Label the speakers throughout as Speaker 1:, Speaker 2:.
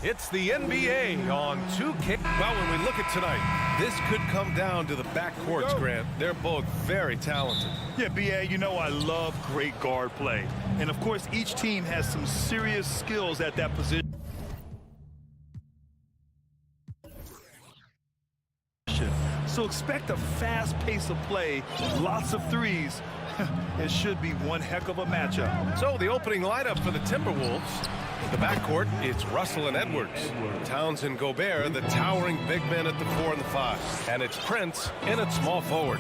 Speaker 1: It's the NBA on 2K. Well, when we look at tonight, this could come down to the backcourts, Grant. They're both very talented.
Speaker 2: Yeah, B.A., you know I love great guard play. And, of course, each team has some serious skills at that position. So expect a fast pace of play, lots of threes. It should be one heck of a matchup.
Speaker 1: So the opening lineup for the Timberwolves. The backcourt, it's Russell and Edwards. Towns and Gobert, the towering big men at the 4 and the 5. And it's Prince in at small forward.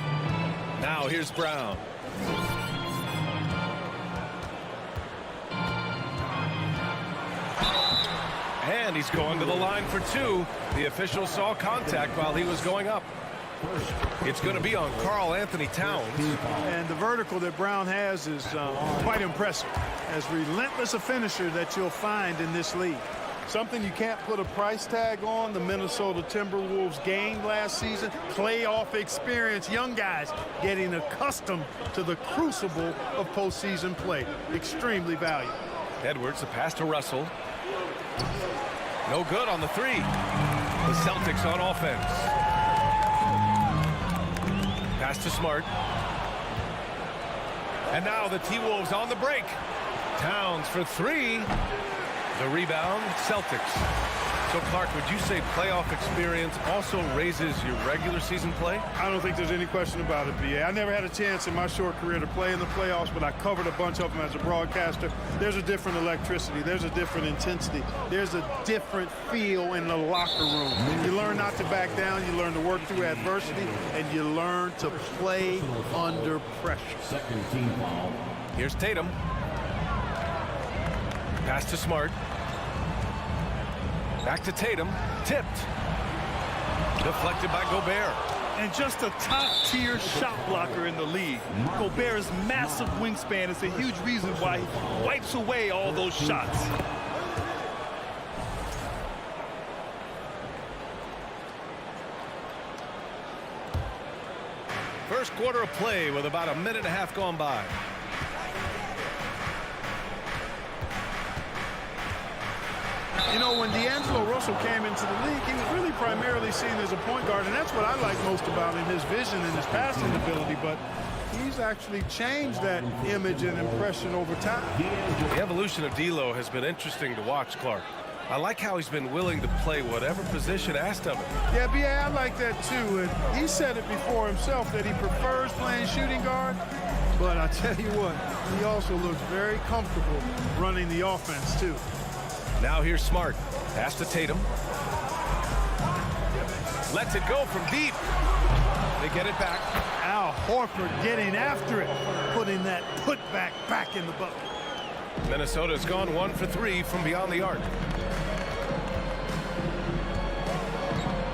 Speaker 1: Now here's Brown. And he's going to the line for 2. The official saw contact while he was going up. It's going to be on Karl Anthony Towns.
Speaker 3: And the vertical that Brown has is quite impressive. As relentless a finisher that you'll find in this league. Something you can't put a price tag on. The Minnesota Timberwolves gained last season. Playoff experience. Young guys getting accustomed to the crucible of postseason play. Extremely valuable.
Speaker 1: Edwards, the pass to Russell. No good on the 3. The Celtics on offense. Pass to Smart. And now the T-Wolves on the break. Towns for 3. The rebound, Celtics. So, Clark, would you say playoff experience also raises your regular season play?
Speaker 3: I don't think there's any question about it, B.A. I never had a chance in my short career to play in the playoffs, but I covered a bunch of them as a broadcaster. There's a different electricity. There's a different intensity. There's a different feel in the locker room. You learn not to back down. You learn to work through adversity, and you learn to play under pressure.
Speaker 4: Second team foul.
Speaker 1: Here's Tatum. Pass to Smart. Back to Tatum. Tipped. Deflected by Gobert.
Speaker 2: And just a top-tier shot blocker in the league. Gobert's massive wingspan is a huge reason why he wipes away all those shots.
Speaker 1: First quarter of play with about a minute and a half gone by.
Speaker 3: You know, when D'Angelo Russell came into the league, he was really primarily seen as a point guard, and that's what I like most about him, his vision and his passing ability, but he's actually changed that image and impression over time.
Speaker 1: The evolution of D'Lo has been interesting to watch, Clark. I like how he's been willing to play whatever position asked of him.
Speaker 3: Yeah, B.A., I like that too, and he said it before himself that he prefers playing shooting guard, but I tell you what, he also looks very comfortable running the offense too.
Speaker 1: Now here's Smart. Pass to Tatum. Lets it go from deep. They get it back.
Speaker 3: Al Horford getting after it, putting that putback back in the bucket.
Speaker 1: Minnesota's gone 1 for 3 from beyond the arc.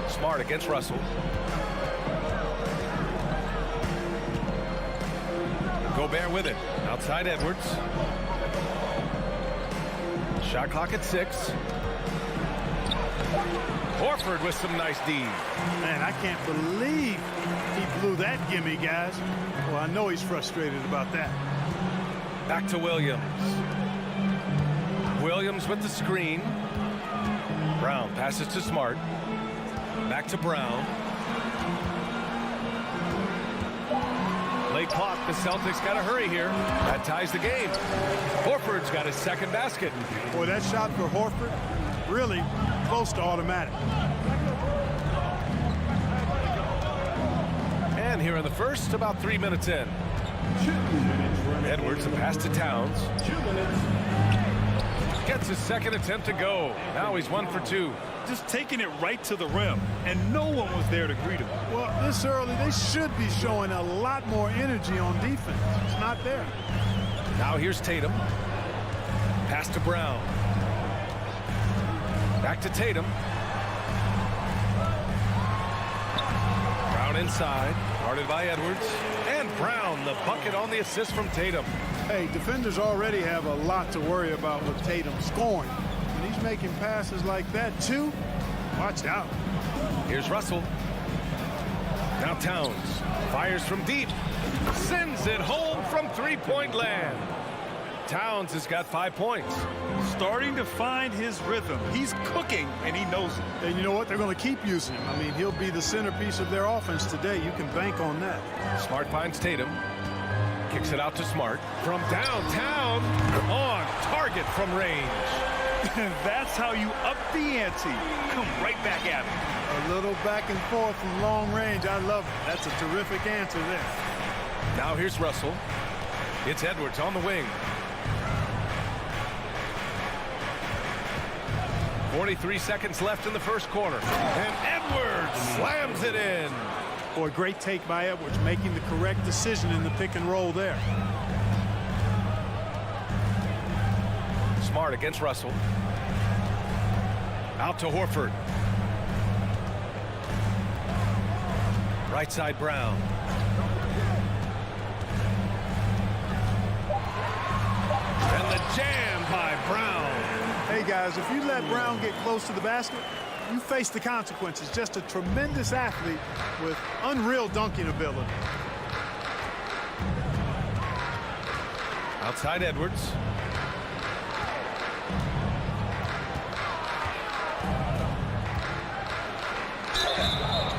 Speaker 1: Smart against Russell. Gobert with it. Outside Edwards. Shot clock at 6. Horford with some nice D.
Speaker 3: Man, I can't believe he blew that gimme, guys. Well, I know he's frustrated about that.
Speaker 1: Back to Williams. Williams with the screen. Brown passes to Smart. Back to Brown. Late clock. The Celtics got to hurry here. That ties the game. Horford's got his second basket.
Speaker 3: Boy, that shot for Horford, really close to automatic.
Speaker 1: And here in the first, about 3 minutes in. Edwards, a pass to Towns. Gets his second attempt to go. Now he's 1 for 2.
Speaker 2: Just taking it right to the rim, and no one was there to greet him.
Speaker 3: Well, this early, they should be showing a lot more energy on defense. It's not there.
Speaker 1: Now here's Tatum. Pass to Brown. Back to Tatum. Brown inside. Guarded by Edwards. And Brown, the bucket on the assist from Tatum.
Speaker 3: Hey, defenders already have a lot to worry about with Tatum scoring. When he's making passes like that, too, watch out.
Speaker 1: Here's Russell. Now Towns fires from deep. Sends it home from three-point land. Towns has got 5 points.
Speaker 2: Starting to find his rhythm. He's cooking, and he knows it.
Speaker 3: And you know what? They're going to keep using him. I mean, he'll be the centerpiece of their offense today. You can bank on that.
Speaker 1: Smart finds Tatum. Kicks it out to Smart. From downtown, on target from range.
Speaker 2: That's how you up the ante. Come right back at him.
Speaker 3: A little back and forth from long range. I love it. That's a terrific answer there.
Speaker 1: Now here's Russell. It's Edwards on the wing. 43 seconds left in the first quarter. And Edwards slams it in.
Speaker 3: Boy, great take by Edwards, making the correct decision in the pick and roll there.
Speaker 1: Smart against Russell. Out to Horford. Right side Brown. And the jam by Brown.
Speaker 3: Hey, guys, if you let Brown get close to the basket, you face the consequences. Just a tremendous athlete with unreal dunking ability.
Speaker 1: Outside Edwards.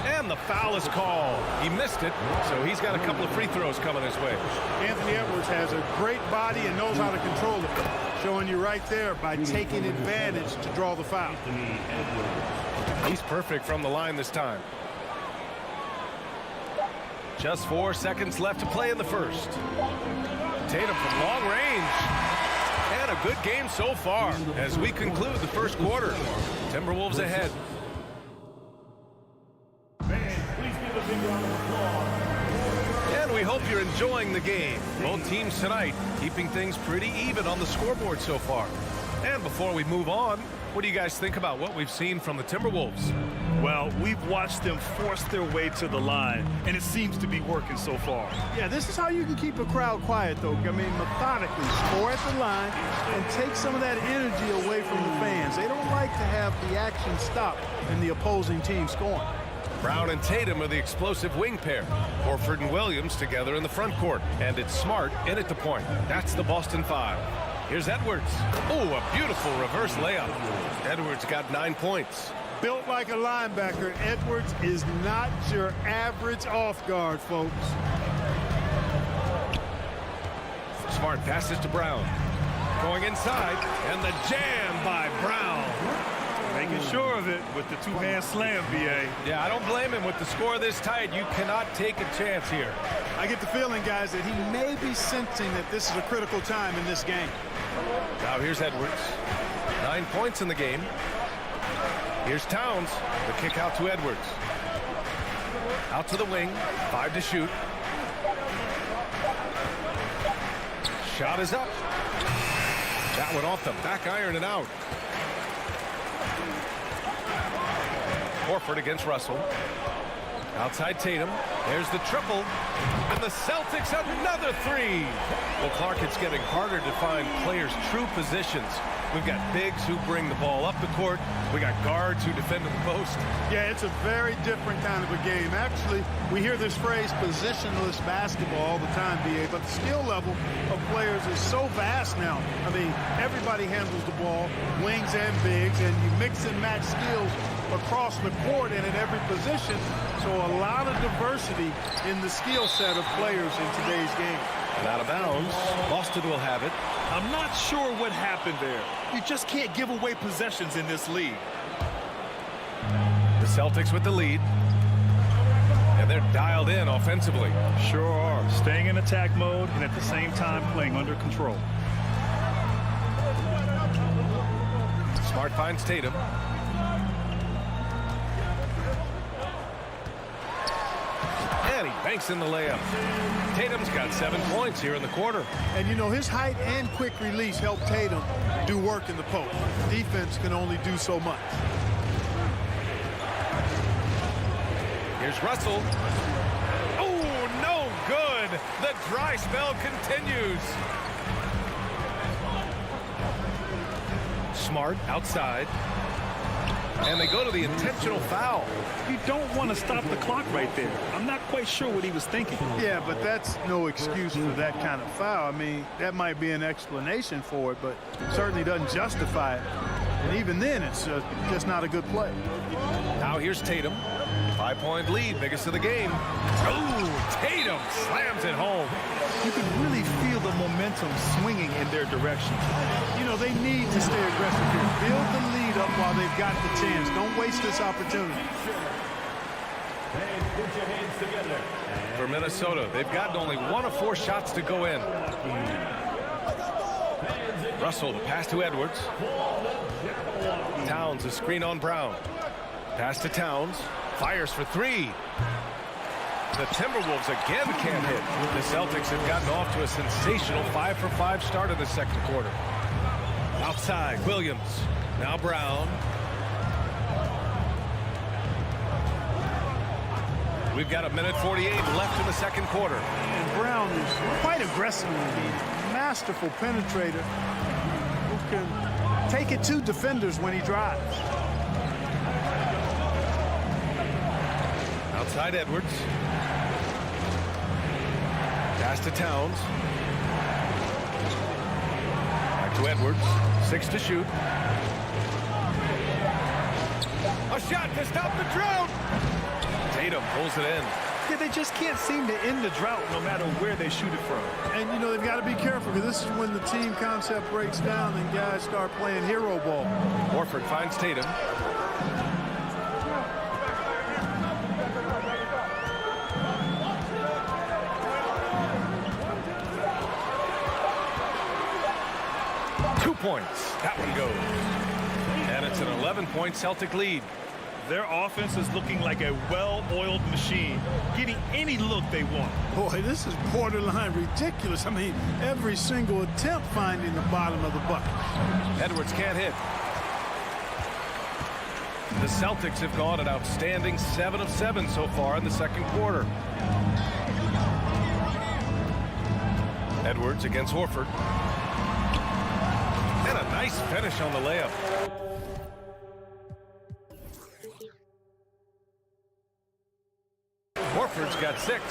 Speaker 1: And the foul is called. He missed it, so he's got a couple of free throws coming his way.
Speaker 3: Anthony Edwards has a great body and knows how to control it. Showing you right there by taking advantage to draw the foul.
Speaker 1: He's perfect from the line this time. Just 4 seconds left to play in the first. Tatum from long range. And a good game so far as we conclude the first quarter. Timberwolves ahead. And we hope you're enjoying the game. Both teams tonight keeping things pretty even on the scoreboard so far. And before we move on, what do you guys think about what we've seen from the Timberwolves?
Speaker 2: Well, we've watched them force their way to the line, and it seems to be working so far.
Speaker 3: Yeah, this is how you can keep a crowd quiet, though. I mean, methodically score at the line and take some of that energy away from the fans. They don't like to have the action stop in the opposing team scoring.
Speaker 1: Brown and Tatum are the explosive wing pair. Horford and Williams together in the front court. And it's Smart in at the point. That's the Boston Five. Here's Edwards. Oh, a beautiful reverse layup. Edwards got 9 points.
Speaker 3: Built like a linebacker, Edwards is not your average off guard, folks.
Speaker 1: Smart passes to Brown. Going inside, and the jam by Brown.
Speaker 2: Making sure of it with the two-hand slam, B.A.
Speaker 1: Yeah, I don't blame him. With the score this tight, you cannot take a chance here.
Speaker 3: I get the feeling, guys, that he may be sensing that this is a critical time in this game.
Speaker 1: Now here's Edwards. 9 points in the game. Here's Towns. The kick out to Edwards. Out to the wing. 5 to shoot. Shot is up. That one off the back iron and out. Horford against Russell. Outside Tatum. There's the triple. And the Celtics another three. Well, Clark, it's getting harder to find players' true positions. We've got bigs who bring the ball up the court. We got guards who defend the post.
Speaker 3: Yeah, it's a very different kind of a game. Actually, we hear this phrase positionless basketball all the time, B.A., but the skill level of players is so vast now. I mean, everybody handles the ball, wings and bigs, and you mix and match skills across the court and in every position. So a lot of diversity in the skill set of players in today's game.
Speaker 1: And out of bounds. Boston will have it.
Speaker 2: I'm not sure what happened there. You just can't give away possessions in this league.
Speaker 1: The Celtics with the lead. And they're dialed in offensively.
Speaker 2: Sure are. Staying in attack mode and at the same time playing under control.
Speaker 1: Smart finds Tatum. And he banks in the layup. Tatum's got 7 points here in the quarter.
Speaker 3: And, you know, his height and quick release helped Tatum do work in the post. Defense can only do so much.
Speaker 1: Here's Russell. Oh, no good. The dry spell continues. Smart outside. And they go to the intentional foul.
Speaker 2: You don't want to stop the clock right there. I'm not quite sure what he was thinking.
Speaker 3: Yeah, but that's no excuse for that kind of foul. I mean, that might be an explanation for it, but certainly doesn't justify it. And even then, it's just not a good play.
Speaker 1: Now here's Tatum. 5-point lead, biggest of the game. Oh, Tatum slams it home.
Speaker 2: You can really feel the momentum swinging in their direction.
Speaker 3: You know, they need to stay aggressive here. Build the lead up while they've got the chance. Don't waste this opportunity.
Speaker 1: For Minnesota, they've gotten only 1 of 4 shots to go in. Russell, the pass to Edwards. Towns, a screen on Brown. Pass to Towns. Fires for 3. The Timberwolves again can't hit. The Celtics have gotten off to a sensational 5-for-5 start in the second quarter. Outside, Williams. Now Brown. We've got 1:48 left in the second quarter.
Speaker 3: And Brown is quite aggressive. Masterful penetrator who can take it to defenders when he drives.
Speaker 1: Outside Edwards. Pass to Towns. Back to Edwards. 6 to shoot. A shot to stop the drought. Tatum pulls it in.
Speaker 2: Yeah, they just can't seem to end the drought no matter where they shoot it from.
Speaker 3: And, you know, they've got to be careful because this is when the team concept breaks down and guys start playing hero ball.
Speaker 1: Horford finds Tatum. Points. That one goes. And it's an 11-point Celtic lead.
Speaker 2: Their offense is looking like a well-oiled machine, getting any look they want.
Speaker 3: Boy, this is borderline ridiculous. I mean, every single attempt finding the bottom of the bucket.
Speaker 1: Edwards can't hit. The Celtics have gone an outstanding 7 of 7 so far in the second quarter. Edwards against Horford. And a nice finish on the layup. Horford's got 6.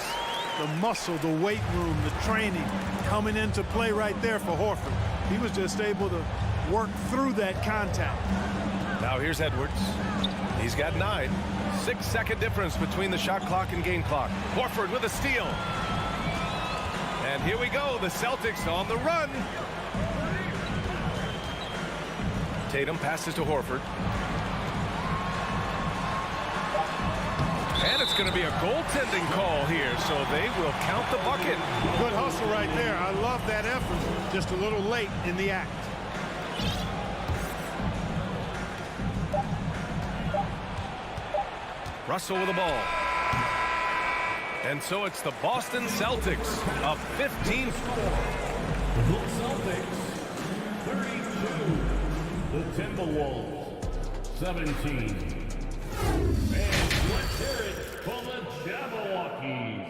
Speaker 3: The muscle, the weight room, the training coming into play right there for Horford. He was just able to work through that contact.
Speaker 1: Now here's Edwards. He's got 9. 6-second difference between the shot clock and game clock. Horford with a steal. And here we go. The Celtics on the run. Tatum passes to Horford. And it's going to be a goaltending call here, so they will count the bucket.
Speaker 3: Good hustle right there. I love that effort. Just a little late in the act.
Speaker 1: Russell with the ball. And so it's the Boston Celtics of 15.
Speaker 4: The Celtics 32. The Timberwolves 17. And let's hear it for the Jabberwockies.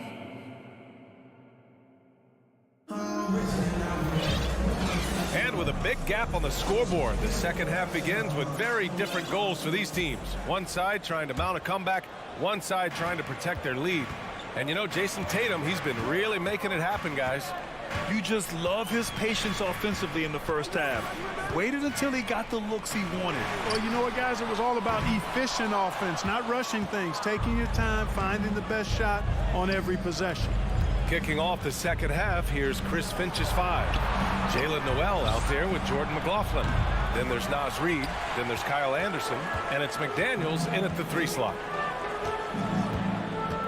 Speaker 1: And with a big gap on the scoreboard, the second half begins with very different goals for these teams. One side trying to mount a comeback, one side trying to protect their lead. And you know, Jason Tatum, he's been really making it happen, guys.
Speaker 2: You just love his patience offensively in the first half. Waited until he got the looks he wanted.
Speaker 3: Well, you know what, guys? It was all about efficient offense, not rushing things, taking your time, finding the best shot on every possession.
Speaker 1: Kicking off the second half, here's Chris Finch's 5. Jalen Noel out there with Jordan McLaughlin. Then there's Naz Reid. Then there's Kyle Anderson. And it's McDaniels in at the 3 slot.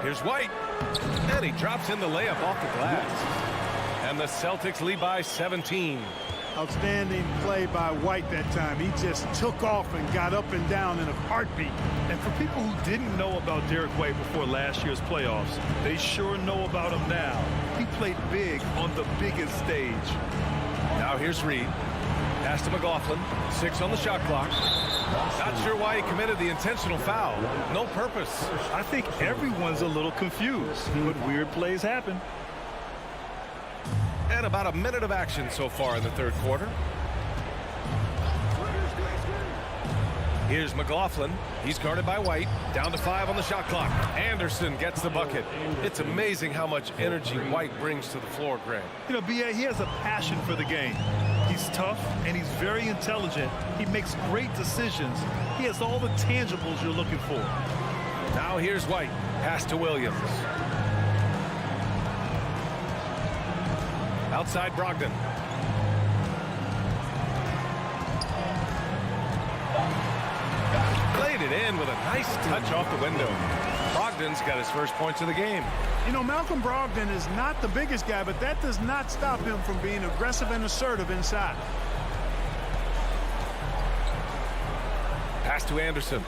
Speaker 1: Here's White. And he drops in the layup off the glass. And the Celtics lead by 17.
Speaker 3: Outstanding play by White that time. He just took off and got up and down in a heartbeat.
Speaker 2: And for people who didn't know about Derek White before last year's playoffs, they sure know about him now. He played big on the biggest stage.
Speaker 1: Now here's Reid. Pass to McLaughlin. 6 on the shot clock. Not sure why he committed the intentional foul. No purpose.
Speaker 2: I think everyone's a little confused, but weird plays happen.
Speaker 1: And about a minute of action so far in the third quarter. Here's McLaughlin. He's guarded by White. Down to 5 on the shot clock. Anderson gets the bucket. It's amazing how much energy White brings to the floor, Grant.
Speaker 2: You know, B.A., he has a passion for the game. He's tough and he's very intelligent. He makes great decisions. He has all the tangibles you're looking for.
Speaker 1: Now here's White. Pass to Williams. Outside Brogdon. Played it in with a nice touch off the window. Brogdon's got his first points of the game.
Speaker 3: You know, Malcolm Brogdon is not the biggest guy, but that does not stop him from being aggressive and assertive inside.
Speaker 1: Pass to Anderson.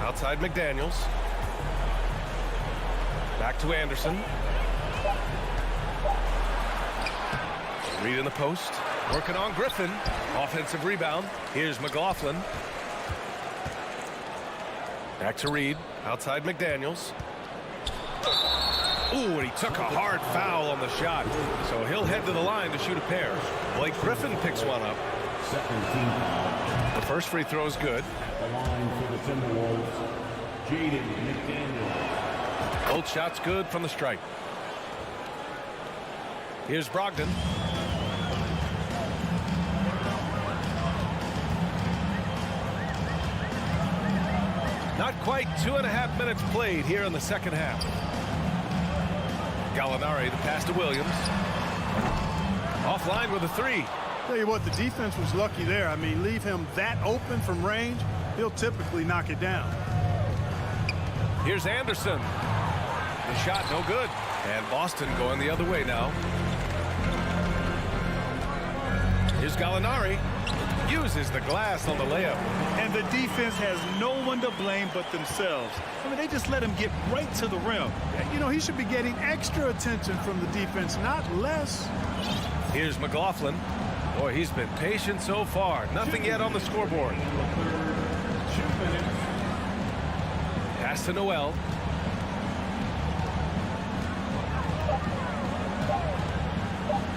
Speaker 1: Outside McDaniels. Back to Anderson. Reed in the post. Working on Griffin. Offensive rebound. Here's McLaughlin. Back to Reed. Outside McDaniels. Ooh, and he took a hard foul on the shot. So he'll head to the line to shoot a pair. Blake Griffin picks one up.
Speaker 4: Second team foul.
Speaker 1: The first free throw is good.
Speaker 4: At the line for the Timberwolves, Jaden McDaniels.
Speaker 1: Both shots good from the stripe. Here's Brogdon. Not quite 2.5 minutes played here in the second half. Gallinari, the pass to Williams. Offline with a three.
Speaker 3: Tell you what, the defense was lucky there. I mean, leave him that open from range, he'll typically knock it down.
Speaker 1: Here's Anderson. The shot no good. And Boston going the other way now. Here's Gallinari. Uses the glass on the layup.
Speaker 2: And the defense has no one to blame but themselves. I mean, they just let him get right to the rim.
Speaker 3: You know, he should be getting extra attention from the defense, not less.
Speaker 1: Here's McLaughlin. Boy, he's been patient so far. Nothing yet on the scoreboard.
Speaker 4: 2 minutes.
Speaker 1: Pass to Noel.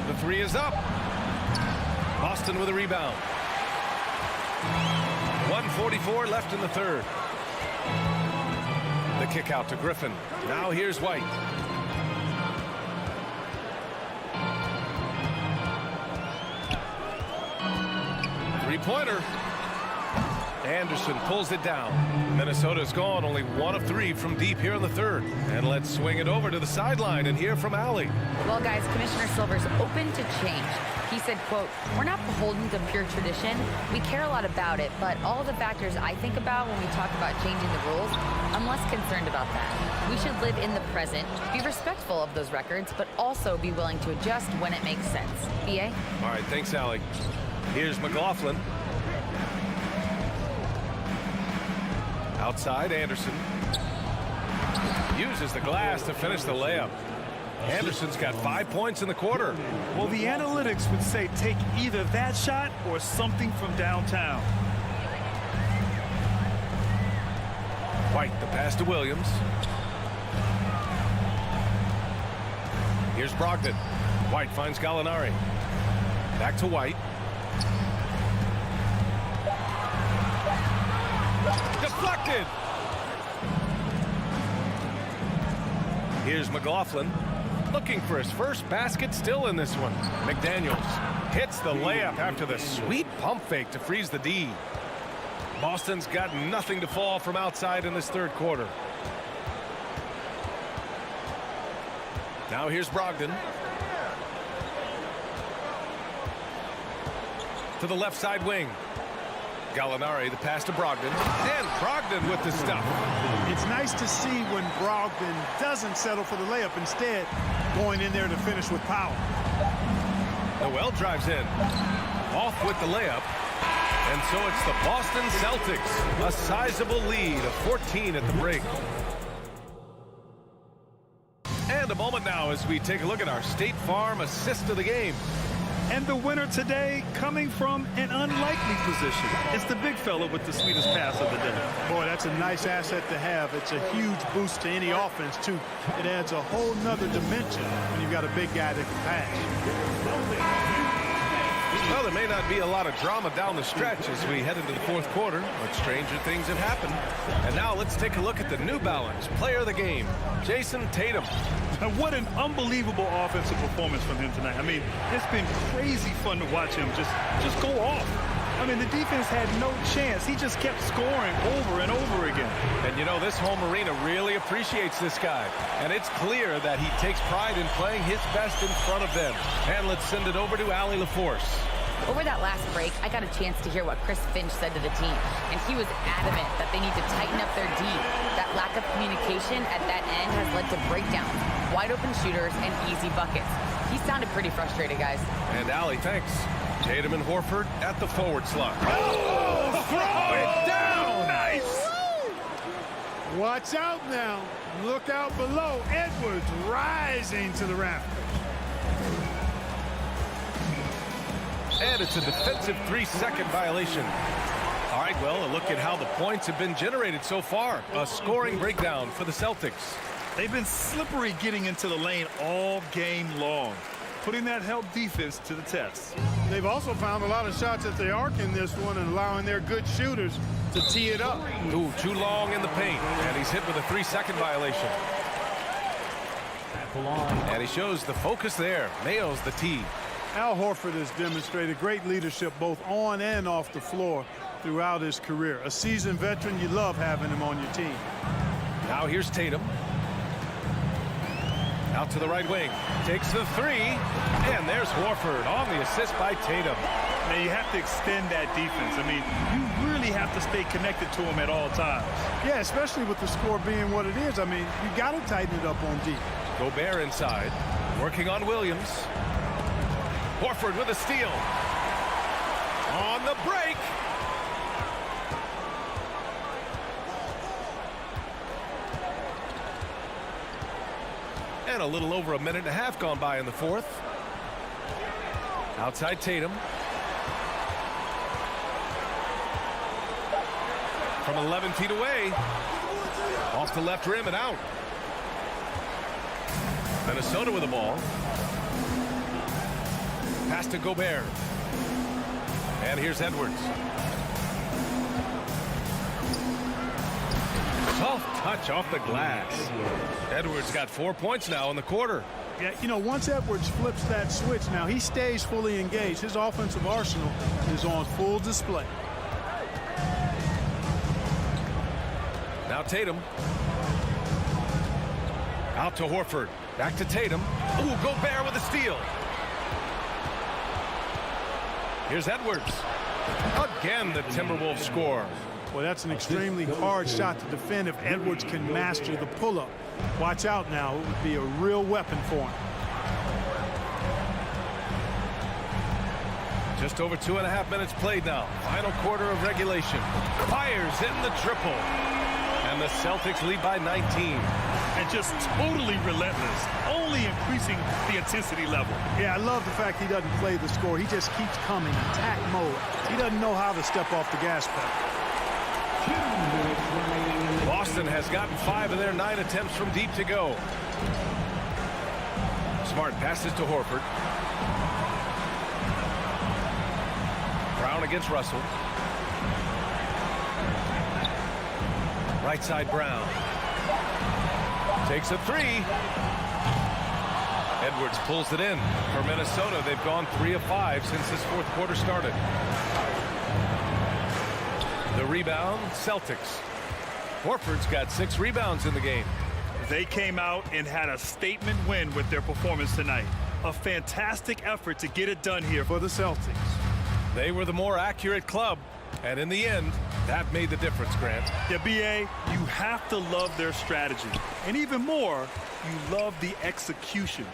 Speaker 1: The three is up. Boston with a rebound. 1:44 left in the third. The kick out to Griffin. Now here's White. Three-pointer. Anderson pulls it down. Minnesota's gone only 1 of 3 from deep here in the third. And let's swing it over to the sideline and hear from Allie.
Speaker 5: Well, guys, Commissioner Silver's open to change. He said, quote, "We're not beholden to pure tradition. We care a lot about it, but all the factors I think about when we talk about changing the rules, I'm less concerned about that. We should live in the present, be respectful of those records, but also be willing to adjust when it makes sense." B.A.?
Speaker 1: All right, thanks, Allie. Here's McLaughlin. Outside, Anderson. Uses the glass to finish the layup. Anderson's got 5 points in the quarter.
Speaker 2: Well, the analytics would say take either that shot or something from downtown.
Speaker 1: White, the pass to Williams. Here's Brogdon. White finds Gallinari. Back to White. Deflected. Here's McLaughlin. Looking for his first basket still in this one. McDaniels hits the layup after the sweet pump fake to freeze the D. Boston's got nothing to fall from outside in this third quarter. Now here's Brogdon. To the left side wing. Gallinari, the pass to Brogdon. And Brogdon with the stuff.
Speaker 3: It's nice to see when Brogdon doesn't settle for the layup, instead going in there to finish with power.
Speaker 1: Noel drives in. Off with the layup. And so it's the Boston Celtics. A sizable lead of 14 at the break. And a moment now as we take a look at our State Farm assist of the game.
Speaker 2: And the winner today coming from an unlikely position. It's the big fella with the sweetest pass of the day.
Speaker 3: Boy, that's a nice asset to have. It's a huge boost to any offense, too. It adds a whole nother dimension when you've got a big guy that can pass.
Speaker 1: Well, there may not be a lot of drama down the stretch as we head into the fourth quarter, but stranger things have happened. And now let's take a look at the New Balance player of the game, Jason Tatum.
Speaker 2: And what an unbelievable offensive performance from him tonight. I mean, it's been crazy fun to watch him just go off. I mean, the defense had no chance. He just kept scoring over and over again.
Speaker 1: And you know, this home arena really appreciates this guy. And it's clear that he takes pride in playing his best in front of them. And let's send it over to Allie LaForce.
Speaker 5: Over that last break, I got a chance to hear what Chris Finch said to the team, and he was adamant that they need to tighten up their D. That lack of communication at that end has led to breakdowns, wide open shooters, and easy buckets. He sounded pretty frustrated, guys.
Speaker 1: And Allie, thanks. Tatum and Horford at the forward slot.
Speaker 3: Oh, throw it down!
Speaker 2: Nice!
Speaker 3: Watch out now. Look out below. Edwards rising to the rafters.
Speaker 1: And it's a defensive 3-second violation. All right, well, a look at how the points have been generated so far. A scoring breakdown for the Celtics.
Speaker 2: They've been slippery getting into the lane all game long, putting that help defense to the test.
Speaker 3: They've also found a lot of shots at the arc in this one and allowing their good shooters to tee it up.
Speaker 1: Ooh, too long in the paint, and he's hit with a 3-second violation. And he shows the focus there. Nails the tee.
Speaker 3: Al Horford has demonstrated great leadership both on and off the floor throughout his career. A seasoned veteran, you love having him on your team.
Speaker 1: Now here's Tatum. Out to the right wing. Takes the three. And there's Horford on the assist by Tatum.
Speaker 2: Now, you have to extend that defense. I mean, you really have to stay connected to him at all times.
Speaker 3: Yeah, especially with the score being what it is. I mean, you got to tighten it up on D.
Speaker 1: Gobert inside. Working on Williams. Horford with a steal. On the break. And a little over a minute and a half gone by in the fourth. Outside Tatum. From 11 feet away. Off the left rim and out. Minnesota with the ball. Pass to Gobert. And here's Edwards. Soft touch off the glass. Edwards got 4 points now in the quarter.
Speaker 3: Yeah, you know, once Edwards flips that switch now, he stays fully engaged. His offensive arsenal is on full display.
Speaker 1: Now Tatum. Out to Horford. Back to Tatum. Ooh, Gobert with a steal. Here's Edwards. Again, the Timberwolves score.
Speaker 3: Well, that's an extremely hard shot to defend if Edwards can master the pull-up. Watch out now. It would be a real weapon for him.
Speaker 1: Just over 2.5 minutes played now. Final quarter of regulation. Fires in the triple. And the Celtics lead by 19.
Speaker 2: And just totally relentless, only increasing the intensity level.
Speaker 3: Yeah, I love the fact he doesn't play the score. He just keeps coming, attack mode. He doesn't know how to step off the gas pedal.
Speaker 1: Boston has gotten 5 of their 9 attempts from deep to go. Smart passes to Horford. Brown against Russell. Right side Brown. Takes a three. Edwards pulls it in. For Minnesota, they've gone 3 of 5 since this fourth quarter started. The rebound, Celtics. Horford's got 6 rebounds in the game.
Speaker 2: They came out and had a statement win with their performance tonight. A fantastic effort to get it done here for the Celtics.
Speaker 1: They were the more accurate club, and in the end, that made the difference, Grant.
Speaker 2: Yeah, B.A., you have to love their strategy. And even more, you love the execution.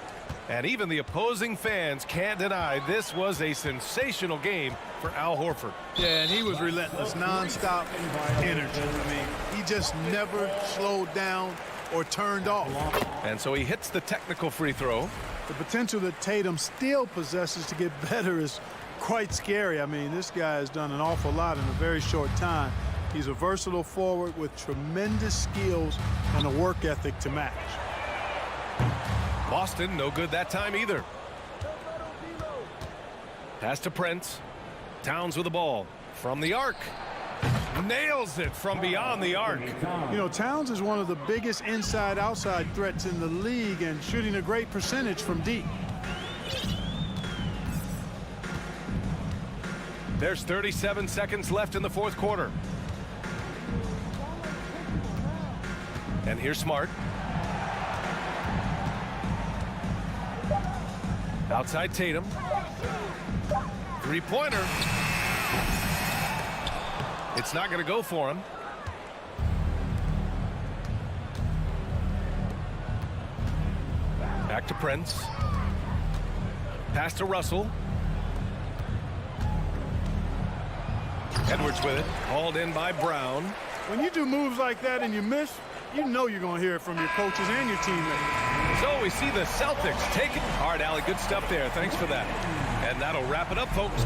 Speaker 1: And even the opposing fans can't deny this was a sensational game for Al Horford.
Speaker 3: Yeah, and he was relentless, nonstop energy. I mean, he just never slowed down or turned off.
Speaker 1: And so he hits the technical free throw.
Speaker 3: The potential that Tatum still possesses to get better is quite scary. I mean, this guy has done an awful lot in a very short time. He's a versatile forward with tremendous skills and a work ethic to match.
Speaker 1: Boston, no good that time either. Pass to Prince. Towns with the ball from the arc. Nails it from beyond the arc.
Speaker 3: You know, Towns is one of the biggest inside-outside threats in the league and shooting a great percentage from deep.
Speaker 1: There's 37 seconds left in the fourth quarter. And here's Smart. Outside Tatum. Three-pointer. It's not going to go for him. Back to Prince. Pass to Russell. Edwards with it. Called in by Brown.
Speaker 3: When you do moves like that and you miss, you know you're going to hear it from your coaches and your teammates.
Speaker 1: So we see the Celtics take it. All right, Allie, good stuff there. Thanks for that. And that'll wrap it up, folks.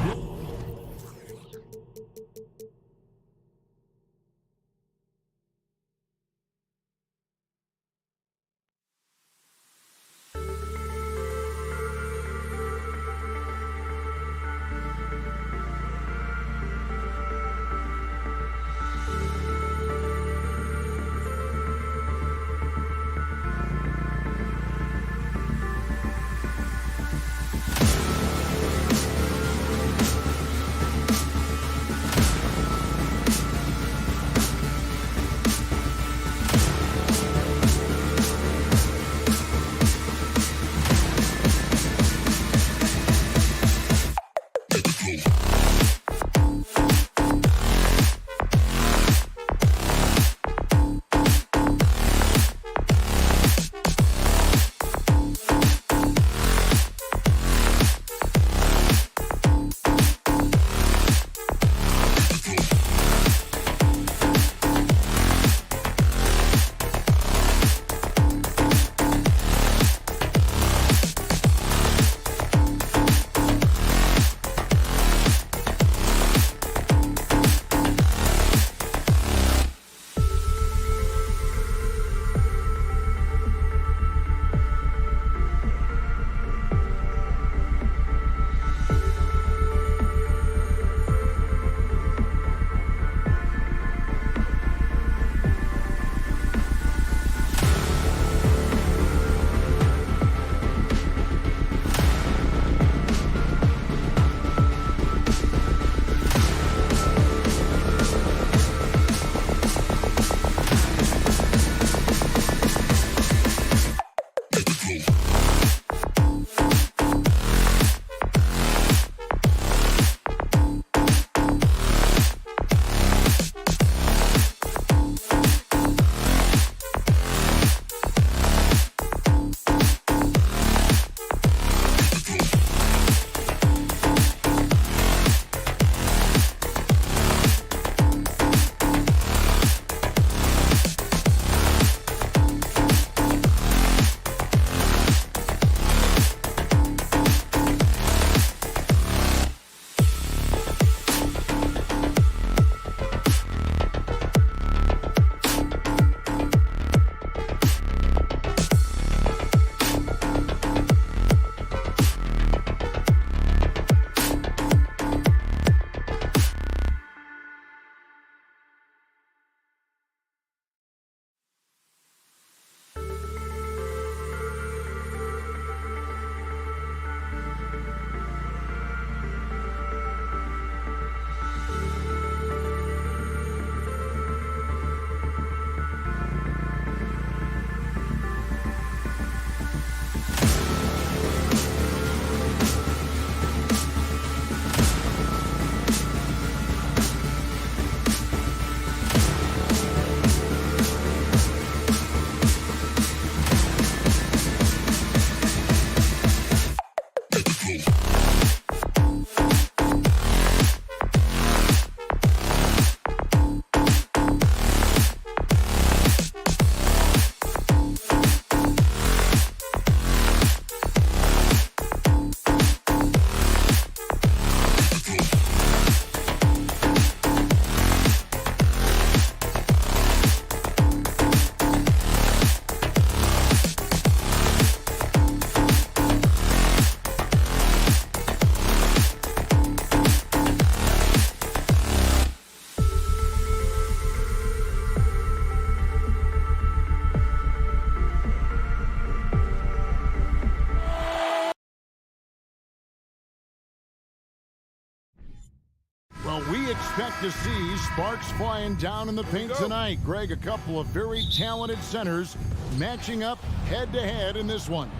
Speaker 6: expect to see sparks flying down in the paint tonight. Greg, a couple of very talented centers matching up head-to-head in this one.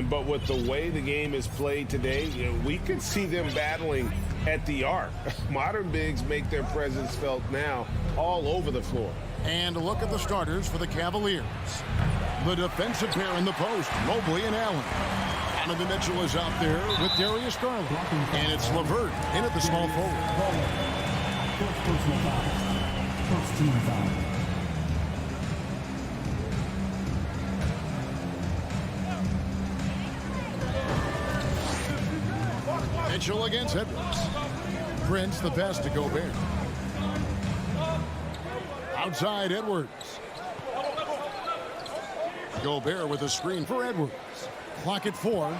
Speaker 7: But with the way the game is played today, we could see them battling at the arc. Modern bigs make their presence felt now all over the floor.
Speaker 6: And a look at the starters for the Cavaliers. The defensive pair in the post, Mobley and Allen. Donovan Mitchell is out there with Darius Garland. And it's LeVert in at the small forward.
Speaker 4: First personal foul. First team foul.
Speaker 6: Mitchell against Edwards. Prince the pass to Gobert. Outside Edwards. Gobert with a screen for Edwards. Clock at 4.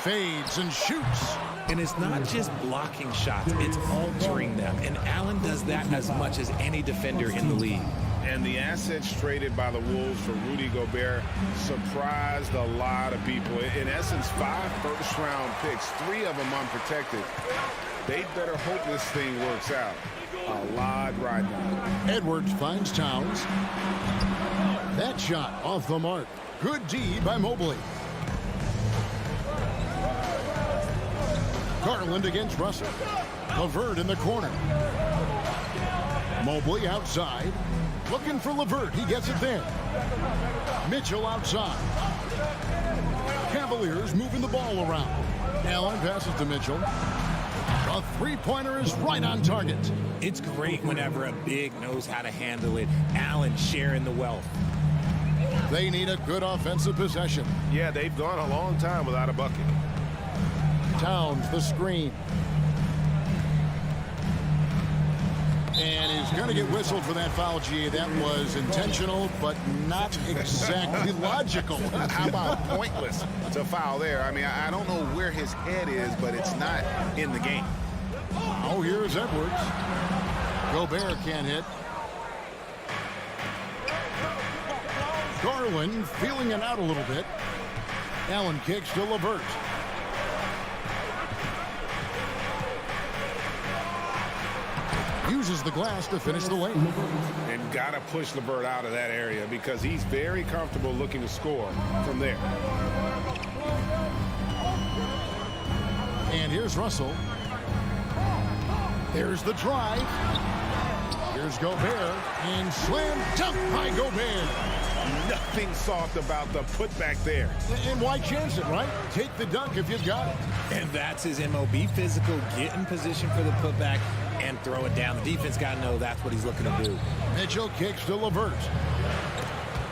Speaker 6: Fades and shoots.
Speaker 8: And it's not just blocking shots, it's altering them. And Allen does that as much as any defender in the league.
Speaker 7: And the assets traded by the Wolves for Rudy Gobert surprised a lot of people. In essence, 5 first-round picks, 3 of them unprotected. They better hope this thing works out. A lot right now.
Speaker 6: Edwards finds Towns. That shot off the mark. Good D by Mobley. Garland against Russell. LeVert in the corner. Mobley outside. Looking for LeVert. He gets it there. Mitchell outside. Cavaliers moving the ball around. Allen passes to Mitchell. A three-pointer is right on target.
Speaker 8: It's great whenever a big knows how to handle it. Allen sharing the wealth.
Speaker 6: They need a good offensive possession.
Speaker 1: Yeah, they've gone a long time without a bucket.
Speaker 6: Towns the screen. And he's going to get whistled for that foul, G. That was intentional, but not exactly logical.
Speaker 9: How about pointless to foul there? I mean, I don't know where his head is, but it's not in the game.
Speaker 6: Oh, here's Edwards. Gobert can't hit. Garland feeling it out a little bit. Allen kicks to LeVert. Uses the glass to finish the lane.
Speaker 7: And got to push LeVert out of that area because he's very comfortable looking to score from there.
Speaker 6: And here's Russell. There's the drive. Here's Gobert. And slam dunk by Gobert.
Speaker 7: Nothing soft about the putback there.
Speaker 6: And why chance it, right? Take the dunk if you've got it.
Speaker 8: And that's his MO. Be physical, get in position for the putback, and throw it down. The defense got to know that's what he's looking to do.
Speaker 6: Mitchell kicks to LeVert.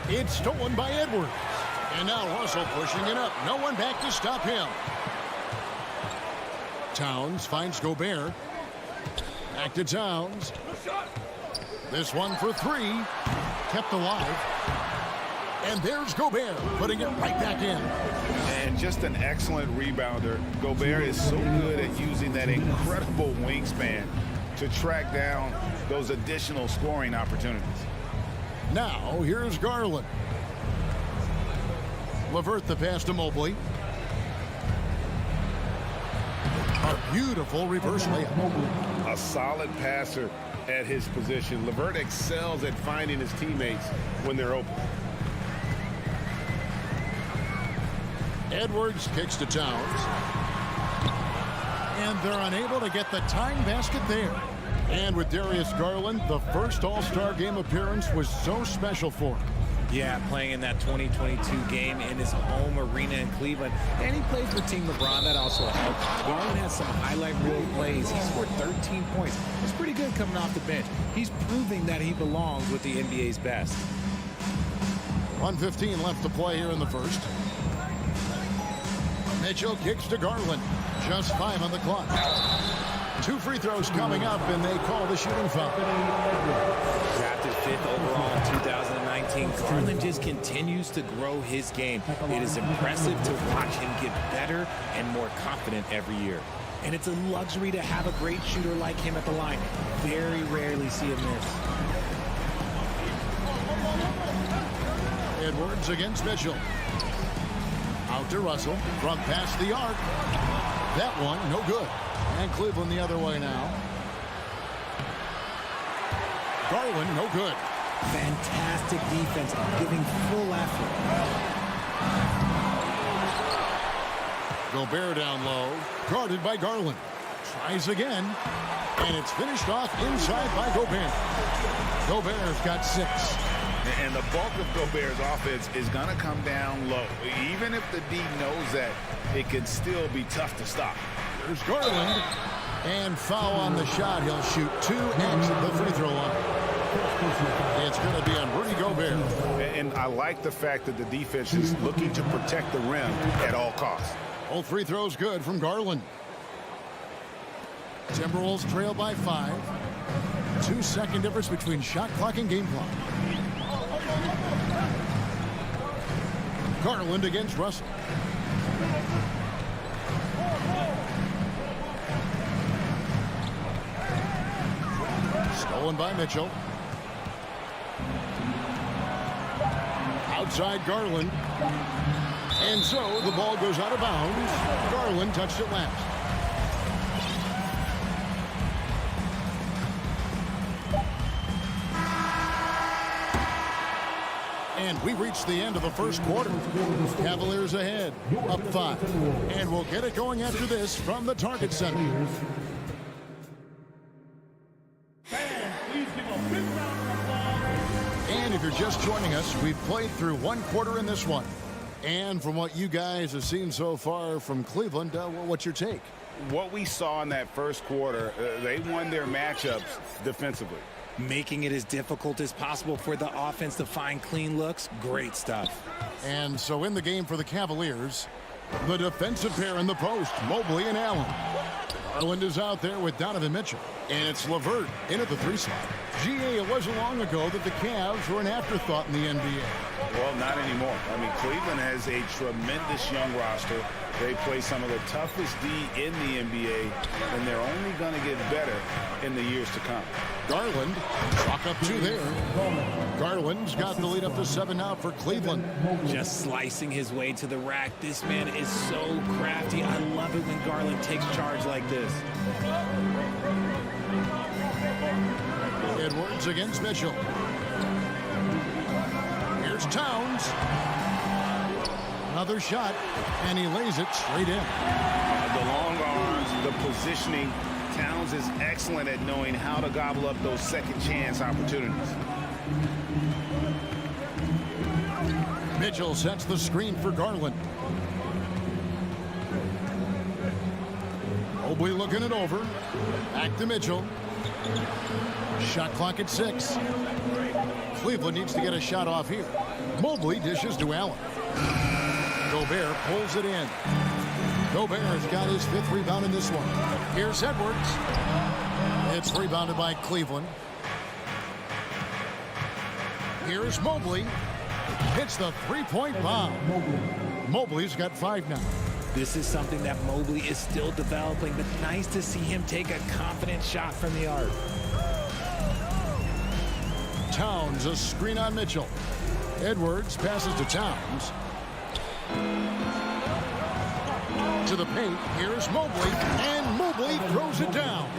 Speaker 6: It's stolen by Edwards. And now Russell pushing it up. No one back to stop him. Towns finds Gobert. Back to Towns. This one for 3. Kept alive. And there's Gobert putting it right back in.
Speaker 9: And just an excellent rebounder. Gobert is so good at using that incredible wingspan to track down those additional scoring opportunities.
Speaker 6: Now, here's Garland. LeVert the pass to Mobley. A beautiful reverse layup.
Speaker 7: A solid passer at his position. LeVert excels at finding his teammates when they're open.
Speaker 6: Edwards kicks to Towns. And they're unable to get the tying basket there. And with Darius Garland, the first All-Star game appearance was so special for him.
Speaker 8: Yeah, playing in that 2022 game in his home arena in Cleveland. And he played for Team LeBron. That also helped. Garland has some highlight reel plays. He scored 13 points. It's pretty good coming off the bench. He's proving that he belongs with the NBA's best.
Speaker 6: 1:15 left to play here in the first. Mitchell kicks to Garland. Just 5 on the clock. 2 free throws coming up, and they call the shooting foul.
Speaker 8: Drafted 5th overall in 2019, Garland just continues to grow his game. It is impressive to watch him get better and more confident every year. And it's a luxury to have a great shooter like him at the line. Very rarely see him miss.
Speaker 6: Edwards against Mitchell. Out to Russell from past the arc. That one, no good. And Cleveland the other way now. Garland, no good.
Speaker 8: Fantastic defense, giving full effort.
Speaker 6: Gobert down low, guarded by Garland. Tries again, and it's finished off inside by Gobert. Gobert's got 6.
Speaker 9: And the bulk of Gobert's offense is going to come down low. Even if the D knows that, it can still be tough to stop.
Speaker 6: There's Garland. And foul on the shot. He'll shoot 2 at the free throw line. It's going to be on Rudy Gobert.
Speaker 9: And I like the fact that the defense is looking to protect the rim at all costs.
Speaker 6: All free throws good from Garland. Timberwolves trail by 5. 2-second difference between shot clock and game clock. Garland against Russell. Stolen by Mitchell. Outside Garland. And so the ball goes out of bounds. Garland touched it last. And we reached the end of the first quarter. Cavaliers ahead, up 5. And we'll get it going after this from the Target Center. And if you're just joining us, we've played through 1 quarter in this one. And from what you guys have seen so far from Cleveland, what's your take?
Speaker 9: What we saw in that first quarter, they won their matchups defensively.
Speaker 8: Making it as difficult as possible for the offense to find clean looks. Great stuff.
Speaker 6: And so in the game for the Cavaliers, the defensive pair in the post, Mobley and Allen. Garland is out there with Donovan Mitchell. And it's LeVert in at the 3 slot. GA, it wasn't long ago that the Cavs were an afterthought in the NBA.
Speaker 9: Well, not anymore. I mean, Cleveland has a tremendous young roster. They play some of the toughest D in the NBA, and they're only going to get better in the years to come.
Speaker 6: Garland, chalk up 2 there. Garland's got the lead up to 7 now for Cleveland.
Speaker 8: Just slicing his way to the rack. This man is so crafty. I love it when Garland takes charge like this.
Speaker 6: Edwards against Mitchell. Here's Towns. Another shot, and he lays it straight in.
Speaker 9: The long arms, the positioning. Towns is excellent at knowing how to gobble up those second chance opportunities.
Speaker 6: Mitchell sets the screen for Garland. Mobley looking it over. Back to Mitchell. Shot clock at 6. Cleveland needs to get a shot off here. Mobley dishes to Allen. Gobert pulls it in. Gobert's got his 5th rebound in this one. Here's Edwards. It's rebounded by Cleveland. Here's Mobley. Hits the 3-point bomb. Mobley's got 5 now.
Speaker 8: This is something that Mobley is still developing, but nice to see him take a confident shot from the arc.
Speaker 6: Towns, a screen on Mitchell. Edwards passes to Towns. To the paint, here's Mobley, and Mobley throws it down.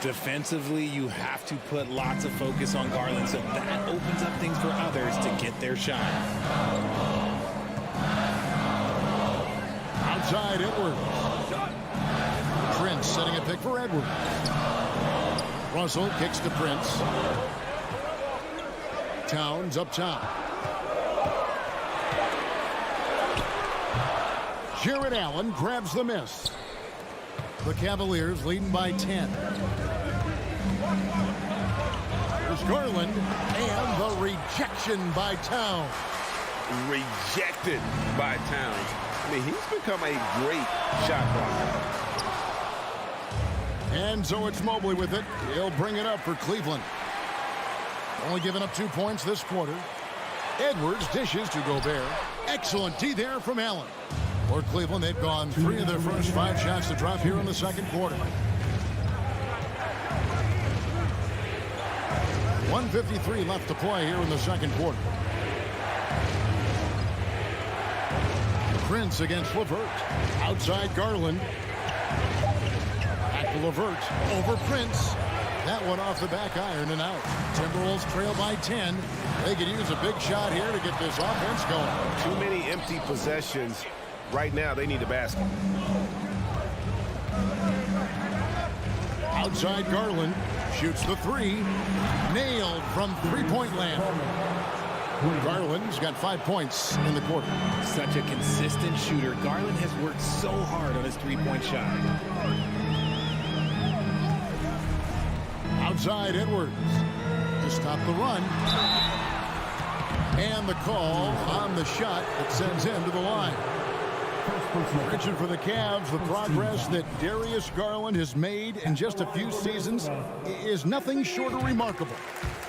Speaker 8: Defensively, you have to put lots of focus on Garland, so that opens up things for others to get their shot.
Speaker 6: Outside Edwards. Prince setting a pick for Edwards. Russell kicks to Prince. Towns up top. Jared Allen grabs the miss. The Cavaliers leading by 10. There's Garland, and the rejection by Towns.
Speaker 7: Rejected by Towns. I mean, he's become a great shot blocker.
Speaker 6: And so it's Mobley with it. He'll bring it up for Cleveland. Only giving up 2 points this quarter. Edwards dishes to Gobert. Excellent D there from Allen. For Cleveland, they've gone 3 of their first 5 shots to drop here in the second quarter. 1:53 left to play here in the second quarter. Prince against LeVert. Outside Garland. Back LeVert over Prince. That one off the back iron and out. Timberwolves trail by 10. They could use a big shot here to get this offense going.
Speaker 1: Too many empty possessions. Right now, they need a basket.
Speaker 6: Outside Garland shoots the three. Nailed from three-point land. Garland's got 5 points in the quarter.
Speaker 8: Such a consistent shooter. Garland has worked so hard on his three-point shot.
Speaker 6: Outside Edwards to stop the run. And the call on the shot that sends him to the line. Richard, for the Cavs, the progress that Darius Garland has made in just a few seasons is nothing short of remarkable.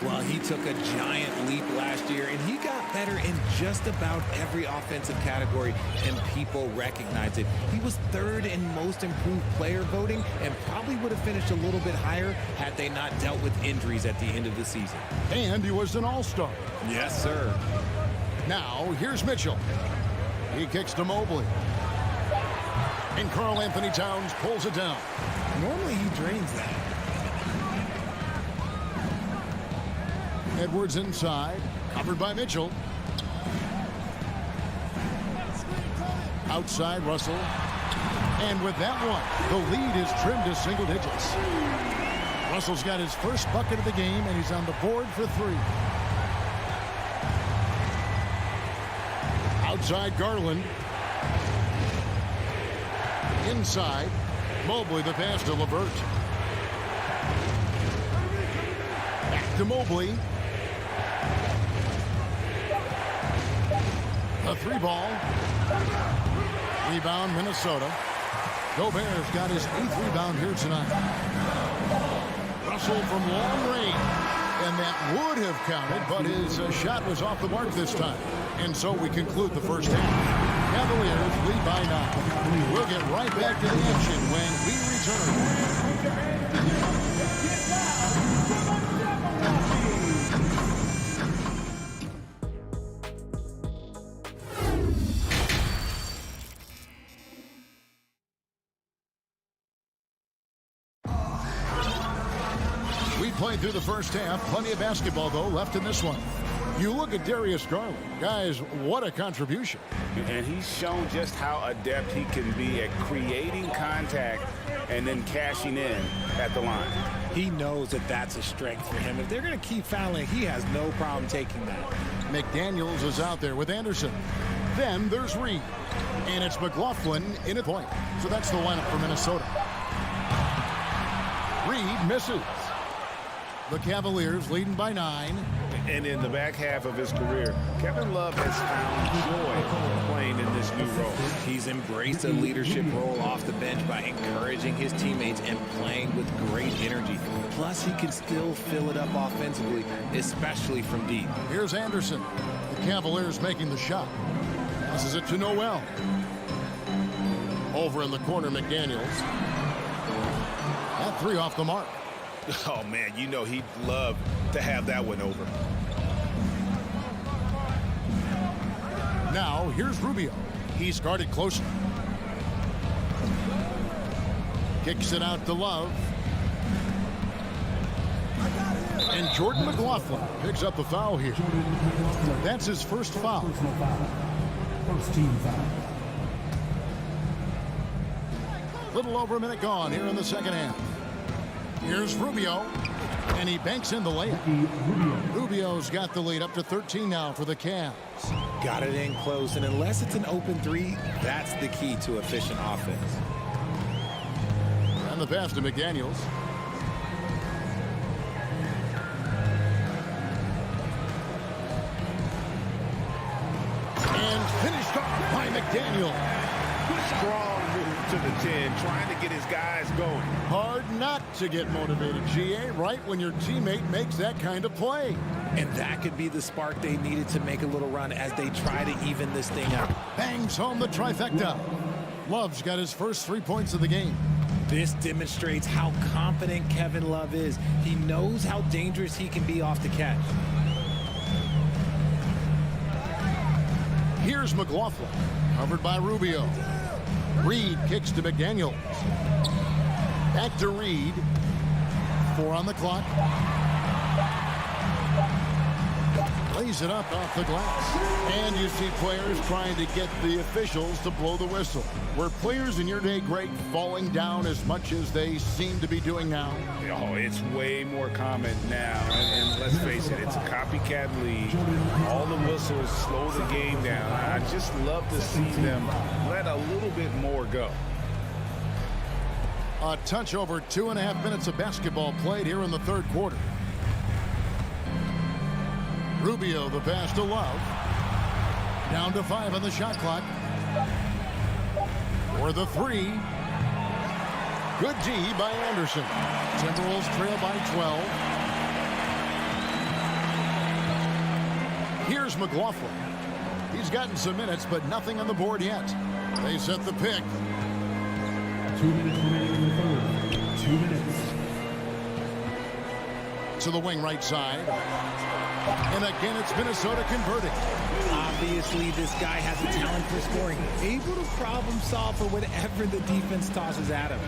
Speaker 8: Well, he took a giant leap last year, and he got better in just about every offensive category, and people recognize it. He was third in most improved player voting and probably would have finished a little bit higher had they not dealt with injuries at the end of the season.
Speaker 6: And he was an all-star.
Speaker 8: Yes, sir.
Speaker 6: Now, here's Mitchell. He kicks to Mobley. And Karl Anthony Towns pulls it down.
Speaker 8: Normally he drains that.
Speaker 6: Edwards inside, covered by Mitchell. Outside Russell. And with that one, the lead is trimmed to single digits. Russell's got his first bucket of the game, and he's on the board for three. Outside Garland. Inside, Mobley, the pass to LeVert. Back to Mobley. A three ball. Rebound, Minnesota. Gobert's got his 8th rebound here tonight. Russell from long range. And that would have counted, but his shot was off the mark this time. And so we conclude the first half. Cavaliers lead by 9. We'll get right back to the action when we return. We played through the first half. Plenty of basketball, though, left in this one. You look at Darius Garland. Guys, what a contribution.
Speaker 9: And he's shown just how adept he can be at creating contact and then cashing in at the line.
Speaker 8: He knows that that's a strength for him. If they're going to keep fouling, he has no problem taking that.
Speaker 6: McDaniels is out there with Anderson. Then there's Reed. And it's McLaughlin in at point. So that's the lineup for Minnesota. Reed misses. The Cavaliers leading by 9.
Speaker 7: And in the back half of his career, Kevin Love has found joy playing in this new role.
Speaker 8: He's embraced a leadership role off the bench by encouraging his teammates and playing with great energy. Plus, he can still fill it up offensively, especially from deep.
Speaker 6: Here's Anderson. The Cavaliers making the shot. Passes it to Noel. Over in the corner, McDaniels. That three off the mark.
Speaker 7: Oh, man, you know he'd love to have that one over.
Speaker 6: Now, here's Rubio. He's guarded closely. Kicks it out to Love. And Jordan McLaughlin picks up the foul here. That's his first foul.
Speaker 4: First team foul.
Speaker 6: Little over a minute gone here in the second half. Here's Rubio, and he banks in the layup. Rubio's got the lead up to 13 now for the Cavs.
Speaker 8: Got it in close, and unless it's an open three, that's the key to efficient offense.
Speaker 6: And the pass to McDaniels. And finished off by McDaniels.
Speaker 7: Strong move to the 10, trying to get his guys going.
Speaker 6: Hard not to get motivated, GA, right when your teammate makes that kind of play.
Speaker 8: And that could be the spark they needed to make a little run as they try to even this thing out.
Speaker 6: Bangs home the trifecta. Love's got his first 3 points of the game.
Speaker 8: This demonstrates how confident Kevin Love is. He knows how dangerous he can be off the catch.
Speaker 6: Here's McLaughlin, covered by Rubio. Reed kicks to McDaniels. Back to Reed. 4 on the clock. Lays it up off the glass. And you see players trying to get the officials to blow the whistle. Were players in your day, Greg, falling down as much as they seem to be doing now?
Speaker 9: Oh, it's way more common now. And let's face it, it's a copycat league. All the whistles slow the game down. I just love to see them let a little bit more go.
Speaker 6: A touch over 2.5 minutes of basketball played here in the third quarter. Rubio, the pass to Love. Down to 5 on the shot clock. For the 3. Good D by Anderson. Timberwolves trail by 12. Here's McLaughlin. He's gotten some minutes, but nothing on the board yet. They set the pick.
Speaker 4: 2 minutes remaining in the third. 2 minutes.
Speaker 6: To the wing right side. And again, it's Minnesota converting.
Speaker 8: Obviously, this guy has a talent for scoring. Able to problem solve for whatever the defense tosses at him.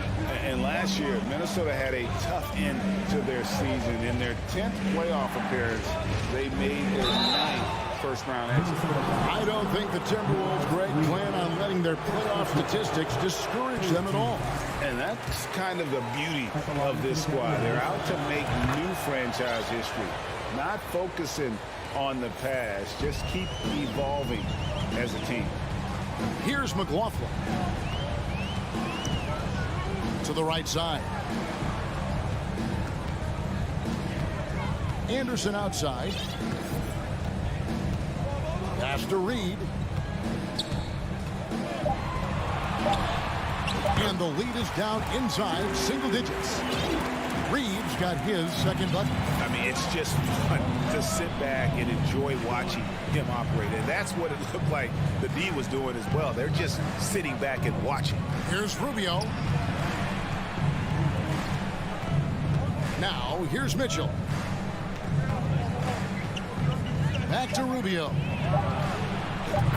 Speaker 9: And last year, Minnesota had a tough end to their season. In their 10th playoff appearance, they made their 9th first-round exit.
Speaker 6: I don't think the Timberwolves, Greg, plan on letting their playoff statistics discourage them at all.
Speaker 9: And that's kind of the beauty of this squad. They're out to make new franchise history. Not focusing on the past, just keep evolving as a team.
Speaker 6: Here's McLaughlin. To the right side. Anderson outside. Pass to Reed. And the lead is down inside single digits. Reeves got his second bucket.
Speaker 9: I mean, it's just fun to sit back and enjoy watching him operate. And that's what it looked like the D was doing as well. They're just sitting back and watching.
Speaker 6: Here's Rubio. Now, here's Mitchell. Back to Rubio.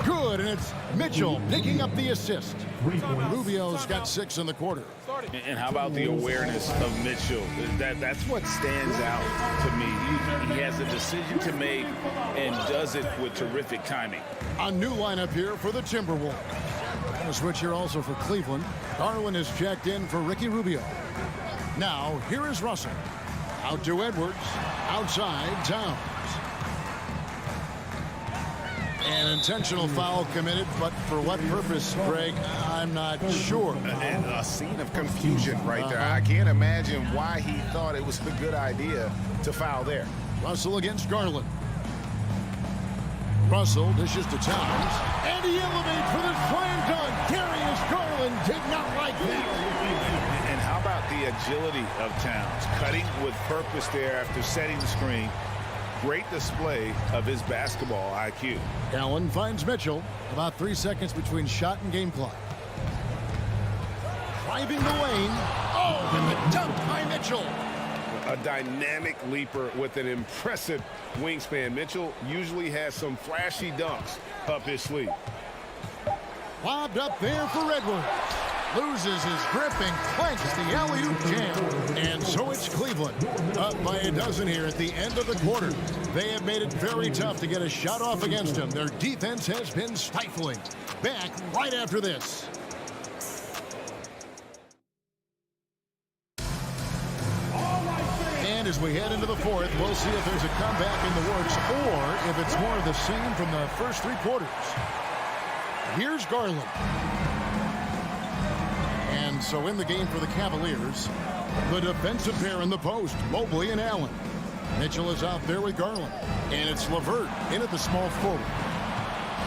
Speaker 6: Good, and it's Mitchell picking up the assist. Rubio's got 6 in the quarter.
Speaker 9: And how about the awareness of Mitchell? That's what stands out to me. He has a decision to make and does it with terrific timing.
Speaker 6: A new lineup here for the Timberwolves. And a switch here also for Cleveland. Garland is checked in for Ricky Rubio. Now, here is Russell. Out to Edwards. Outside, Towns. An intentional foul committed, but for what purpose, Greg, I'm not sure.
Speaker 7: And a scene of confusion right there. I can't imagine why he thought it was a good idea to foul there.
Speaker 6: Russell against Garland. Russell dishes to Towns. And he elevates for the slam dunk. Darius Garland did not like that.
Speaker 9: And how about the agility of Towns? Cutting with purpose there after setting the screen. Great display of his basketball IQ.
Speaker 6: Allen finds Mitchell. About 3 seconds between shot and game clock. Driving the lane. Oh, and the dunk by Mitchell.
Speaker 7: A dynamic leaper with an impressive wingspan. Mitchell usually has some flashy dunks up his sleeve.
Speaker 6: Lobbed up there for Edwards. Loses his grip and clanks the alley-oop jam. And so it's Cleveland. Up by a dozen here at the end of the quarter. They have made it very tough to get a shot off against them. Their defense has been stifling. Back right after this. And as we head into the fourth, we'll see if there's a comeback in the works or if it's more of the same from the first 3 quarters. Here's Garland. And so in the game for the Cavaliers, the defensive pair in the post, Mobley and Allen. Mitchell is out there with Garland. And it's LeVert in at the small forward.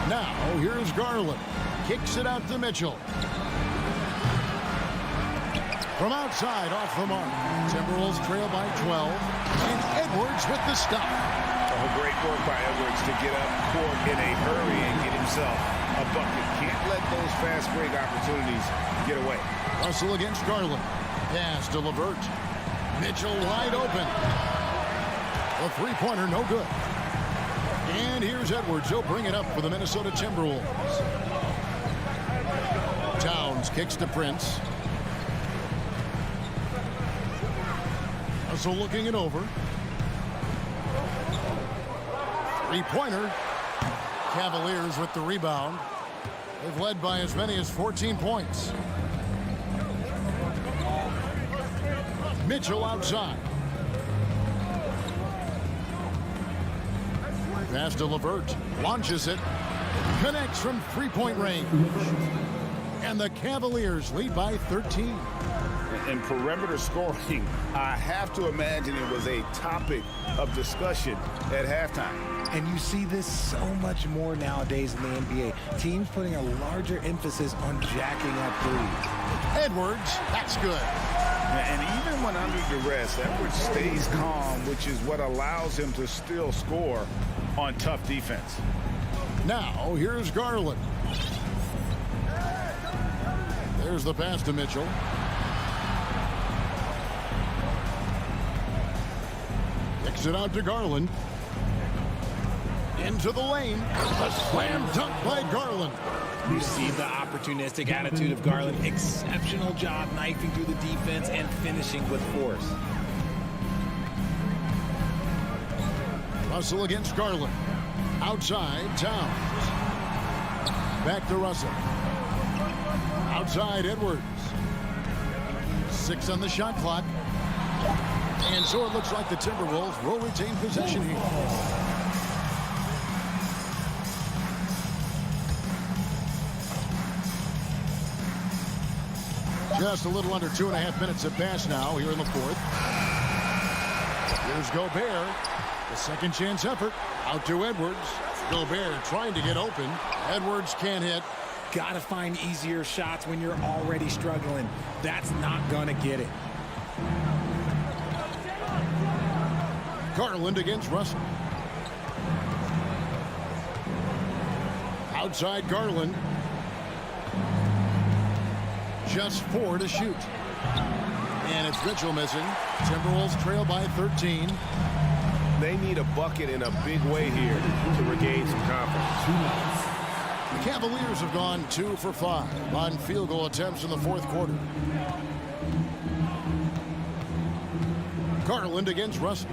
Speaker 6: Now, here's Garland. Kicks it out to Mitchell. From outside, off the mark. Timberwolves trail by 12. And Edwards with the stop.
Speaker 9: Oh, great work by Edwards to get up court in a hurry and get himself a bucket. Can't let those fast break opportunities get away.
Speaker 6: Russell against Garland. Pass to LeVert. Mitchell wide open. A three-pointer, no good. And here's Edwards. He'll bring it up for the Minnesota Timberwolves. Towns kicks to Prince. Russell looking it over. Three-pointer. Cavaliers with the rebound. They've led by as many as 14 points. Mitchell outside. Pass to LeVert. Launches it. Connects from three-point range. And the Cavaliers lead by 13.
Speaker 7: In perimeter scoring, I have to imagine it was a topic of discussion at halftime.
Speaker 8: And you see this so much more nowadays in the NBA. Teams putting a larger emphasis on jacking up threes.
Speaker 6: Edwards, that's good.
Speaker 7: And even when under duress, Edwards stays calm, which is what allows him to still score on tough defense.
Speaker 6: Now, here's Garland. There's the pass to Mitchell. Kicks it out to Garland. Into the lane. A slam dunk by Garland.
Speaker 8: You see the opportunistic attitude of Garland. Exceptional job knifing through the defense and finishing with force.
Speaker 6: Russell against Garland. Outside, Towns. Back to Russell. Outside, Edwards. 6 on the shot clock. And so it looks like the Timberwolves will retain possession here. Just a little under 2.5 minutes have passed now here in the fourth. Here's Gobert. The second chance effort. Out to Edwards. Gobert trying to get open. Edwards can't hit.
Speaker 8: Got to find easier shots when you're already struggling. That's not going to get it.
Speaker 6: Garland against Russell. Outside Garland. Just 4 to shoot. And it's Mitchell missing. Timberwolves trail by 13.
Speaker 1: They need a bucket in a big way here to regain some confidence.
Speaker 6: The Cavaliers have gone 2 for 5 on field goal attempts in the fourth quarter. Garland against Russell.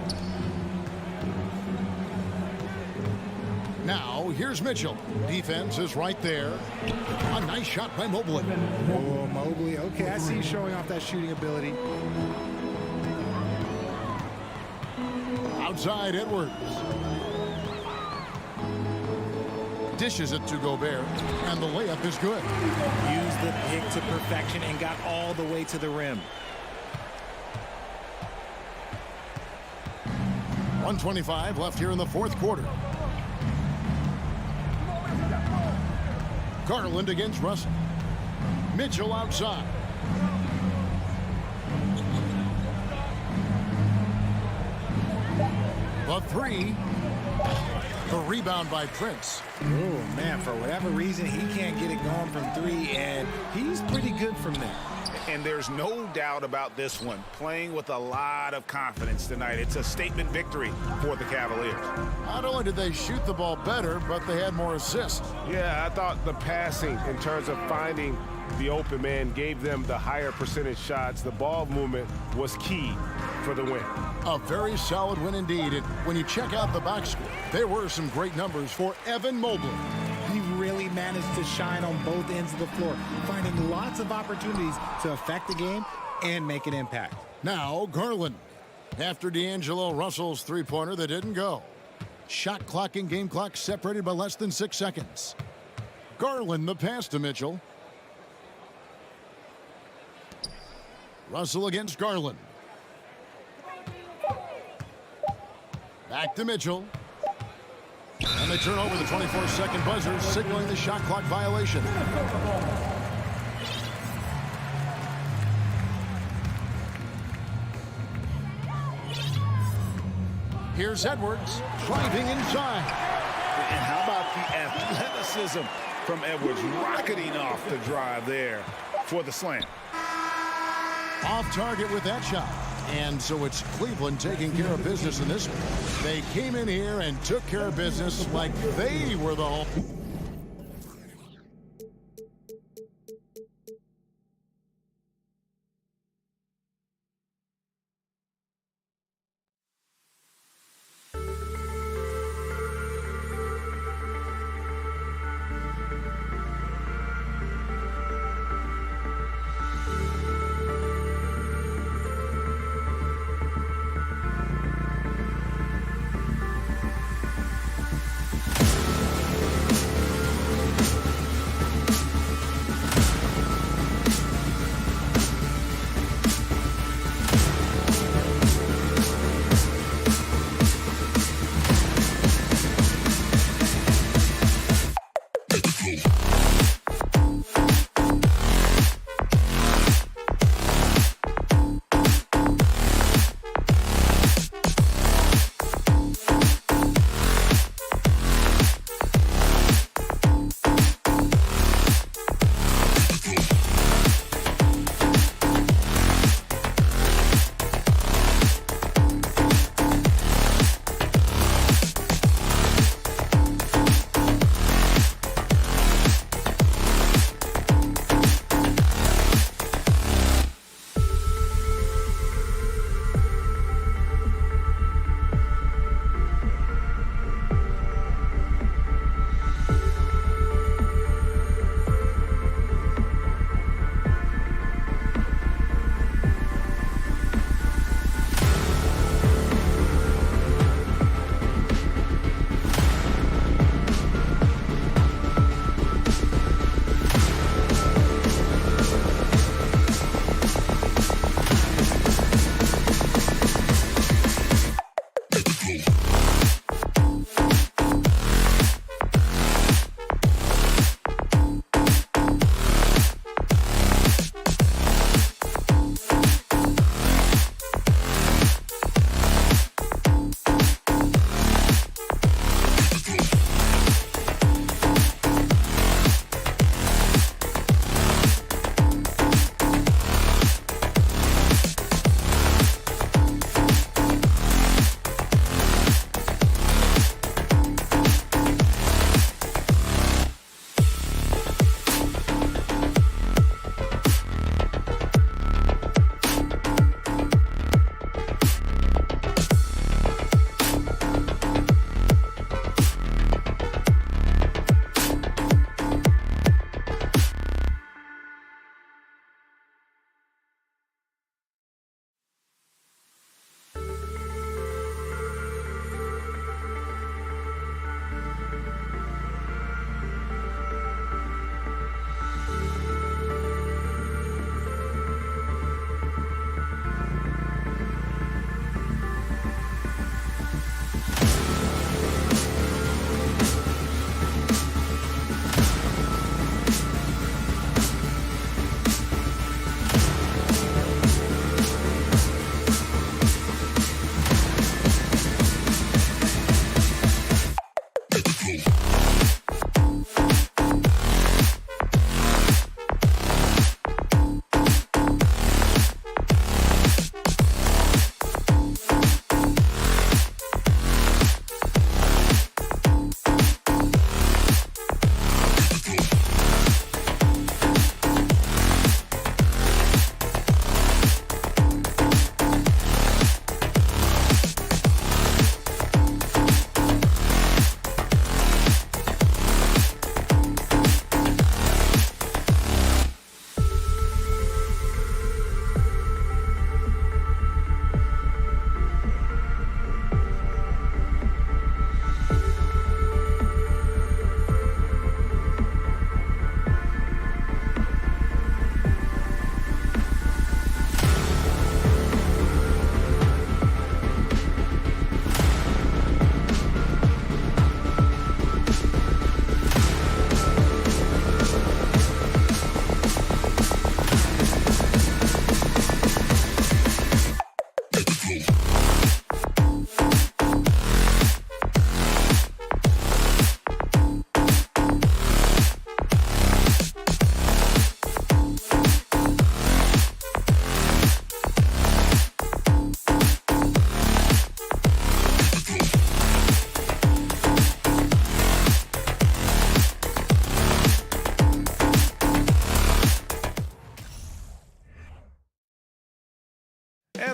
Speaker 6: Now, here's Mitchell. Defense is right there. A nice shot by Mobley.
Speaker 8: Oh, Mobley. Okay, I see you showing off that shooting ability.
Speaker 6: Outside Edwards. Dishes it to Gobert, and the layup is good.
Speaker 8: Used the pick to perfection and got all the way to the rim.
Speaker 6: 1:25 left here in the fourth quarter. Garland against Russell. Mitchell outside. The three. The rebound by Prince.
Speaker 8: Oh, man, for whatever reason, he can't get it going from 3, and he's pretty good from there.
Speaker 7: And there's no doubt about this one. Playing with a lot of confidence tonight. It's a statement victory for the Cavaliers.
Speaker 6: Not only did they shoot the ball better, but they had more assists.
Speaker 1: Yeah, I thought the passing in terms of finding the open man gave them the higher percentage shots. The ball movement was key for the win.
Speaker 6: A very solid win indeed. And when you check out the box score, there were some great numbers for Evan Mobley.
Speaker 8: He really managed to shine on both ends of the floor, finding lots of opportunities to affect the game and make an impact.
Speaker 6: Now, Garland. After D'Angelo Russell's three-pointer that didn't go. Shot clock and game clock separated by less than 6 seconds. Garland, the pass to Mitchell. Russell against Garland. Back to Mitchell. And they turn over the 24-second buzzer, signaling the shot clock violation. Here's Edwards, driving inside.
Speaker 7: And how about the athleticism from Edwards, rocketing off the drive there for the slam.
Speaker 6: Off target with that shot. And so it's Cleveland taking care of business in this one. They came in here and took care of business like they were the home.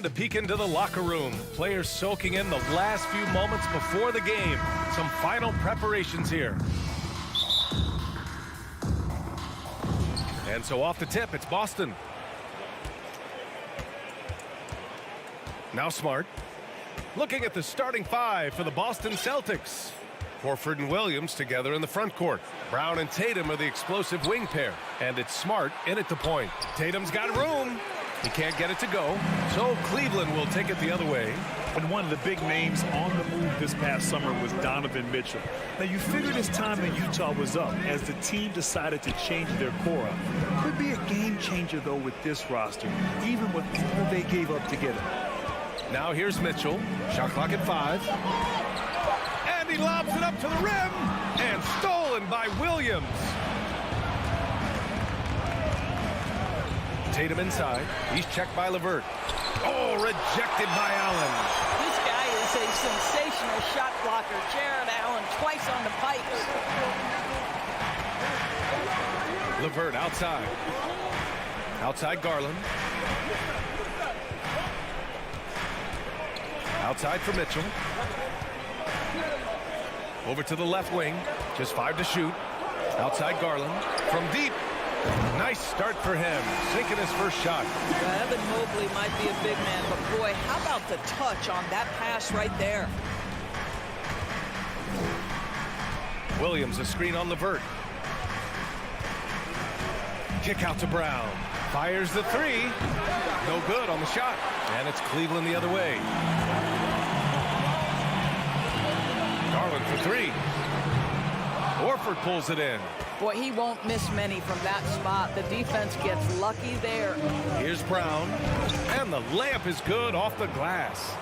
Speaker 1: to peek into the locker room. Players soaking in the last few moments before the game. Some final preparations here. And so off the tip, it's Boston. Now Smart. Looking at the starting five for the Boston Celtics. Horford and Williams together in the front court. Brown and Tatum are the explosive wing pair. And it's Smart in at the point. Tatum's got room. He can't get it to go. So Cleveland will take it the other way.
Speaker 2: And one of the big names on the move this past summer was Donovan Mitchell. Now, you figured his time in Utah was up as the team decided to change their core up. Could be a game changer, though, with this roster, even with all they gave up to get him.
Speaker 1: Now here's Mitchell. Shot clock at 5. And he lobs it up to the rim. And stolen by Williams. Tatum inside. He's checked by LeVert. Oh, rejected by Allen.
Speaker 10: This guy is a sensational shot blocker. Jared Allen twice on the pipes.
Speaker 1: LeVert outside. Outside Garland. Outside for Mitchell. Over to the left wing. Just 5 to shoot. Outside Garland. From deep. Nice start for him. Sinking his first shot.
Speaker 10: Evan Mobley might be a big man, but boy, how about the touch on that pass right there?
Speaker 1: Williams, a screen on LeVert. Kick out to Brown. Fires the 3. No good on the shot. And it's Cleveland the other way. Garland for 3. Horford pulls it in.
Speaker 10: Boy, he won't miss many from that spot. The defense gets lucky there.
Speaker 1: Here's Brown. And the layup is good off the glass.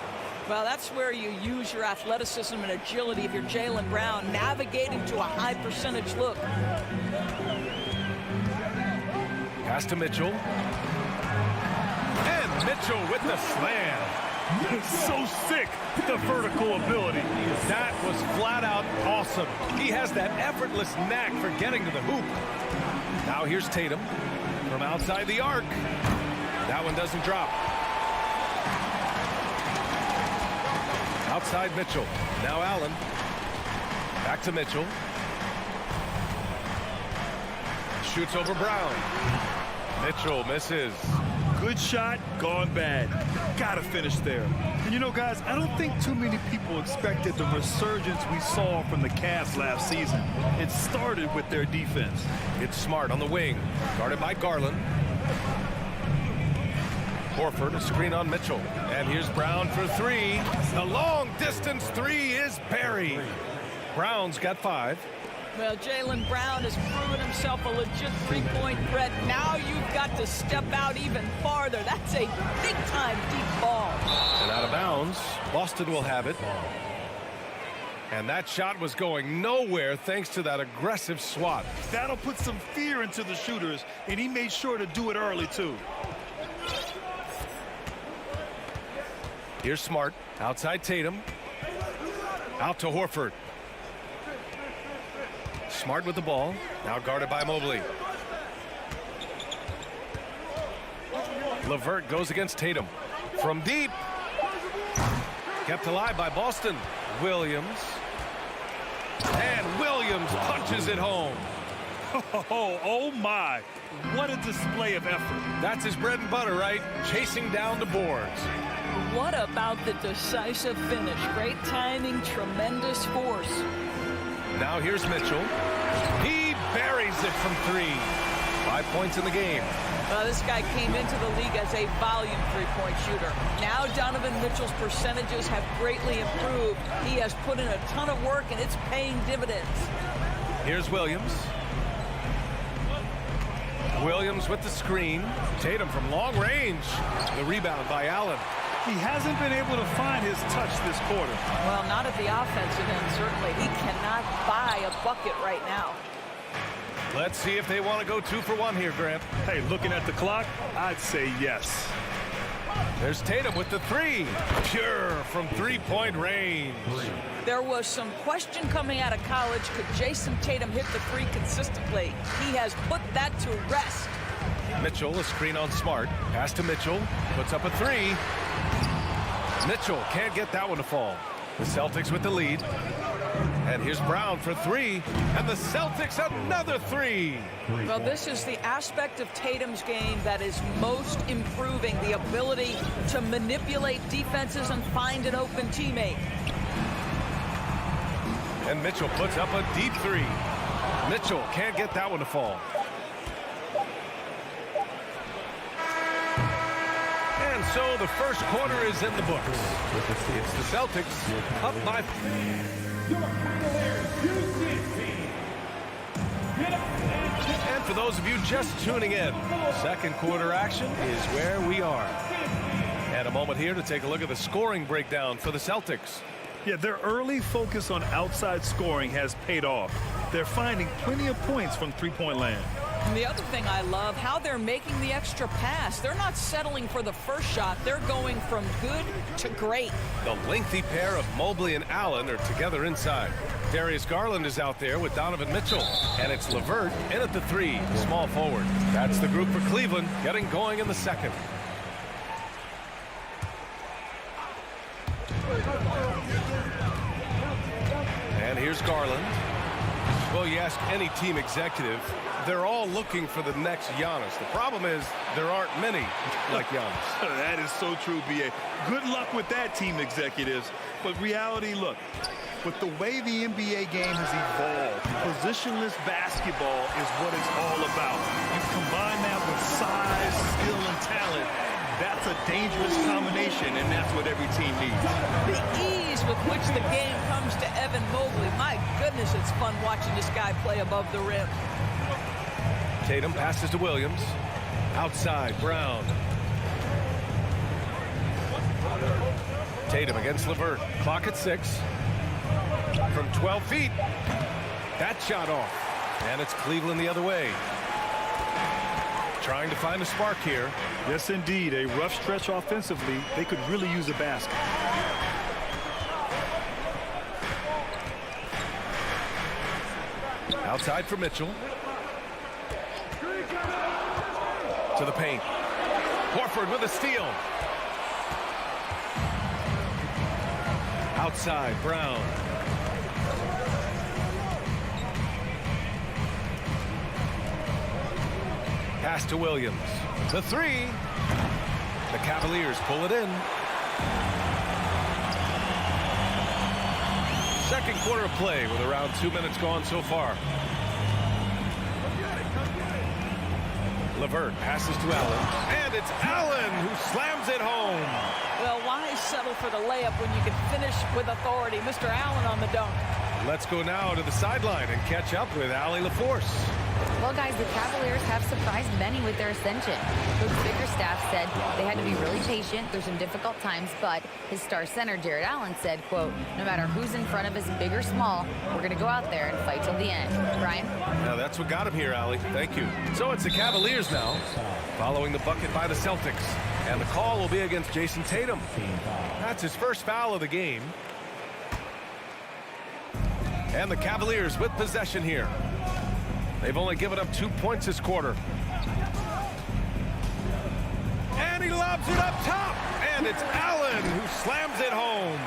Speaker 10: Well, that's where you use your athleticism and agility if you're Jaylen Brown, navigating to a high percentage look.
Speaker 1: Pass to Mitchell. And Mitchell with the slam.
Speaker 2: So sick, the vertical ability.
Speaker 1: That was flat out awesome. He has that effortless knack for getting to the hoop. Now here's Tatum from outside the arc. That one doesn't drop. Outside Mitchell. Now Allen. Back to Mitchell. Shoots over Brown. Mitchell misses.
Speaker 2: Good shot, gone bad. Gotta finish there. And you know, guys, I don't think too many people expected the resurgence we saw from the Cavs last season. It started with their defense.
Speaker 1: It's Smart on the wing. Guarded by Garland. Horford, a screen on Mitchell. And here's Brown for 3. The long distance 3 is buried. Brown's got 5.
Speaker 10: Well, Jaylen Brown has proven himself a legit three-point threat. Now you've got to step out even farther. That's a big-time deep ball.
Speaker 1: And out of bounds. Boston will have it. And that shot was going nowhere thanks to that aggressive swat.
Speaker 2: That'll put some fear into the shooters, and he made sure to do it early, too.
Speaker 1: Here's Smart. Outside Tatum. Out to Horford. Smart with the ball. Now guarded by Mobley. LeVert goes against Tatum. From deep. Kept alive by Boston. Williams. And Williams punches it home.
Speaker 2: Oh my. What a display of effort.
Speaker 1: That's his bread and butter, right? Chasing down the boards.
Speaker 10: What about the decisive finish? Great timing, tremendous force.
Speaker 1: Now here's Mitchell. He buries it from 3. 5 points in the game.
Speaker 10: This guy came into the league as a volume three-point shooter. Now Donovan Mitchell's percentages have greatly improved. He has put in a ton of work, and it's paying dividends.
Speaker 1: Here's Williams. Williams with the screen. Tatum from long range. The rebound by Allen.
Speaker 2: He hasn't been able to find his touch this quarter.
Speaker 10: Well, not at the offensive end, certainly. He cannot buy a bucket right now.
Speaker 1: Let's see if they want to go 2 for 1 here, Grant.
Speaker 2: Hey, looking at the clock, I'd say yes.
Speaker 1: There's Tatum with the 3. Pure from 3-point range.
Speaker 10: There was some question coming out of college. Could Jason Tatum hit the 3 consistently? He has put that to rest.
Speaker 1: Mitchell, a screen on Smart. Pass to Mitchell. Puts up a 3. Mitchell can't get that one to fall. The Celtics with the lead. And here's Brown for three. And the Celtics another three.
Speaker 10: Well, this is the aspect of Tatum's game that is most improving, the ability to manipulate defenses and find an open teammate.
Speaker 1: And Mitchell puts up a deep three. Mitchell can't get that one to fall. And so the first quarter is in the books. It's the Celtics up by. And for those of you just tuning in, second quarter action is where we are. And a moment here to take a look at the scoring breakdown for the Celtics.
Speaker 2: Yeah, their early focus on outside scoring has paid off. They're finding plenty of points from three-point land.
Speaker 10: And the other thing I love, how they're making the extra pass. They're not settling for the first shot. They're going from good to great.
Speaker 1: The lengthy pair of Mobley and Allen are together inside. Darius Garland is out there with Donovan Mitchell. And it's LeVert in at the three, small forward. That's the group for Cleveland getting going in the second. And here's Garland. Well, you ask any team executive, they're all looking for the next Giannis. The problem is there aren't many like Giannis.
Speaker 2: That is so true, B.A. Good luck with that, team executives. But reality, look, with the way the NBA game has evolved, positionless basketball is what it's all about. You combine that with size, skill, and talent. That's a dangerous combination, and that's what every team needs.
Speaker 10: The ease with which the game comes to Evan Mobley. My goodness, it's fun watching this guy play above the rim.
Speaker 1: Tatum passes to Williams. Outside, Brown. Tatum against LeVert. Clock at 6. From 12 feet. That shot off. And it's Cleveland the other way. Trying to find a spark here.
Speaker 2: Yes, indeed. A rough stretch offensively. They could really use a basket.
Speaker 1: Outside for Mitchell. To the paint. Horford with a steal. Outside, Brown. Pass to Williams. The three. The Cavaliers pull it in. Second quarter of play with around 2 minutes gone so far. LeVert passes to Allen. And it's Allen who slams it home.
Speaker 10: Well, why settle for the layup when you can finish with authority? Mr. Allen on the dunk.
Speaker 1: Let's go now to the sideline and catch up with Allie LaForce.
Speaker 5: Well, guys, the Cavaliers have surprised many with their ascension. Coach Bickerstaff said they had to be really patient through some difficult times, but his star center, Jared Allen, said, quote, no matter who's in front of us, big or small, we're going to go out there and fight till the end. Brian?
Speaker 1: Now, that's what got him here, Allie. Thank you. So it's the Cavaliers now, following the bucket by the Celtics. And the call will be against Jason Tatum. That's his first foul of the game. And the Cavaliers with possession here. They've only given up 2 points this quarter. And he lobs it up top. And it's Allen who slams it home.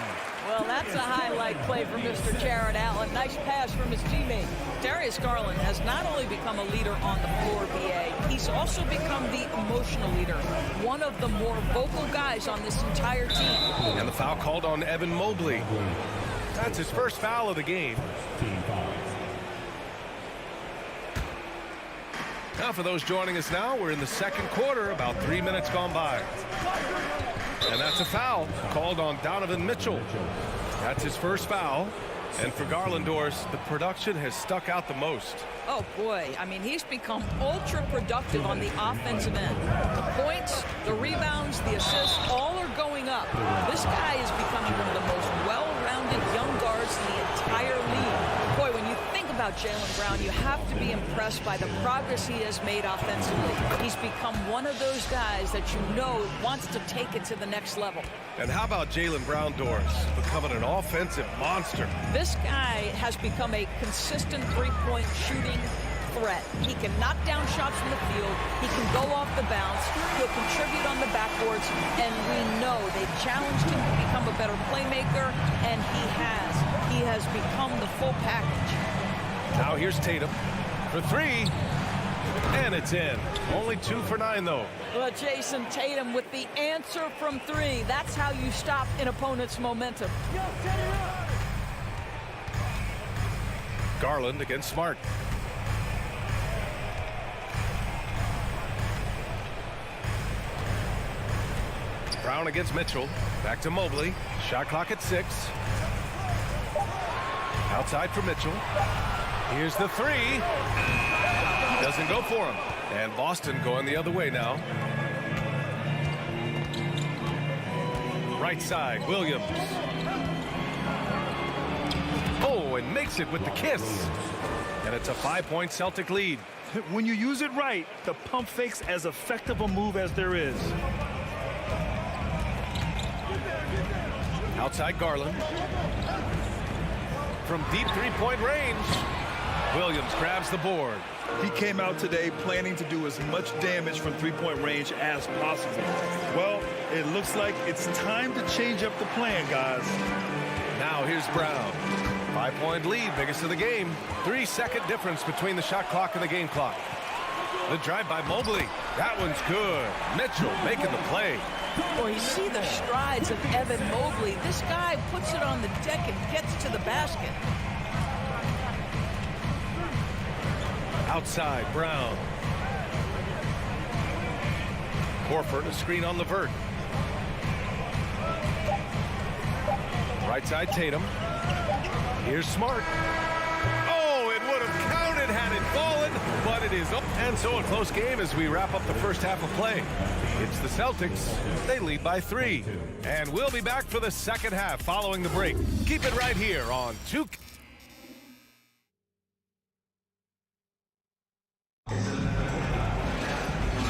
Speaker 10: Well, that's a highlight play for Mr. Jared Allen. Nice pass from his teammate. Darius Garland has not only become a leader on the floor, BA, he's also become the emotional leader. One of the more vocal guys on this entire team.
Speaker 1: And the foul called on Evan Mobley. That's his first foul of the game. Now, for those joining us now, we're in the second quarter, about 3 minutes gone by. And that's a foul called on Donovan Mitchell. That's his first foul. And for Garlandors, the production has stuck out the most.
Speaker 10: Oh, boy. I mean, he's become ultra productive on the offensive end. The points, the rebounds, the assists, all are going up. This guy is becoming one of the most well-rounded young guards in the entire league. Boy, when you think about Jaylen Brown, you have to be impressed by the progress he has made offensively. He's become one of those guys that you know wants to take it to the next level.
Speaker 1: And how about Jaylen Brown, Doris, becoming an offensive monster?
Speaker 10: This guy has become a consistent three-point shooting threat. He can knock down shots from the field. He can go off the bounce. He'll contribute on the backboards. And we know they've challenged him to become a better playmaker, and he has. He has become the full package.
Speaker 1: Now here's Tatum for three. And it's in. Only 2 for 9, though.
Speaker 10: Well, Jason Tatum with the answer from three. That's how you stop an opponent's momentum.
Speaker 1: Garland against Smart. Brown against Mitchell. Back to Mobley. Shot clock at 6. Outside for Mitchell. Here's the three. Doesn't go for him. And Boston going the other way now. Right side, Williams. Oh, and makes it with the kiss. And it's a 5-point Celtic lead.
Speaker 2: When you use it right, the pump fake's as effective a move as there is.
Speaker 1: Outside Garland. From deep three-point range. Williams grabs the board.
Speaker 2: He came out today planning to do as much damage from three-point range as possible. Well, it looks like it's time to change up the plan, guys.
Speaker 1: Now here's Brown. 5-point lead, biggest of the game. 3-second difference between the shot clock and the game clock. The drive by Mobley. That one's good. Mitchell making the play.
Speaker 10: Well, you see the strides of Evan Mobley. This guy puts it on the deck and gets to the basket.
Speaker 1: Outside, Brown. Horford, a screen on Levert. Right side, Tatum. Here's Smart. Oh, it would have counted had it fallen, but it is up. And so a close game as we wrap up the first half of play. It's the Celtics. They lead by 3. And we'll be back for the second half following the break. Keep it right here on 2K.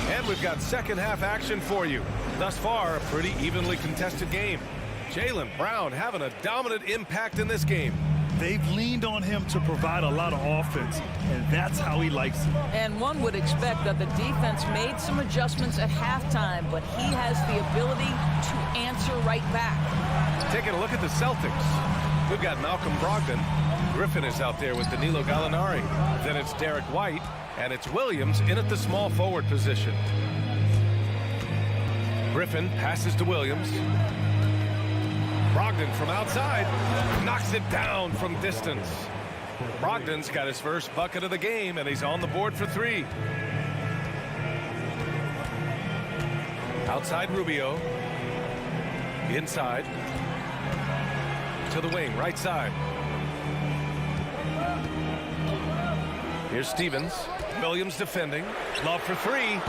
Speaker 1: And we've got second half action for you. Thus far, a pretty evenly contested game. Jaylen Brown having a dominant impact in this game.
Speaker 2: They've leaned on him to provide a lot of offense, and that's how he likes it.
Speaker 10: And one would expect that the defense made some adjustments at halftime, but he has the ability to answer right back.
Speaker 1: Taking a look at the Celtics. We've got Malcolm Brogdon. Griffin is out there with Danilo Gallinari. Then it's Derek White, and it's Williams in at the small forward position. Griffin passes to Williams. Brogdon from outside knocks it down from distance. Brogdon's got his first bucket of the game, and he's on the board for 3. Outside Rubio. Inside. To the wing, right side. Here's Stevens. Williams defending. Love for 3.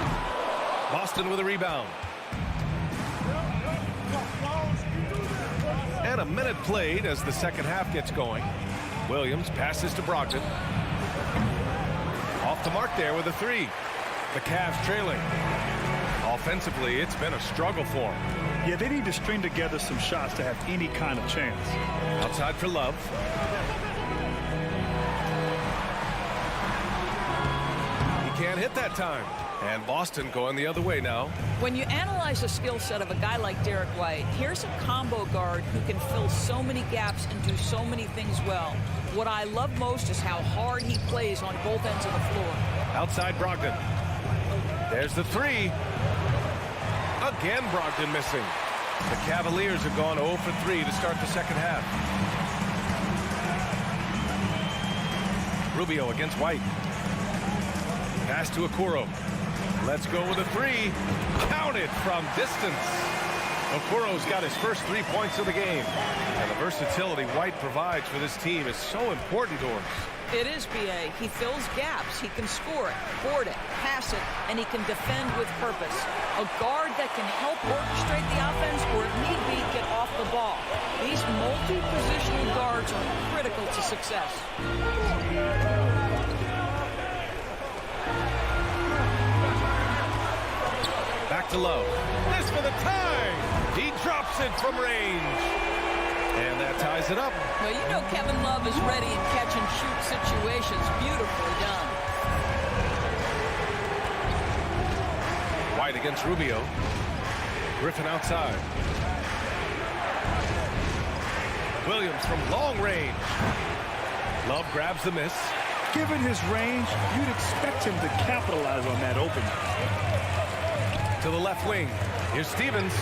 Speaker 1: Boston with a rebound. And a minute played as the second half gets going. Williams passes to Brogdon. Off the mark there with a 3. The Cavs trailing. Offensively, it's been a struggle for them.
Speaker 2: Yeah, they need to string together some shots to have any kind of chance.
Speaker 1: Outside for Love. He can't hit that time. And Boston going the other way now.
Speaker 10: When you analyze the skill set of a guy like Derek White, here's a combo guard who can fill so many gaps and do so many things well. What I love most is how hard he plays on both ends of the floor.
Speaker 1: Outside Brogdon. There's the 3. Again Brogdon missing. The Cavaliers have gone 0 for 3 to start the second half. Rubio against White. Pass to Okoro. Let's go with a 3. Counted from distance. Okoro's got his first 3 points of the game. And the versatility White provides for this team is so important to him.
Speaker 10: It is, B.A. He fills gaps. He can score it, board it, pass it, and he can defend with purpose. A guard that can help orchestrate the offense or, if need be, get off the ball. These multi-positional guards are critical to success.
Speaker 1: Back to Love. This for the tie. He drops it from range. And that ties it up.
Speaker 10: Well, you know Kevin Love is ready in catch-and-shoot situations. Beautifully done.
Speaker 1: White against Rubio. Griffin outside. Williams from long range. Love grabs the miss.
Speaker 2: Given his range, you'd expect him to capitalize on that opening.
Speaker 1: To the left wing. Here's Stevens.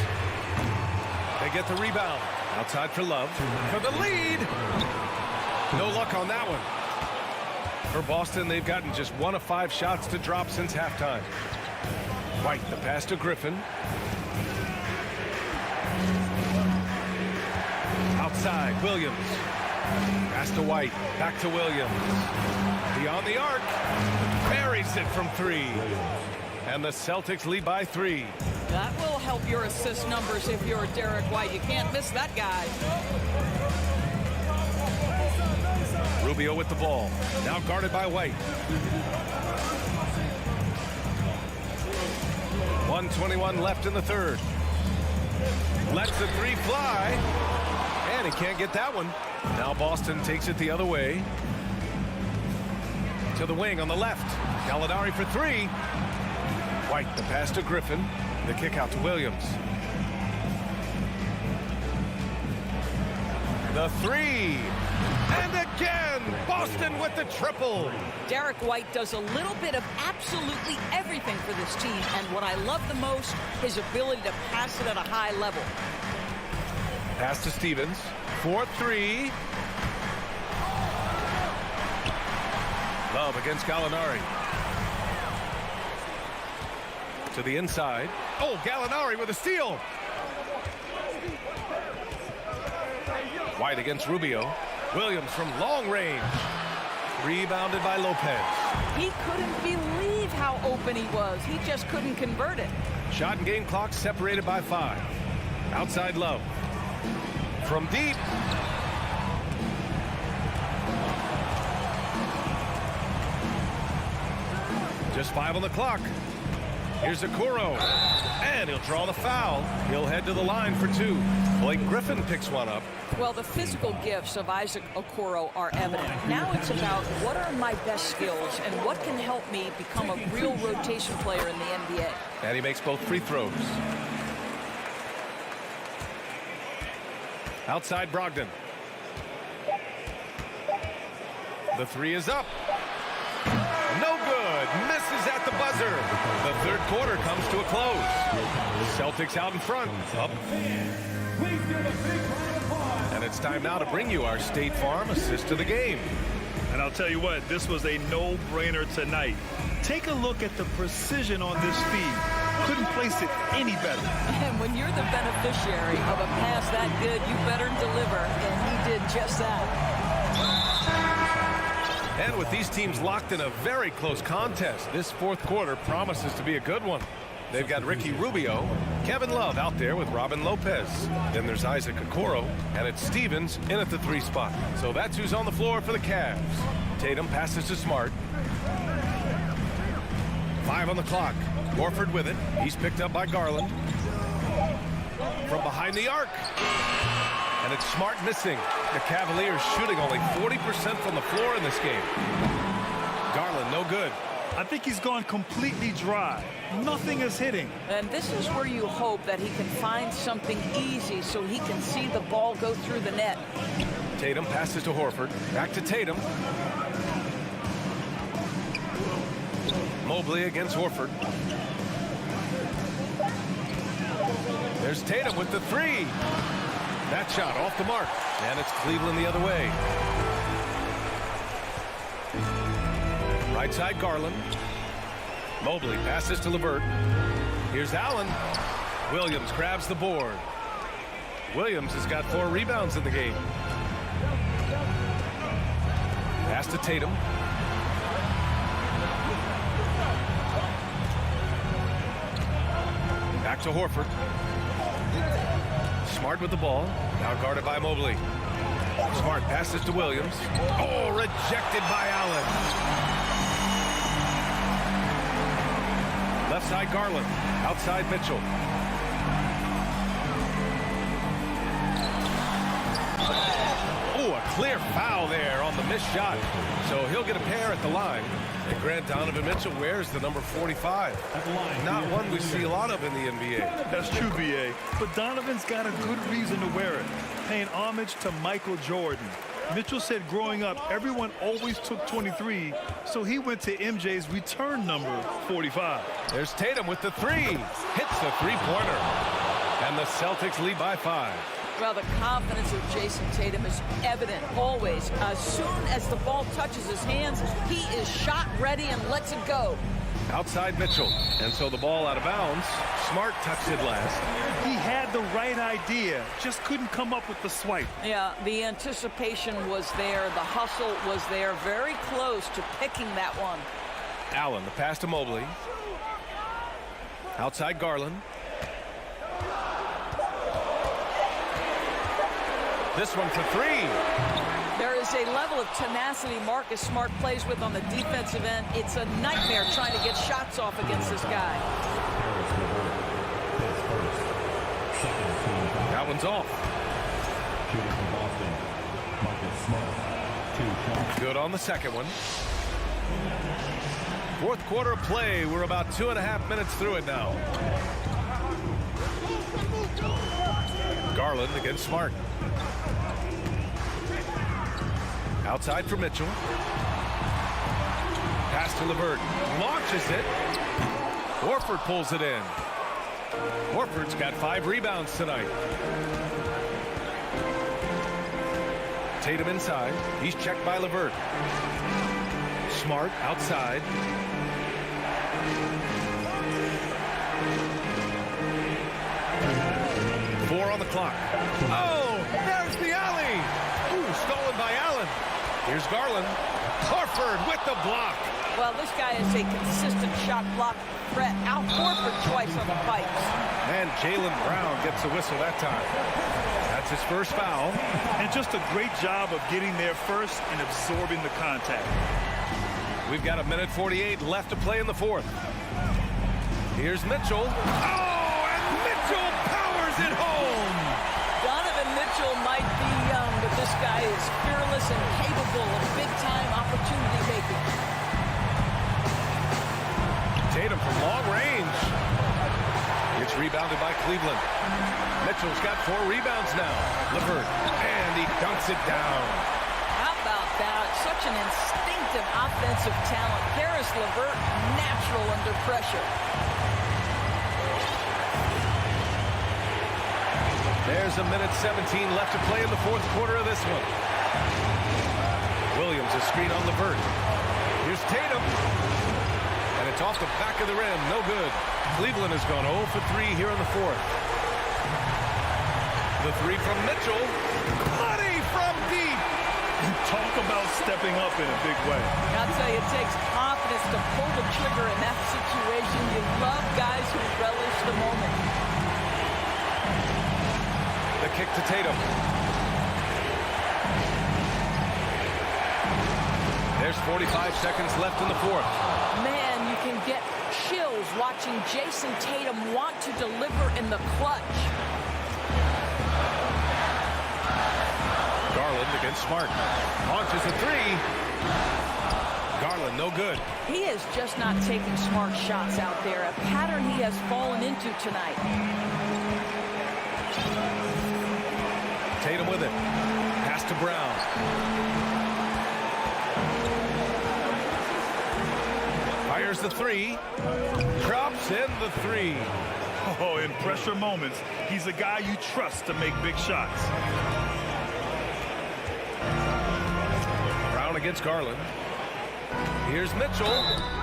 Speaker 1: They get the rebound. Outside for Love. For the lead. No luck on that one. For Boston, they've gotten just 1 of 5 shots to drop since halftime. White, the pass to Griffin. Outside, Williams. Pass to White. Back to Williams. Beyond the arc. Buries it from 3. And the Celtics lead by 3.
Speaker 10: That will help your assist numbers if you're Derek White. You can't miss that guy.
Speaker 1: Rubio with the ball. Now guarded by White. 1:21 left in the third. Lets the 3 fly. And he can't get that one. Now Boston takes it the other way. To the wing on the left. Gallinari for 3. White, the pass to Griffin. The kick out to Williams. The 3. And again, Boston with the triple.
Speaker 10: Derek White does a little bit of absolutely everything for this team. And what I love the most, his ability to pass it at a high level.
Speaker 1: Pass to Stevens. 4-3. Love against Gallinari. To the inside. Oh, Gallinari with a steal. White against Rubio. Williams from long range. Rebounded by Lopez.
Speaker 10: He couldn't believe how open he was. He just couldn't convert it.
Speaker 1: Shot and game clock separated by 5. Outside Love. From deep. Just 5 on the clock. Here's Okoro. And he'll draw the foul. He'll head to the line for 2. Blake Griffin picks one up.
Speaker 10: Well, the physical gifts of Isaac Okoro are evident. Now it's about what are my best skills and what can help me become a real rotation player in the NBA.
Speaker 1: And he makes both free throws. Outside Brogdon. The 3 is up. No good. Misses at the buzzer. The third quarter comes to a close. Celtics out in front. Up. And it's time now to bring you our State Farm assist of the game.
Speaker 2: And I'll tell you what, this was a no-brainer tonight. Take a look at the precision on this feed. Couldn't place it any better.
Speaker 10: And when you're the beneficiary of a pass that good, you better deliver. And he did just that.
Speaker 1: And with these teams locked in a very close contest, this fourth quarter promises to be a good one. They've got Ricky Rubio, Kevin Love out there with Robin Lopez. Then there's Isaac Okoro, and it's Stevens in at the 3 spot. So that's who's on the floor for the Cavs. Tatum passes to Smart. 5 on the clock. Horford with it. He's picked up by Garland. From behind the arc. And it's Smart missing. The Cavaliers shooting only 40% from the floor in this game. Garland, no good.
Speaker 2: I think he's gone completely dry. Nothing is hitting.
Speaker 10: And this is where you hope that he can find something easy so he can see the ball go through the net.
Speaker 1: Tatum passes to Horford. Back to Tatum. Mobley against Horford. There's Tatum with the 3. That shot off the mark. And it's Cleveland the other way. Right side Garland. Mobley passes to LeVert. Here's Allen. Williams grabs the board. Williams has got 4 rebounds in the game. Pass to Tatum. Back to Horford. Smart with the ball. Now guarded by Mobley. Smart passes to Williams. Oh, rejected by Allen. Left side Garland. Outside Mitchell. Oh, a clear foul there on the missed shot. So he'll get a pair at the line. And Grant, Donovan Mitchell wears the number 45. Not one we see a lot of in the NBA.
Speaker 2: That's true, B.A. But Donovan's got a good reason to wear it, paying homage to Michael Jordan. Mitchell said growing up, everyone always took 23, so he went to MJ's return number 45.
Speaker 1: There's Tatum with the three. Hits the three-pointer. And the Celtics lead by 5.
Speaker 10: Well, the confidence of Jason Tatum is evident always. As soon as the ball touches his hands, he is shot ready and lets it go.
Speaker 1: Outside Mitchell. And so the ball out of bounds. Smart touched it last.
Speaker 2: He had the right idea, just couldn't come up with the swipe.
Speaker 10: Yeah, the anticipation was there. The hustle was there. Very close to picking that one.
Speaker 1: Allen, the pass to Mobley. Outside Garland. This one for three.
Speaker 10: There is a level of tenacity Marcus Smart plays with on the defensive end. It's a nightmare trying to get shots off against this guy.
Speaker 1: That one's off. Good on the second one. Fourth quarter of play. We're about 2.5 minutes through it now. Garland against Smart. Outside for Mitchell. Pass to LeVert. Launches it. Horford pulls it in. Horford's got 5 rebounds tonight. Tatum inside. He's checked by LeVert. Smart outside. Four on the clock. Oh, there's the alley. Ooh, stolen by Allen. Here's Garland. Horford with the block.
Speaker 10: Well, this guy is a consistent shot block threat. Out Horford twice on the pipes.
Speaker 1: And Jaylen Brown gets a whistle that time. That's his first foul.
Speaker 2: And just a great job of getting there first and absorbing the contact.
Speaker 1: We've got 1:48 left to play in the fourth. Here's Mitchell. Oh, and Mitchell powers it home.
Speaker 10: Donovan Mitchell might be young, but this guy is fearless and capable of big-time opportunity making.
Speaker 1: Tatum from long range. It's rebounded by Cleveland. Mitchell's got 4 rebounds now. LeVert, and he dunks it down.
Speaker 10: How about that? Such an instinctive offensive talent. Karis LeVert, natural under pressure.
Speaker 1: There's 1:17 left to play in the fourth quarter of this one. Williams, a screen on LeVert. Here's Tatum. And it's off the back of the rim. No good. Cleveland has gone 0 for 3 here in the fourth. The three from Mitchell. Money from deep.
Speaker 2: Talk about stepping up in a big way.
Speaker 10: I'll tell you, it takes confidence to pull the trigger in that situation. You love guys who relish the moment.
Speaker 1: The kick to Tatum. There's 45 seconds left in the fourth.
Speaker 10: Man, you can get chills watching Jason Tatum want to deliver in the clutch.
Speaker 1: Garland against Smart. Launches a three. Garland, no good.
Speaker 10: He is just not taking smart shots out there, a pattern he has fallen into tonight.
Speaker 1: Tatum with it. Pass to Brown. Fires the three. Drops in the three.
Speaker 2: Oh, in pressure moments, he's a guy you trust to make big shots.
Speaker 1: Brown against Garland. Here's Mitchell.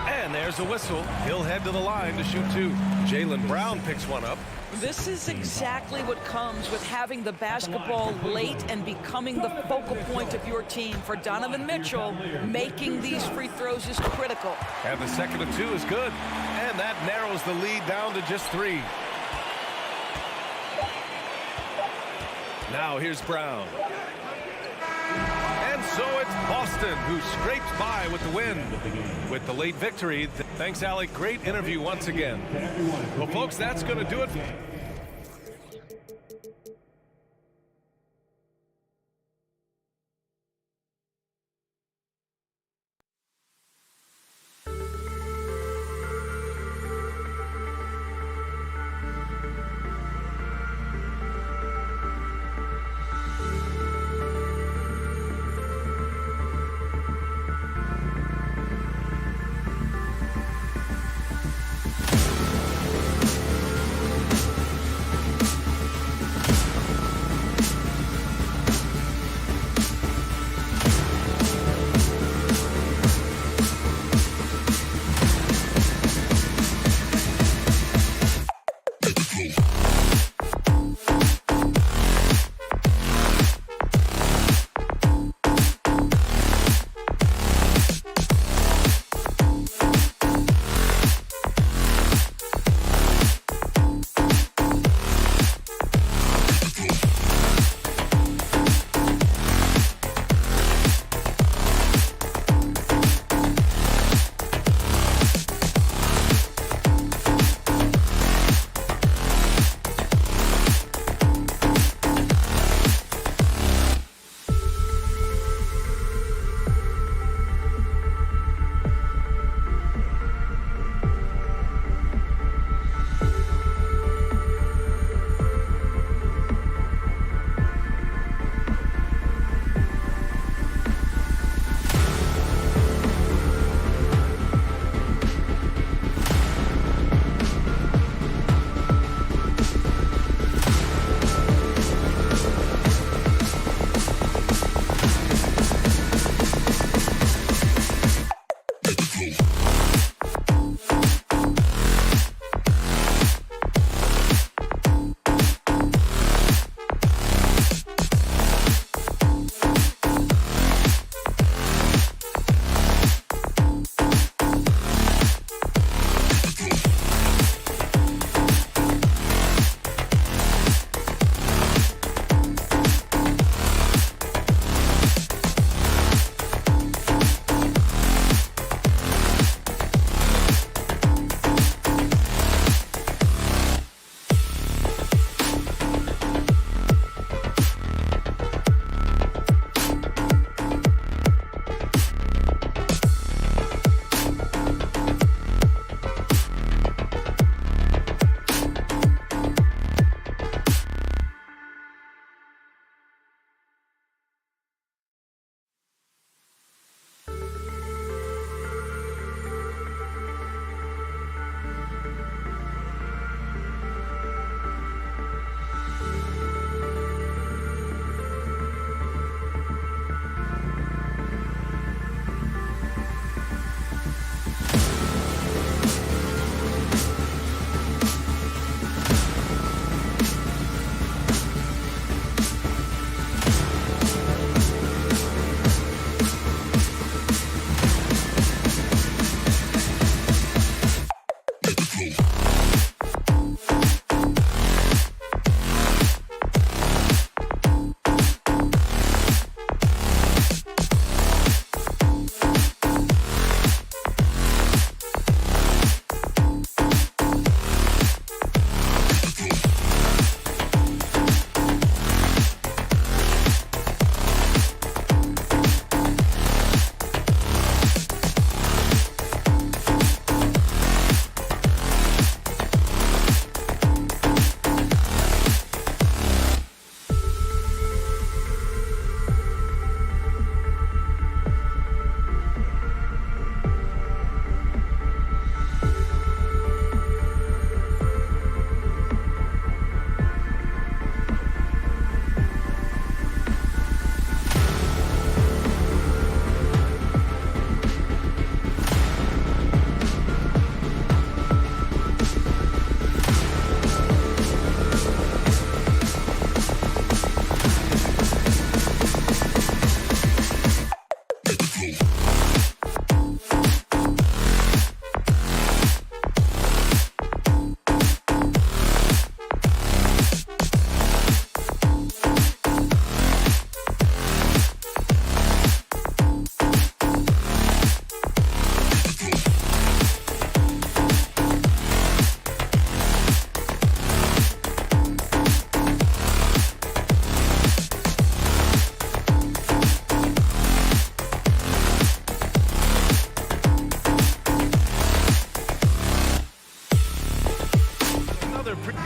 Speaker 1: And there's a whistle. He'll head to the line to shoot 2. Jaylen Brown picks one up.
Speaker 10: This is exactly what comes with having the basketball late and becoming the focal point of your team. For Donovan Mitchell, making these free throws is critical.
Speaker 1: And the second of 2 is good. And that narrows the lead down to just 3. Now here's Brown. And so it's Boston who scrapes by with the win. With the late victory. Thanks, Alec. Great interview once again. Well, folks, that's going to do it.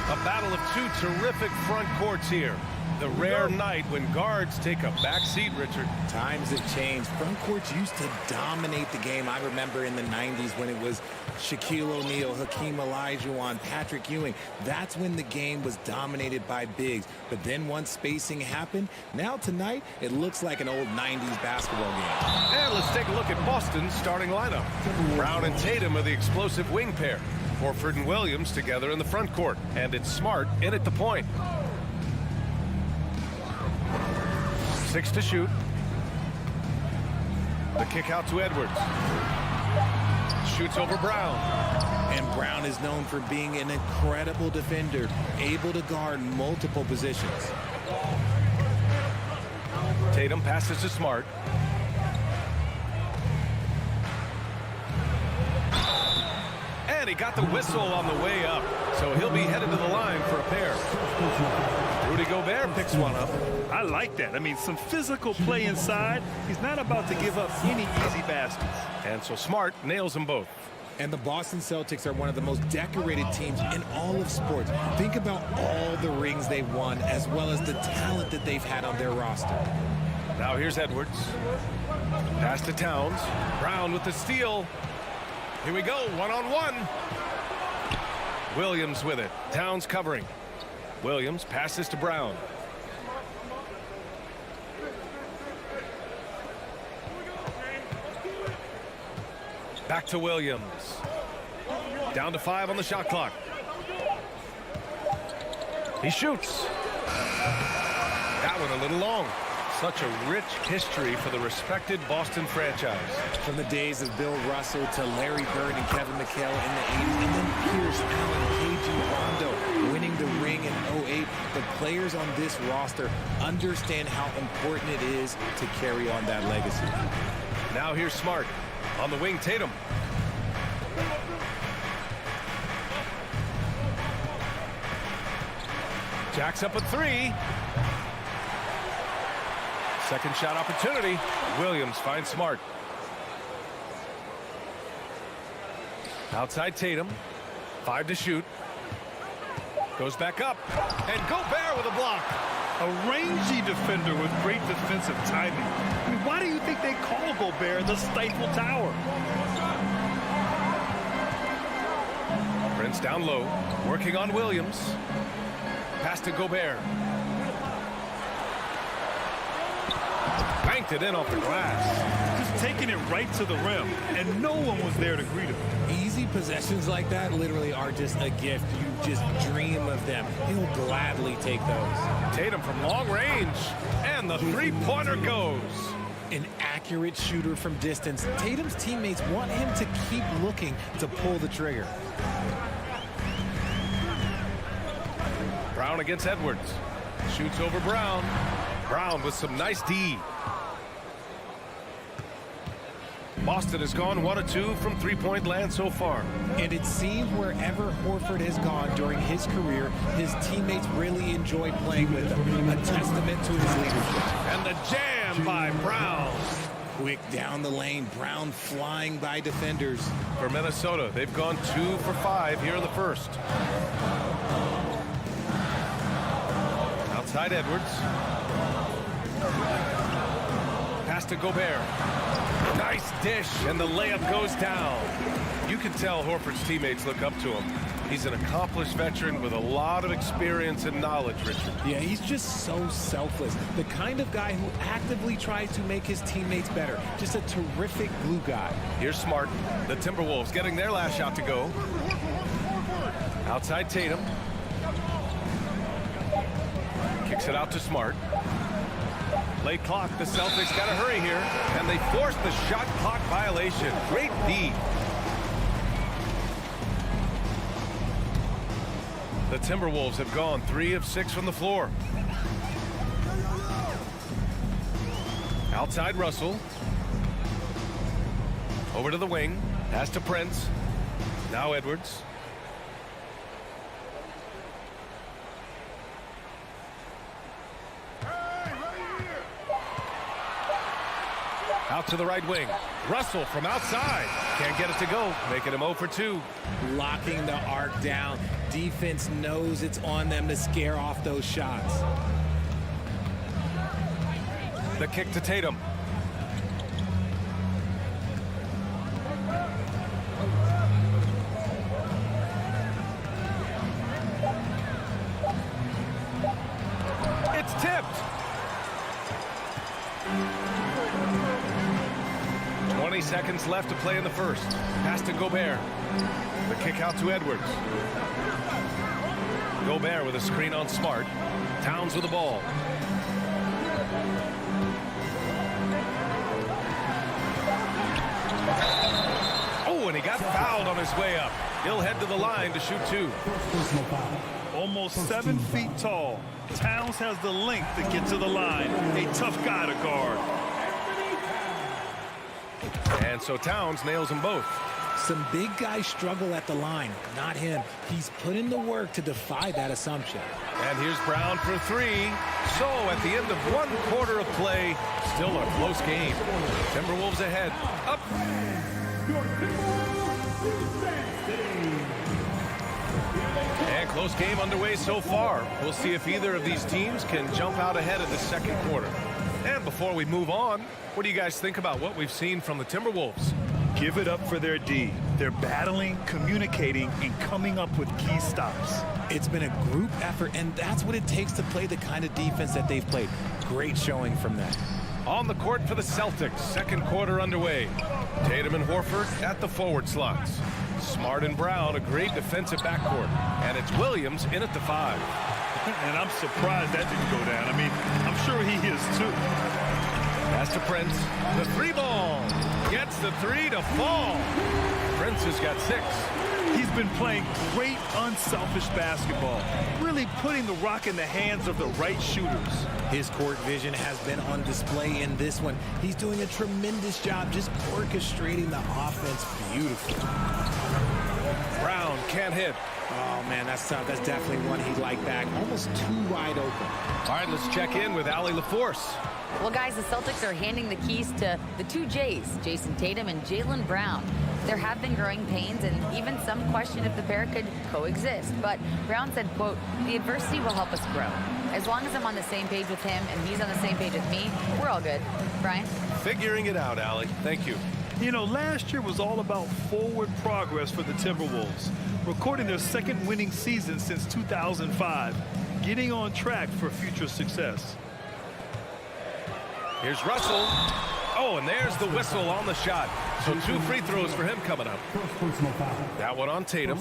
Speaker 1: A battle of two terrific front courts here. The rare night when guards take a back seat, Richard.
Speaker 8: Times have changed. Front courts used to dominate the game. I remember in the 90s when it was Shaquille O'Neal, Hakeem Olajuwon, Patrick Ewing. That's when the game was dominated by bigs. But then once spacing happened, now tonight it looks like an old 90s basketball game.
Speaker 1: And let's take a look at Boston's starting lineup. Brown and Tatum are the explosive wing pair. Horford and Williams together in the front court. And it's Smart in at the point. 6 to shoot. The kick out to Edwards. Shoots over Brown.
Speaker 8: And Brown is known for being an incredible defender, able to guard multiple positions.
Speaker 1: Tatum passes to Smart. And he got the whistle on the way up, so he'll be headed to the line for a pair. Rudy Gobert picks one up.
Speaker 2: I like that. I mean, some physical play inside. He's not about to give up any easy baskets.
Speaker 1: And so Smart nails them both.
Speaker 8: And the Boston Celtics are one of the most decorated teams in all of sports. Think about all the rings they've won, as well as the talent that they've had on their roster.
Speaker 1: Now here's Edwards. Pass to Towns. Brown with the steal. Here we go, one-on-one. Williams with it. Towns covering. Williams passes to Brown. Back to Williams. Down to 5 on the shot clock. He shoots. That one a little long. Such a rich history for the respected Boston franchise.
Speaker 8: From the days of Bill Russell to Larry Bird and Kevin McHale in the 80s, and then Pierce, Allen, KG, Rondo winning the ring in 08. The players on this roster understand how important it is to carry on that legacy.
Speaker 1: Now here's Smart. On the wing, Tatum. Jacks up a 3. Second shot opportunity. Williams finds Smart. Outside Tatum. 5 to shoot. Goes back up. And Gobert with a block.
Speaker 2: A rangy defender with great defensive timing. I mean, why do you think they call Gobert the Stifle Tower?
Speaker 1: Prince down low. Working on Williams. Pass to Gobert. Banked it in off the glass.
Speaker 2: Just taking it right to the rim, and no one was there to greet him.
Speaker 8: Easy possessions like that literally are just a gift. You just dream of them. He'll gladly take those.
Speaker 1: Tatum from long range, and the three-pointer goes.
Speaker 8: An accurate shooter from distance. Tatum's teammates want him to keep looking to pull the trigger.
Speaker 1: Brown against Edwards. Shoots over Brown. Brown with some nice D. Boston has gone 1 of 2 from three-point land so far.
Speaker 8: And it seems wherever Horford has gone during his career, his teammates really enjoy playing with him. A testament to his leadership.
Speaker 1: And the jam by Brown.
Speaker 8: Quick down the lane. Brown flying by defenders.
Speaker 1: For Minnesota, they've gone 2 for 5 here in the first. Outside Edwards. Pass to Gobert. Nice dish, and the layup goes down. You can tell Horford's teammates look up to him. He's an accomplished veteran with a lot of experience and knowledge, Richard.
Speaker 8: Yeah, he's just so selfless. The kind of guy who actively tries to make his teammates better. Just a terrific glue guy.
Speaker 1: Here's Smart. The Timberwolves getting their last shot to go. Outside Tatum. Kicks it out to Smart. Late clock, the Celtics got to hurry here, and they forced the shot clock violation. Great D. The Timberwolves have gone 3 of 6 from the floor. Outside Russell. Over to the wing. Pass to Prince. Now Edwards. Out to the right wing. Russell from outside. Can't get it to go. Making him 0 for 2.
Speaker 8: Locking the arc down. Defense knows it's on them to scare off those shots.
Speaker 1: The kick to Tatum. It's tipped. 20 seconds left to play in the first. Pass to Gobert. The kick out to Edwards. Gobert with a screen on Smart. Towns with the ball. Oh, and he got fouled on his way up. He'll head to the line to shoot 2.
Speaker 2: Almost 7 feet tall. Towns has the length to get to the line. A tough guy to guard.
Speaker 1: And so Towns nails them both.
Speaker 8: Some big guys struggle at the line. Not him. He's put in the work to defy that assumption.
Speaker 1: And here's Brown for 3. So at the end of 1 quarter of play, still a close game. Timberwolves ahead. Up. And close game underway so far. We'll see if either of these teams can jump out ahead of the second quarter. And before we move on, what do you guys think about what we've seen from the Timberwolves?
Speaker 2: Give it up for their D. They're battling, communicating, and coming up with key stops.
Speaker 8: It's been a group effort, and that's what it takes to play the kind of defense that they've played. Great showing from them.
Speaker 1: On the court for the Celtics, second quarter underway. Tatum and Horford at the forward slots. Smart and Brown, a great defensive backcourt. And it's Williams in at the 5.
Speaker 2: And I'm surprised that didn't go down. I mean, I'm sure he is too.
Speaker 1: Pass to Prince. The 3 ball. Gets the 3 to fall. Prince has got 6.
Speaker 2: He's been playing great, unselfish basketball. Really putting the rock in the hands of the right shooters.
Speaker 8: His court vision has been on display in this one. He's doing a tremendous job just orchestrating the offense beautifully.
Speaker 1: Brown can't hit.
Speaker 8: Oh, man, that's tough. That's definitely one he'd like back. Almost too wide open.
Speaker 1: All right, let's check in with Allie LaForce.
Speaker 5: Well, guys, the Celtics are handing the keys to the 2 J's, Jason Tatum and Jaylen Brown. There have been growing pains and even some question if the pair could coexist. But Brown said, quote, "The adversity will help us grow. As long as I'm on the same page with him and he's on the same page with me, we're all good." Brian?
Speaker 1: Figuring it out, Allie. Thank you.
Speaker 2: You know, last year was all about forward progress for the Timberwolves, recording their second winning season since 2005, getting on track for future success.
Speaker 1: Here's Russell. Oh, and there's the whistle on the shot. So 2 free throws for him coming up. That one on Tatum.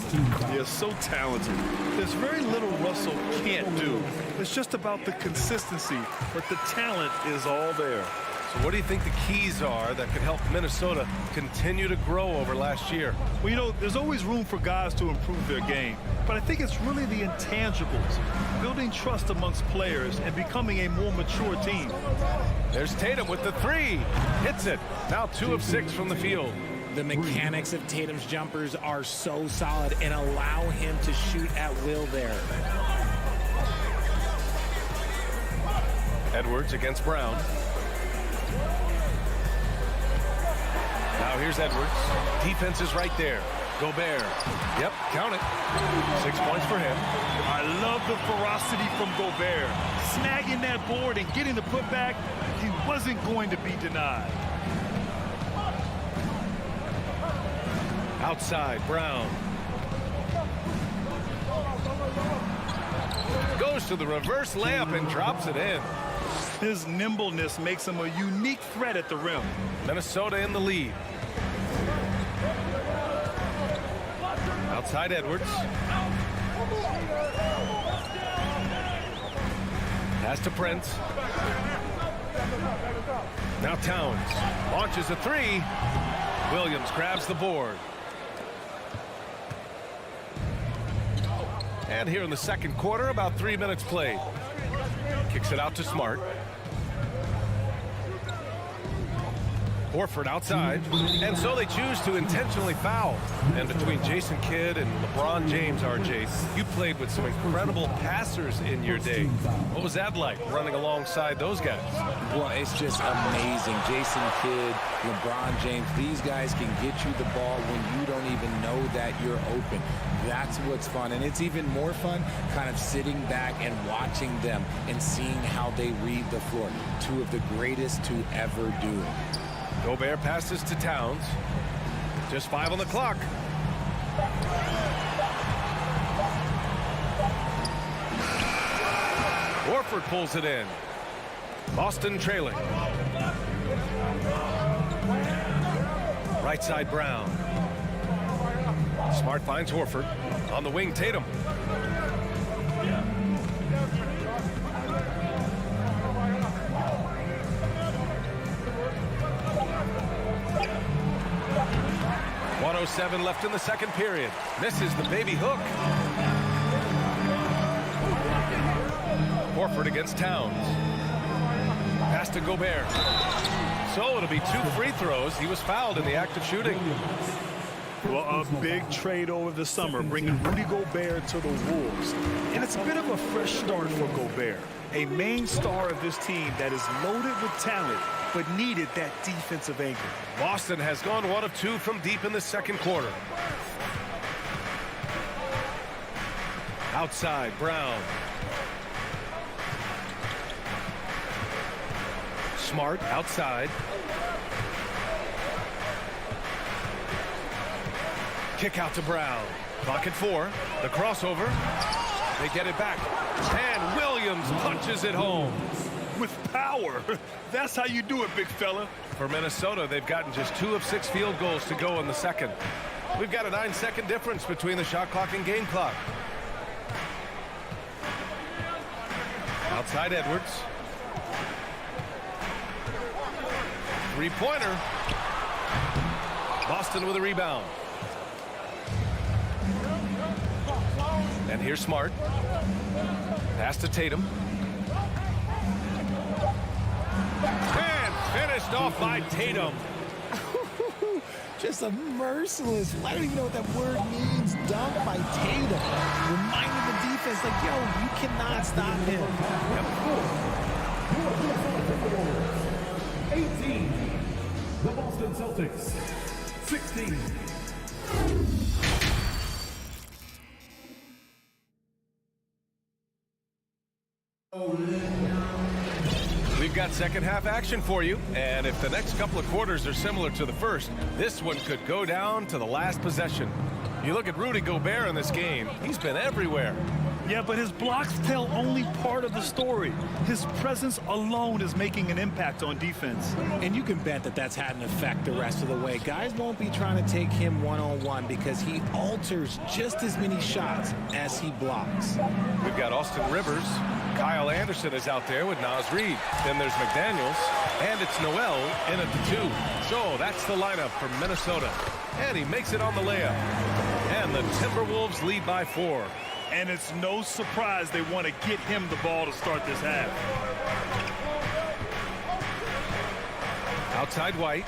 Speaker 2: He is so talented. There's very little Russell can't do. It's just about the consistency, but the talent is all there.
Speaker 1: So what do you think the keys are that could help Minnesota continue to grow over last year?
Speaker 2: Well, you know, there's always room for guys to improve their game, but I think it's really the intangibles, building trust amongst players and becoming a more mature team.
Speaker 1: There's Tatum with the 3. Hits it. Now 2 of 6 from the field.
Speaker 8: The mechanics of Tatum's jumpers are so solid and allow him to shoot at will there.
Speaker 1: Edwards against Brown. Now here's Edwards. Defense is right there. Gobert. Yep, count it. 6 points for him.
Speaker 2: I love the ferocity from Gobert. Snagging that board and getting the putback, he wasn't going to be denied.
Speaker 1: Outside, Brown. Goes to the reverse layup and drops it in.
Speaker 2: His nimbleness makes him a unique threat at the rim.
Speaker 1: Minnesota in the lead. Outside Edwards. Pass to Prince. Now Towns launches a three. Williams grabs the board. And here in the second quarter, about 3 minutes played. Kicks it out to Smart. Horford outside, and so they choose to intentionally foul. And between Jason Kidd and LeBron James, RJ, you played with some incredible passers in your day. What was that like, running alongside those guys?
Speaker 8: Well, it's just amazing. Jason Kidd, LeBron James, these guys can get you the ball when you don't even know that you're open. That's what's fun, and it's even more fun kind of sitting back and watching them and seeing how they read the floor. Two of the greatest to ever do it.
Speaker 1: Gobert passes to Towns. Just 5 on the clock. Horford pulls it in. Boston trailing. Right side Brown. Smart finds Horford. On the wing, Tatum. .107 left in the second period. Misses the baby hook. Horford against Towns. Pass to Gobert. So it'll be 2 free throws. He was fouled in the act of shooting.
Speaker 2: Well, a big trade over the summer, bringing Rudy Gobert to the Wolves. And it's a bit of a fresh start for Gobert, a main star of this team that is loaded with talent, but needed that defensive anchor.
Speaker 1: Boston has gone 1 of 2 from deep in the second quarter. Outside, Brown. Smart outside. Kick out to Brown. Clock at 4. The crossover. They get it back. And Williams punches it home.
Speaker 2: With power. That's how you do it, big fella.
Speaker 1: For Minnesota, they've gotten just 2 of 6 field goals to go in the second. We've got a 9-second difference between the shot clock and game clock. Outside Edwards. Three-pointer. Boston with a rebound. And here's Smart. Pass to Tatum. And finished off by Tatum.
Speaker 8: Just a merciless, I don't even know what that word means, dunk by Tatum. Reminding the defense, like, yo, you cannot stop him.
Speaker 4: Yep. 18. The Boston Celtics. 16.
Speaker 1: We've got second half action for you, and if the next couple of quarters are similar to the first, this one could go down to the last possession. You look at Rudy Gobert in this game, he's been everywhere.
Speaker 2: Yeah, but his blocks tell only part of the story. His presence alone is making an impact on defense.
Speaker 8: And you can bet that that's had an effect the rest of the way. Guys won't be trying to take him one-on-one because he alters just as many shots as he blocks.
Speaker 1: We've got Austin Rivers. Kyle Anderson is out there with Naz Reid. Then there's McDaniels, and it's Noel in at the 2. So that's the lineup for Minnesota. And he makes it on the layup. And the Timberwolves lead by 4.
Speaker 2: And it's no surprise they want to get him the ball to start this half.
Speaker 1: Outside White.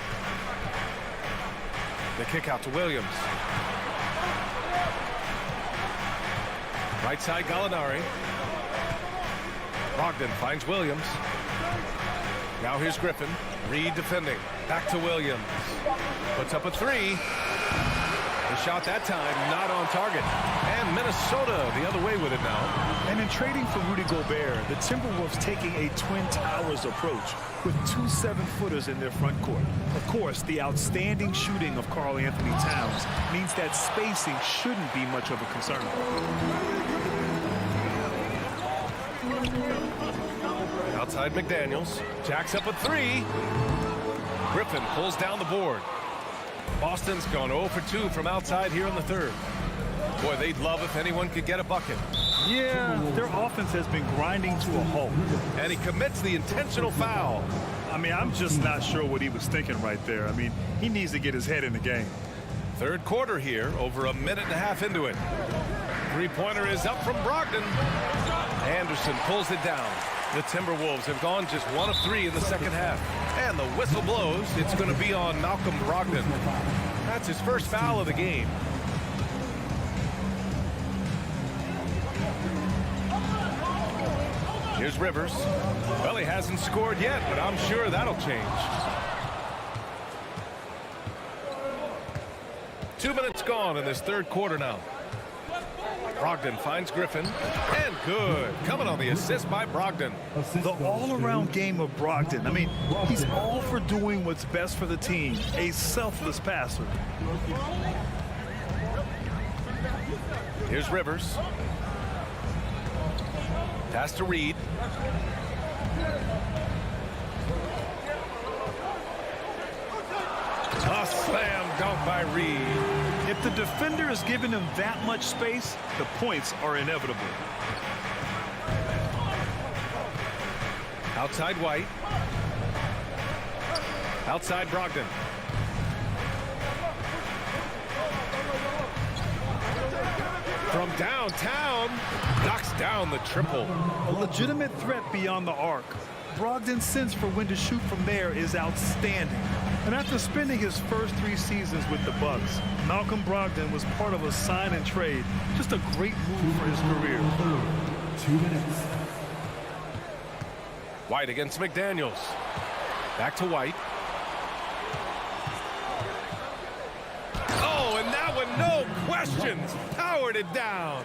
Speaker 1: The kick out to Williams. Right side Gallinari. Brogdon finds Williams. Now here's Griffin. Reed defending. Back to Williams. Puts up a 3. The shot that time not on target. And Minnesota the other way with it now.
Speaker 2: And in trading for Rudy Gobert, the Timberwolves taking a Twin Towers approach with 2 7-footers in their front court. Of course, the outstanding shooting of Karl Anthony Towns means that spacing shouldn't be much of a concern.
Speaker 1: Outside McDaniels. Jacks up a 3. Griffin pulls down the board. Boston's gone 0 for 2 from outside here in the third. Boy, they'd love if anyone could get a bucket.
Speaker 2: Yeah, their offense has been grinding to a halt.
Speaker 1: And he commits the intentional foul.
Speaker 2: I mean, I'm just not sure what he was thinking right there. I mean, he needs to get his head in the game.
Speaker 1: Third quarter here, over a minute and a half into it. Three-pointer is up from Brogdon. Anderson pulls it down. The Timberwolves have gone just 1 of 3 in the second half. And the whistle blows. It's going to be on Malcolm Brogdon. That's his first foul of the game. Here's Rivers. Well, he hasn't scored yet, but I'm sure that'll change. 2 minutes gone in this third quarter now. Brogdon finds Griffin, and good. Coming on the assist by Brogdon.
Speaker 2: The all-around game of Brogdon. I mean, he's all for doing what's best for the team. A selfless passer.
Speaker 1: Here's Rivers. Pass to Reed. A slam dunk by Reed.
Speaker 2: If the defender is giving him that much space, the points are inevitable.
Speaker 1: Outside White. Outside Brogdon. From downtown, knocks down the triple.
Speaker 2: A legitimate threat beyond the arc. Brogdon's sense for when to shoot from there is outstanding. And after spending his first 3 seasons with the Bucks, Malcolm Brogdon was part of a sign and trade. Just a great move for his career.
Speaker 4: 2 minutes.
Speaker 1: White against McDaniels. Back to White. Oh, and that one, no questions. Powered it down.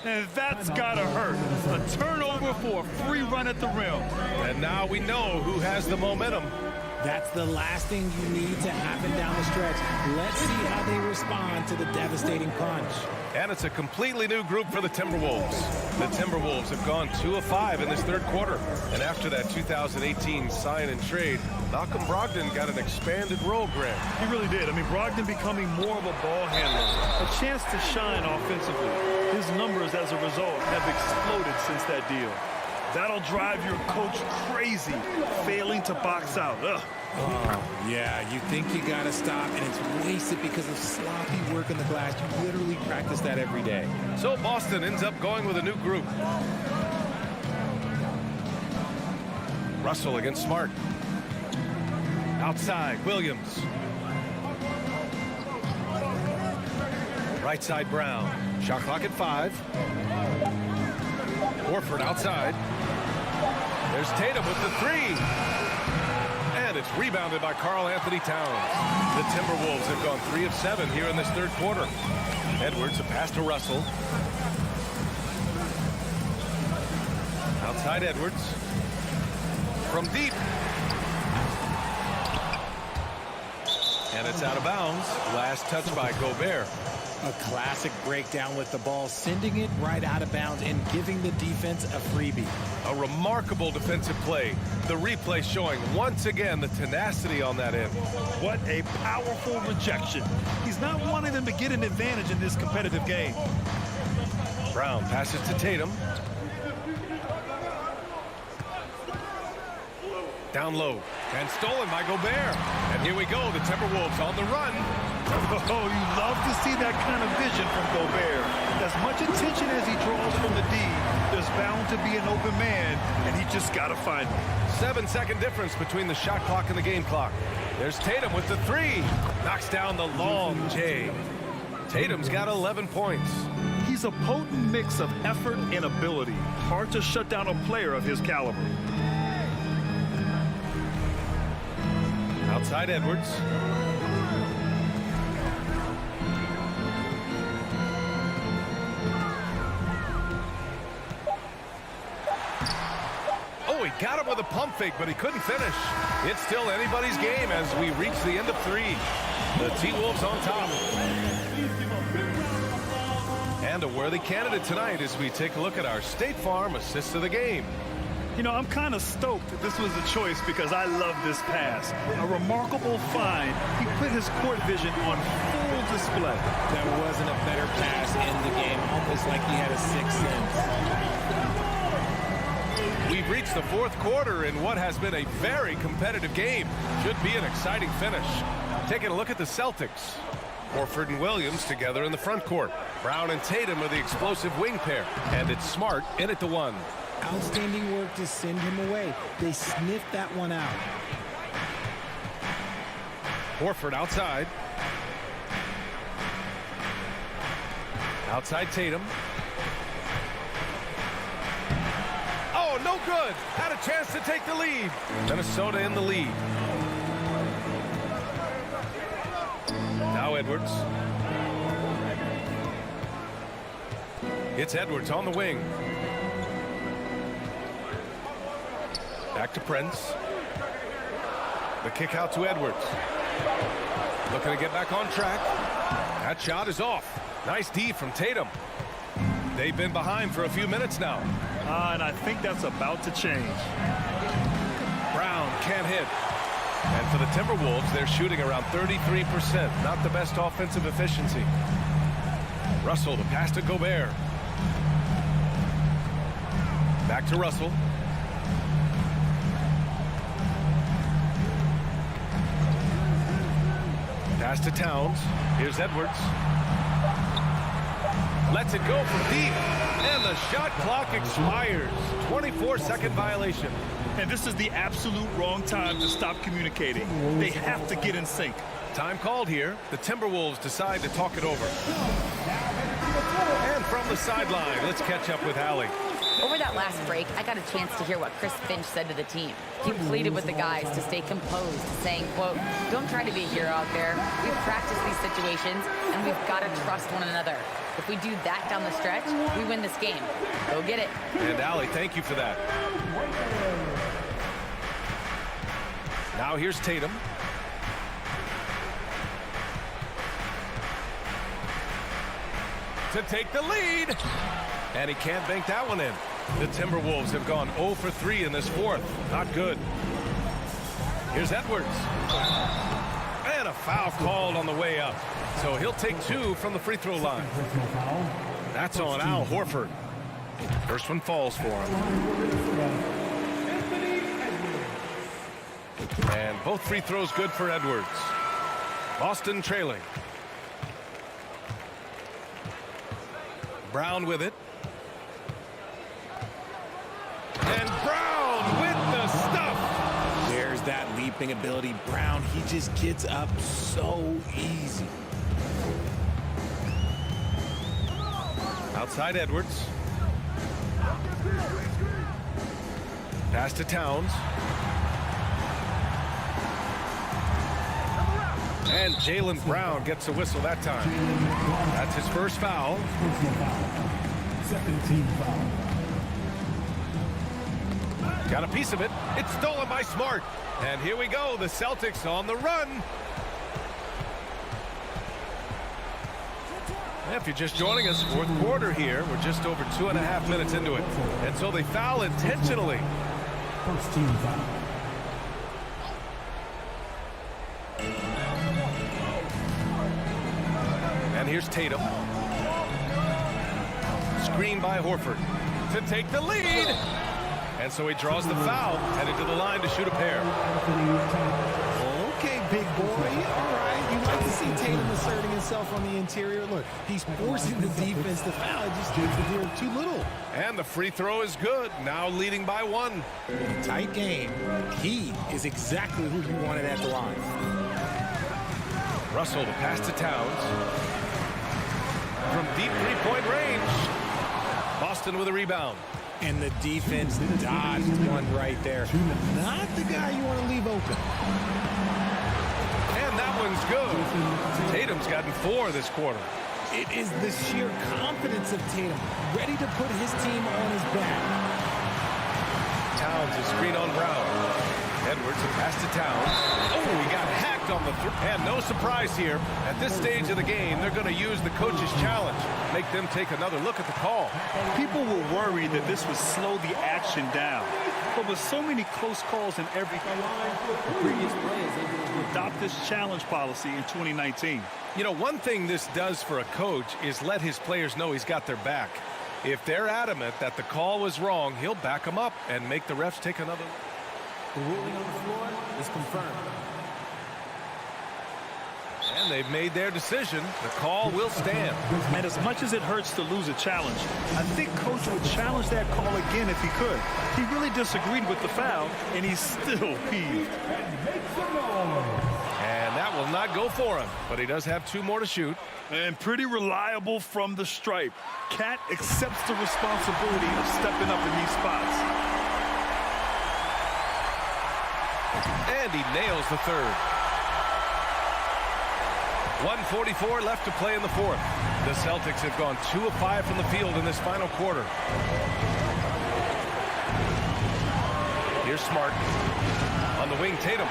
Speaker 2: And that's gotta hurt. A turnover for a free run at the rim.
Speaker 1: And now we know who has the momentum.
Speaker 8: That's the last thing you need to happen down the stretch. Let's see how they respond to the devastating punch.
Speaker 1: And it's a completely new group for the Timberwolves. The Timberwolves have gone 2 of 5 in this third quarter. And after that 2018 sign and trade, Malcolm Brogdon got an expanded role, Grant.
Speaker 2: He really did. I mean, Brogdon becoming more of a ball handler. A chance to shine offensively. His numbers as a result have exploded since that deal. That'll drive your coach crazy, failing to box out. Ugh.
Speaker 8: Oh, yeah, you think you got to stop, and it's wasted because of sloppy work in the glass. You literally practice that every day.
Speaker 1: So Boston ends up going with a new group. Russell against Smart. Outside, Williams. Right side, Brown. Shot clock at 5. Horford outside. There's Tatum with the 3. And it's rebounded by Karl Anthony Towns. The Timberwolves have gone 3 of 7 here in this third quarter. Edwards, a pass to Russell. Outside Edwards. From deep. And it's out of bounds. Last touch by Gobert.
Speaker 8: A classic breakdown with the ball, sending it right out of bounds and giving the defense a freebie.
Speaker 1: A remarkable defensive play. The replay showing once again the tenacity on that end.
Speaker 2: What a powerful rejection. He's not wanting them to get an advantage in this competitive game.
Speaker 1: Brown passes to Tatum. Down low. And stolen by Gobert. And here we go. The Timberwolves on the run.
Speaker 2: Oh, you love to see that kind of vision from Gobert. As much attention as he draws from the D, there's bound to be an open man, and he just got to find him.
Speaker 1: 7-second difference between the shot clock and the game clock. There's Tatum with the 3. Knocks down the long J. Tatum's got 11 points.
Speaker 2: He's a potent mix of effort and ability. Hard to shut down a player of his caliber.
Speaker 1: Outside Edwards. Oh, he got him with a pump fake, but he couldn't finish. It's still anybody's game as we reach the end of 3. The T-Wolves on top. And a worthy candidate tonight as we take a look at our State Farm assist of the game.
Speaker 2: You know, I'm kind of stoked that this was a choice because I love this pass. A remarkable find. He put his court vision on full display.
Speaker 8: There wasn't a better pass in the game, almost like he had a sixth sense.
Speaker 1: We've reached the fourth quarter in what has been a very competitive game. Should be an exciting finish. Taking a look at the Celtics. Horford and Williams together in the front court. Brown and Tatum are the explosive wing pair. And it's Smart in at the one.
Speaker 8: Outstanding work to send him away. They sniffed that one out.
Speaker 1: Horford outside. Outside Tatum. Oh, no good. Had a chance to take the lead. Minnesota in the lead. Now Edwards. It's Edwards on the wing. Back to Prince. The kick out to Edwards. Looking to get back on track. That shot is off. Nice D from Tatum. They've been behind for a few minutes now.
Speaker 2: And I think that's about to change.
Speaker 1: Brown can't hit. And for the Timberwolves, they're shooting around 33%. Not the best offensive efficiency. Russell, the pass to Gobert. Back to Russell. Pass to Towns. Here's Edwards. Lets it go from deep. And the shot clock expires. 24-second violation.
Speaker 2: And this is the absolute wrong time to stop communicating. They have to get in sync.
Speaker 1: Time called here. The Timberwolves decide to talk it over. And from the sideline, let's catch up with Allie.
Speaker 5: Over that last break, I got a chance to hear what Chris Finch said to the team. He pleaded with the guys to stay composed, saying, quote, "Don't try to be a hero out there. We've practiced these situations, and we've got to trust one another. If we do that down the stretch, we win this game. Go get it."
Speaker 1: And Allie, thank you for that. Now here's Tatum. To take the lead. And he can't bank that one in. The Timberwolves have gone 0 for 3 in this fourth. Not good. Here's Edwards. And a foul called on the way up. So he'll take 2 from the free throw line. That's on Al Horford. First one falls for him. And both free throws good for Edwards. Boston trailing. Brown with it. And Brown with the stuff.
Speaker 8: There's that leaping ability. Brown, he just gets up so easy.
Speaker 1: Outside Edwards. Pass to Towns. And Jaylen Brown gets a whistle that time. That's his first foul.
Speaker 4: Second team foul.
Speaker 1: Got a piece of it. It's stolen by Smart. And here we go. The Celtics on the run. If you're just joining us, fourth quarter here. We're just over 2.5 minutes into it. And so they foul intentionally.
Speaker 4: First team foul.
Speaker 1: And here's Tatum. Screen by Horford to take the lead. And so he draws the foul, headed to the line to shoot a pair.
Speaker 8: Okay, big boy. All right. You like to see Tatum asserting himself on the interior. Look, he's forcing the defense to foul. It just gives the too little.
Speaker 1: And the free throw is good. Now leading by 1.
Speaker 8: Tight game. He is exactly who you wanted at the line.
Speaker 1: Russell to pass to Towns. From deep three-point range. Boston with a rebound.
Speaker 8: And the defense dodged one right there. Not the guy you want to leave open.
Speaker 1: And that one's good. Tatum's gotten 4 this quarter.
Speaker 8: It is the sheer confidence of Tatum, ready to put his team on his back.
Speaker 1: Towns is screen on Brown. Edwards a pass to Towns. Oh, he got hacked blocked on the and no surprise here. At this stage of the game, they're going to use the coach's challenge. Make them take another look at the call.
Speaker 2: People were worried that this would slow the action down. But with so many close calls in every previous play is able to adopt this challenge policy in 2019.
Speaker 1: You know, one thing this does for a coach is let his players know he's got their back. If they're adamant that the call was wrong, he'll back them up and make the refs take another look.
Speaker 4: The ruling on the floor is confirmed.
Speaker 1: And they've made their decision. The call will stand.
Speaker 2: And as much as it hurts to lose a challenge, I think Coach would challenge that call again if he could. He really disagreed with the foul, and he's still peeved.
Speaker 1: And that will not go for him, but he does have 2 more to shoot.
Speaker 2: And pretty reliable from the stripe. Cat accepts the responsibility of stepping up in these spots.
Speaker 1: And he nails the third. 1:44 left to play in the fourth. The Celtics have gone 2 of 5 from the field in this final quarter. Here's Smart. On the wing, Tatum.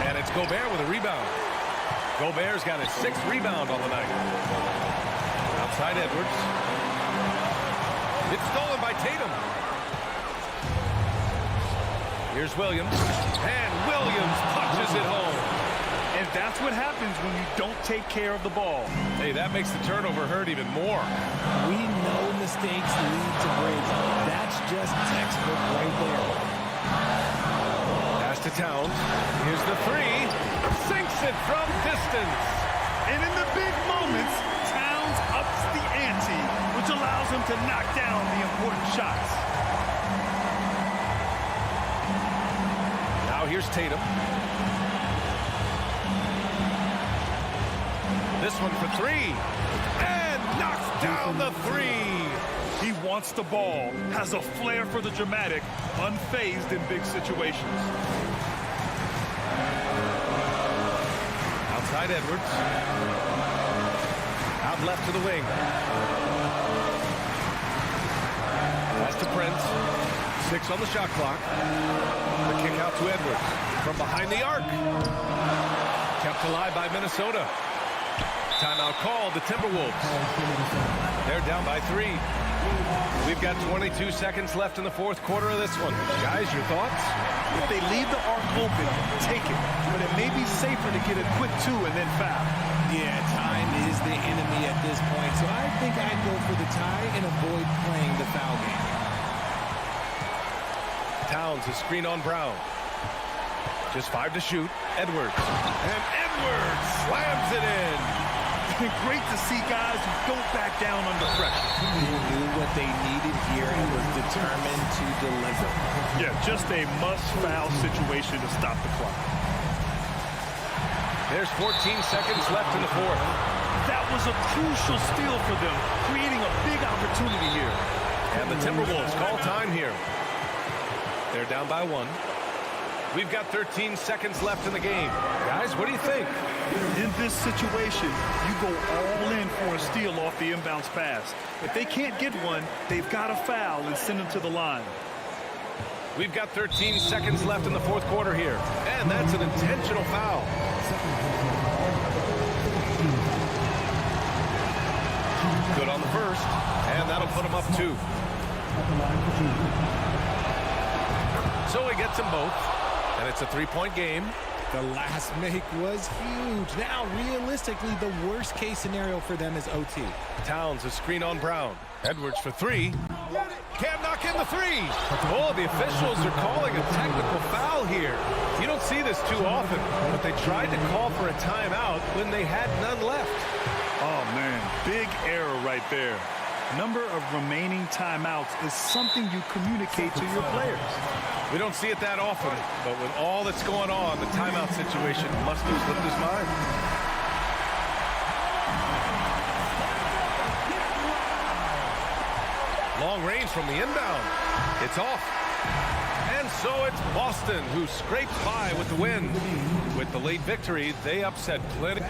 Speaker 1: And it's Gobert with a rebound. Gobert's got his 6th rebound on the night. Outside Edwards. It's stolen by Tatum. Here's Williams. And Williams punches it home.
Speaker 2: And that's what happens when you don't take care of the ball.
Speaker 1: Hey, that makes the turnover hurt even more.
Speaker 8: We know mistakes lead to breaks. That's just textbook right there.
Speaker 1: Pass to Towns. Here's the 3. Sinks it from distance.
Speaker 2: And in the big moments, Towns ups the ante, which allows him to knock down the important shots.
Speaker 1: Now here's Tatum. This one for 3. And knocks down the 3.
Speaker 2: He wants the ball, has a flair for the dramatic, unfazed in big situations.
Speaker 1: Outside Edwards. Out left to the wing. Pass to Prince. 6 on the shot clock. The kick out to Edwards. From behind the arc. Kept alive by Minnesota. Timeout called, the Timberwolves. They're down by 3. We've got 22 seconds left in the fourth quarter of this one. Guys, your thoughts?
Speaker 2: If they leave the arc open, take it. But it may be safer to get a quick 2 and then foul.
Speaker 8: Yeah, time is the enemy at this point, so I think I'd go for the tie and avoid playing the foul game.
Speaker 1: Towns is screen on Brown. Just 5 to shoot. Edwards. And Edwards slams it in.
Speaker 2: Great to see guys who don't back down under pressure.
Speaker 8: He knew what they needed here and was determined to deliver.
Speaker 2: Yeah, just a must-foul situation to stop the clock.
Speaker 1: There's 14 seconds left in the fourth.
Speaker 2: That was a crucial steal for them, creating a big opportunity here.
Speaker 1: And the Timberwolves call time here. They're down by 1. We've got 13 seconds left in the game. Guys, what do you think?
Speaker 2: In this situation, you go all in for a steal off the inbounds pass. If they can't get one, they've got to foul and send them to the line.
Speaker 1: We've got 13 seconds left in the fourth quarter here. And that's an intentional foul. Good on the first. And that'll put them up 2. So he gets them both. And it's a 3-point game.
Speaker 8: The last make was huge. Now, realistically, the worst-case scenario for them is OT.
Speaker 1: Towns a screen on Brown. Edwards for 3. Can't knock in the 3. Oh, the officials are calling a technical foul here. You don't see this too often, but they tried to call for a timeout when they had none left.
Speaker 2: Oh, man, big error right there. Number of remaining timeouts is something you communicate to your players.
Speaker 1: We don't see it that often, but with all that's going on, the timeout situation must have slipped his mind. Long range from the inbound. It's off. And so it's Boston who scrapes by with the win. With the late victory, they upset plenty.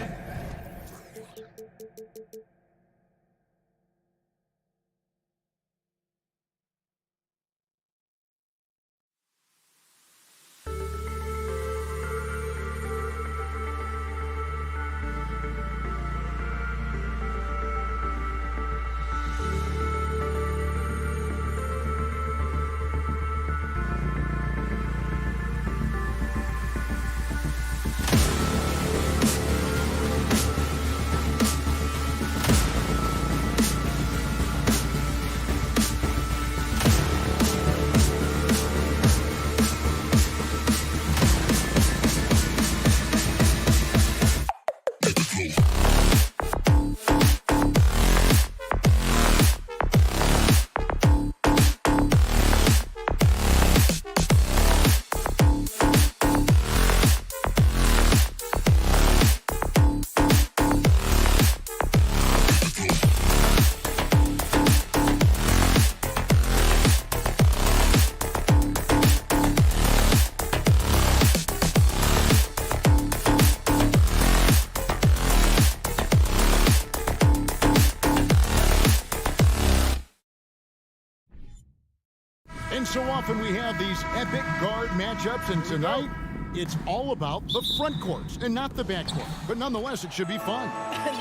Speaker 6: And so often we have these epic guard matchups, and tonight it's all about the front courts and not the back court. But nonetheless, it should be fun.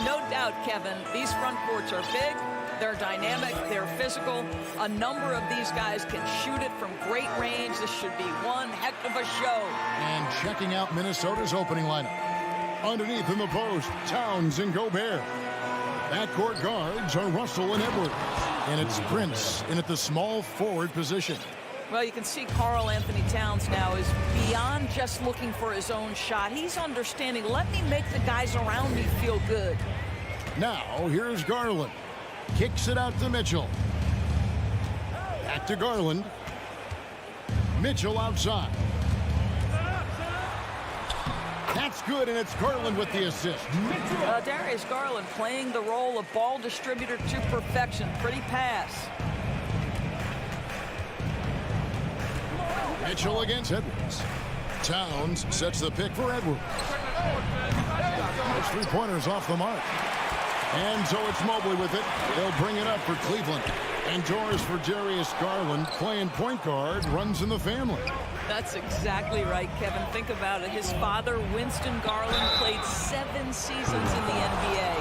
Speaker 10: No doubt, Kevin. These front courts are big. They're dynamic. They're physical. A number of these guys can shoot it from great range. This should be one heck of a show.
Speaker 6: And checking out Minnesota's opening lineup. Underneath in the post, Towns and Gobert. Backcourt guards are Russell and Edwards. And it's Prince in at the small forward position.
Speaker 10: Well, you can see Karl Anthony Towns now is beyond just looking for his own shot. He's understanding, let me make the guys around me feel good.
Speaker 6: Now, here's Garland. Kicks it out to Mitchell. Back to Garland. Mitchell outside. That's good, and it's Garland with the assist.
Speaker 10: Darius Garland playing the role of ball distributor to perfection. Pretty pass.
Speaker 6: Mitchell against Edwards. Towns sets the pick for Edwards. Those three-pointers off the mark. And so it's Mobley with it. They'll bring it up for Cleveland. And doors for Darius Garland, playing point guard, runs in the family.
Speaker 10: That's exactly right, Kevin. Think about it. His father, Winston Garland, played 7 seasons in the NBA.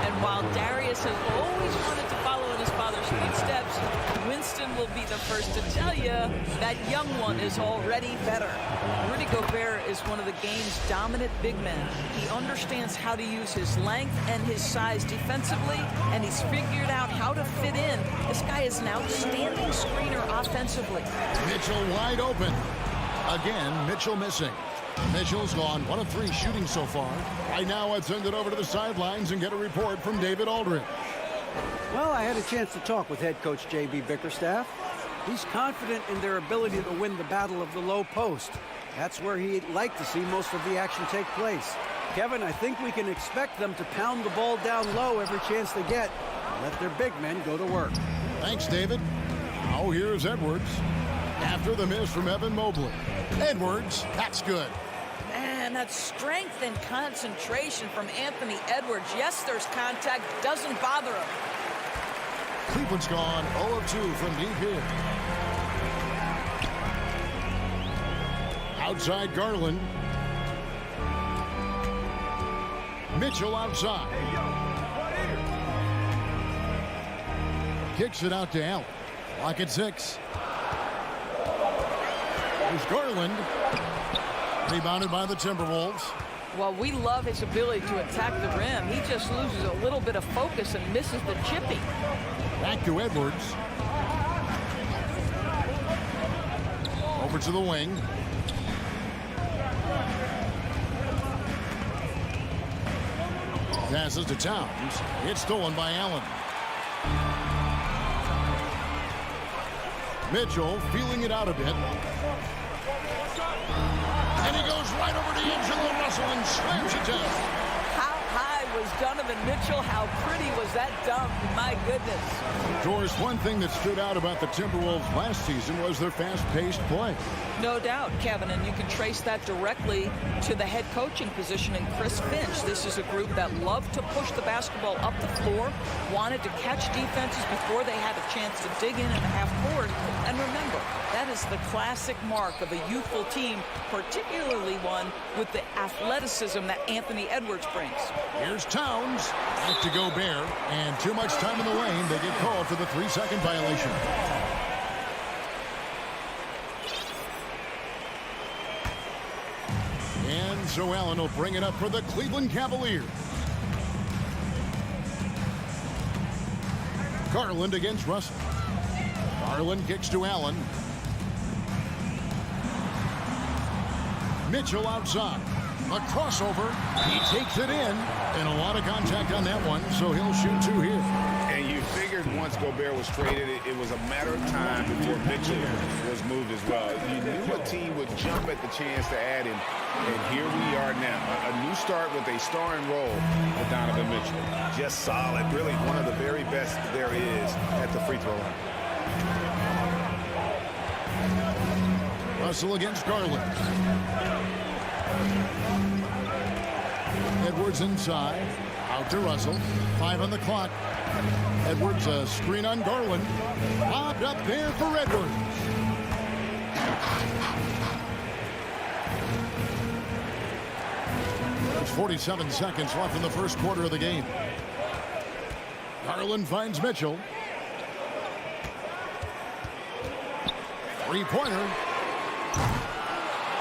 Speaker 10: And while Darius has always wanted to follow in his father's footsteps, Winston will be the first to tell you that young one is already better. Rudy Gobert is one of the game's dominant big men. He understands how to use his length and his size defensively, and he's figured out how to fit in. This guy is an outstanding screener offensively.
Speaker 6: Mitchell wide open. Again, Mitchell missing. Mitchell's gone 1 of 3 shooting so far. Right now, I'd send it over to the sidelines and get a report from David Aldridge.
Speaker 11: Well, I had a chance to talk with head coach J.B. Bickerstaff. He's confident in their ability to win the battle of the low post. That's where he'd like to see most of the action take place. Kevin, I think we can expect them to pound the ball down low every chance they get and let their big men go to work.
Speaker 6: Thanks, David. Now here's Edwards. After the miss from Evan Mobley. Edwards, that's good.
Speaker 10: Man, that strength and concentration from Anthony Edwards. Yes, there's contact. Doesn't bother him.
Speaker 6: Cleveland's gone 0 of 2 from deep here. Outside Garland. Mitchell outside. Kicks it out to Allen. Lock at 6. There's Garland. Rebounded by the Timberwolves.
Speaker 10: Well, we love his ability to attack the rim. He just loses a little bit of focus and misses the chipping.
Speaker 6: Back to Edwards. Over to the wing. Passes to Towns. It's stolen by Allen. Mitchell feeling it out a bit. And he goes right over to Angelo Russell and slams it down.
Speaker 10: How high was Donovan Mitchell? How pretty was that dunk? My goodness.
Speaker 6: Doris, one thing that stood out about the Timberwolves last season was their fast-paced play.
Speaker 10: No doubt, Kevin, and you can trace that directly to the head coaching position in Chris Finch. This is a group that loved to push the basketball up the floor, wanted to catch defenses before they had a chance to dig in at the half court. And remember, that is the classic mark of a youthful team, particularly one with the athleticism that Anthony Edwards brings.
Speaker 6: Here's Towns. Back to Gobert. And too much time in the lane. They get called for the 3-second violation. And so Allen will bring it up for the Cleveland Cavaliers. Garland against Russell. Garland kicks to Allen. Mitchell outside. A crossover. He takes it in. And a lot of contact on that one, so he'll shoot 2 here.
Speaker 7: And you figured once Gobert was traded, it was a matter of time before Mitchell was moved as well. You knew a team would jump at the chance to add him. And here we are now. A new start with a starring role for Donovan Mitchell. Just solid. Really one of the very best there is at the free throw line.
Speaker 6: Russell against Garland. Edwards inside. Out to Russell. 5 on the clock. Edwards a screen on Garland. Lobbed up there for Edwards. There's 47 seconds left in the first quarter of the game. Garland finds Mitchell. Three-pointer.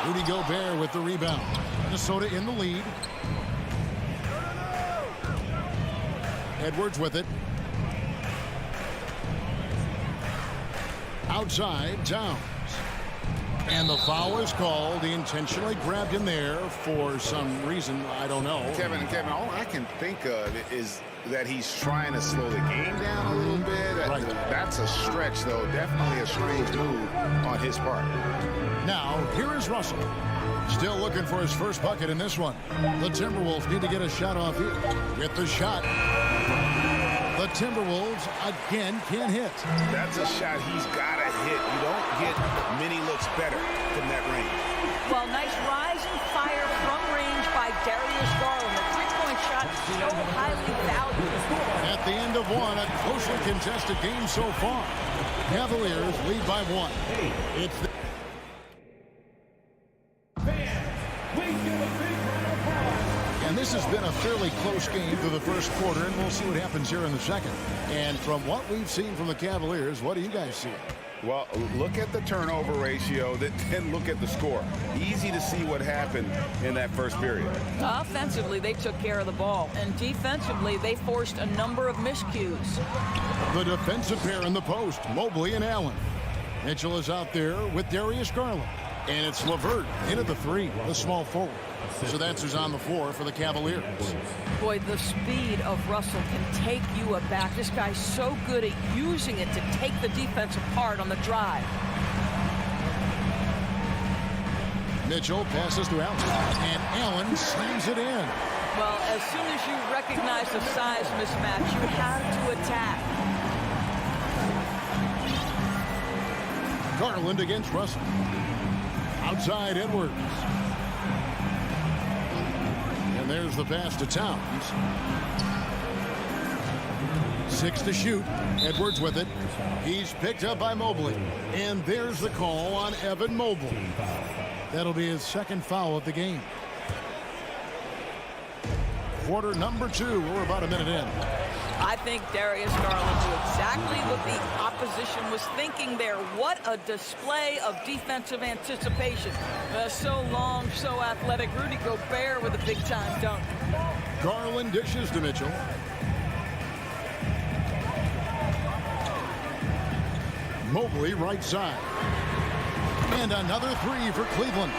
Speaker 6: Rudy Gobert with the rebound. Minnesota in the lead. Edwards with it. Outside, Towns. And the foul is called. He intentionally grabbed him there for some reason. I don't know.
Speaker 7: Kevin, all I can think of is that he's trying to slow the game down a little bit.
Speaker 6: Right.
Speaker 7: That's a stretch, though. Definitely a strange move on his part.
Speaker 6: Now, here is Russell. Still looking for his first bucket in this one. The Timberwolves need to get a shot off here. Get the shot. The Timberwolves again can't hit.
Speaker 7: That's a shot he's got to hit. You don't get many looks better from that range.
Speaker 10: Well, nice rise and fire from range by Darius Garland. The three-point shot so highly valued.
Speaker 6: At the end of one, a closely contested game so far. Cavaliers lead by one. It's the And this has been a fairly close game through the first quarter, and we'll see what happens here in the second. And from what we've seen from the Cavaliers, what do you guys see?
Speaker 7: Well, look at the turnover ratio, then look at the score. Easy to see what happened in that first period.
Speaker 10: Offensively, they took care of the ball. And defensively, they forced a number of miscues.
Speaker 6: The defensive pair in the post, Mobley and Allen. Mitchell is out there with Darius Garland. And it's LeVert in at the three, the small forward. So that's who's on the floor for the Cavaliers.
Speaker 10: Boy, the speed of Russell can take you aback. This guy's so good at using it to take the defense apart on the drive.
Speaker 6: Mitchell passes to Allen, and Allen slams it in.
Speaker 10: Well, as soon as you recognize the size mismatch, you have to attack.
Speaker 6: Garland against Russell. Outside Edwards. And there's the pass to Towns. 6 to shoot. Edwards with it. He's picked up by Mobley. And there's the call on Evan Mobley. That'll be his second foul of the game. Quarter number 2. We're about a minute in.
Speaker 10: I think Darius Garland knew exactly what the opposition was thinking there. What a display of defensive anticipation. So long, so athletic. Rudy Gobert with a big-time dunk.
Speaker 6: Garland dishes to Mitchell. Mobley right side. And another three for Cleveland.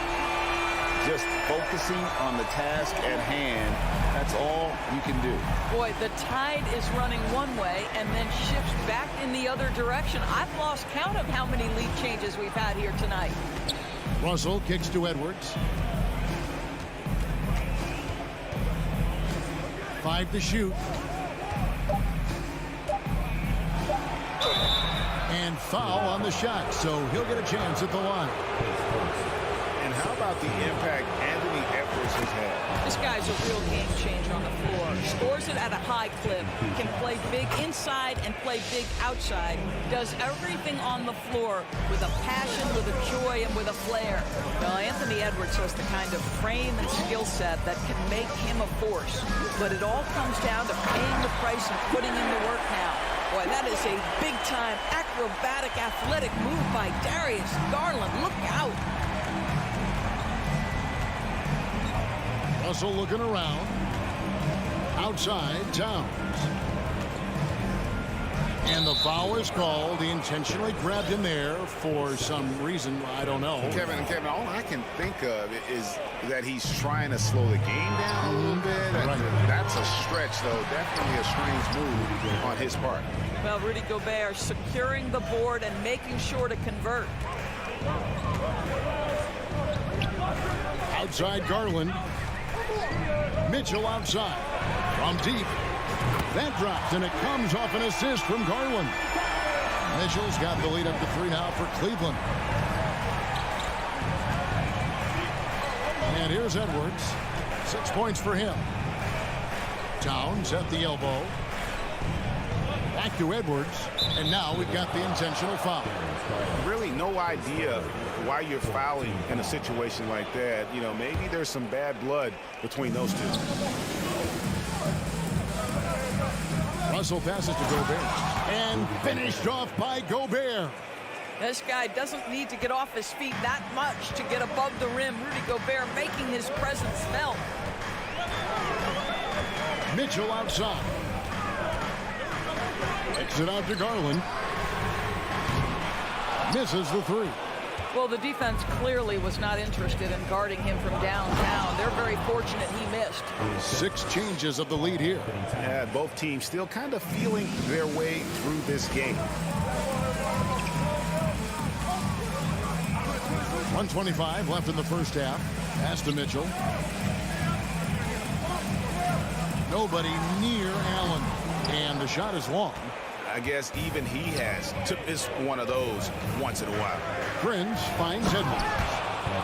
Speaker 7: Just focusing on the task at hand. That's all you can do.
Speaker 10: Boy, the tide is running one way and then shifts back in the other direction. I've lost count of how many lead changes we've had here tonight.
Speaker 6: Russell kicks to Edwards. 5 to shoot. And foul on the shot, so he'll get a chance at the line.
Speaker 7: And how about the impact Anthony Edwards has had?
Speaker 10: This guy's a real game changer on the floor. Scores it at a high clip. Can play big inside and play big outside. Does everything on the floor with a passion, with a joy, and with a flair. Well, Anthony Edwards has the kind of frame and skill set that can make him a force. But it all comes down to paying the price and putting in the work now. Boy, that is a big-time, acrobatic, athletic move by Darius Garland. Look out.
Speaker 6: Russell looking around. Outside, Towns. And the foul is called. He intentionally grabbed him there for some reason. I don't know.
Speaker 7: Kevin, all I can think of is that he's trying to slow the game down a little bit. Right. That's a stretch, though. Definitely a strange move on his part.
Speaker 10: Well, Rudy Gobert securing the board and making sure to convert.
Speaker 6: Outside Garland. Mitchell outside. From deep. That dropped, and it comes off an assist from Garland. Mitchell's got the lead up to 3 now for Cleveland. And here's Edwards. 6 points for him. Towns at the elbow. Back to Edwards. And now we've got the intentional foul.
Speaker 7: Really no idea why you're fouling in a situation like that. You know, maybe there's some bad blood between those two.
Speaker 6: Russell passes to Gobert. And finished off by Gobert.
Speaker 10: This guy doesn't need to get off his feet that much to get above the rim. Rudy Gobert making his presence felt.
Speaker 6: Mitchell outside. Kicks it out to Garland. Misses the three.
Speaker 10: Well, the defense clearly was not interested in guarding him from downtown. They're very fortunate he missed.
Speaker 6: 6 changes of the lead here.
Speaker 7: Yeah, both teams still kind of feeling their way through this game.
Speaker 6: 1:25 left in the first half. Pass to Mitchell. Nobody near Allen. And the shot is long.
Speaker 7: I guess even he has took this one of those once in a while.
Speaker 6: Prince finds Edwards.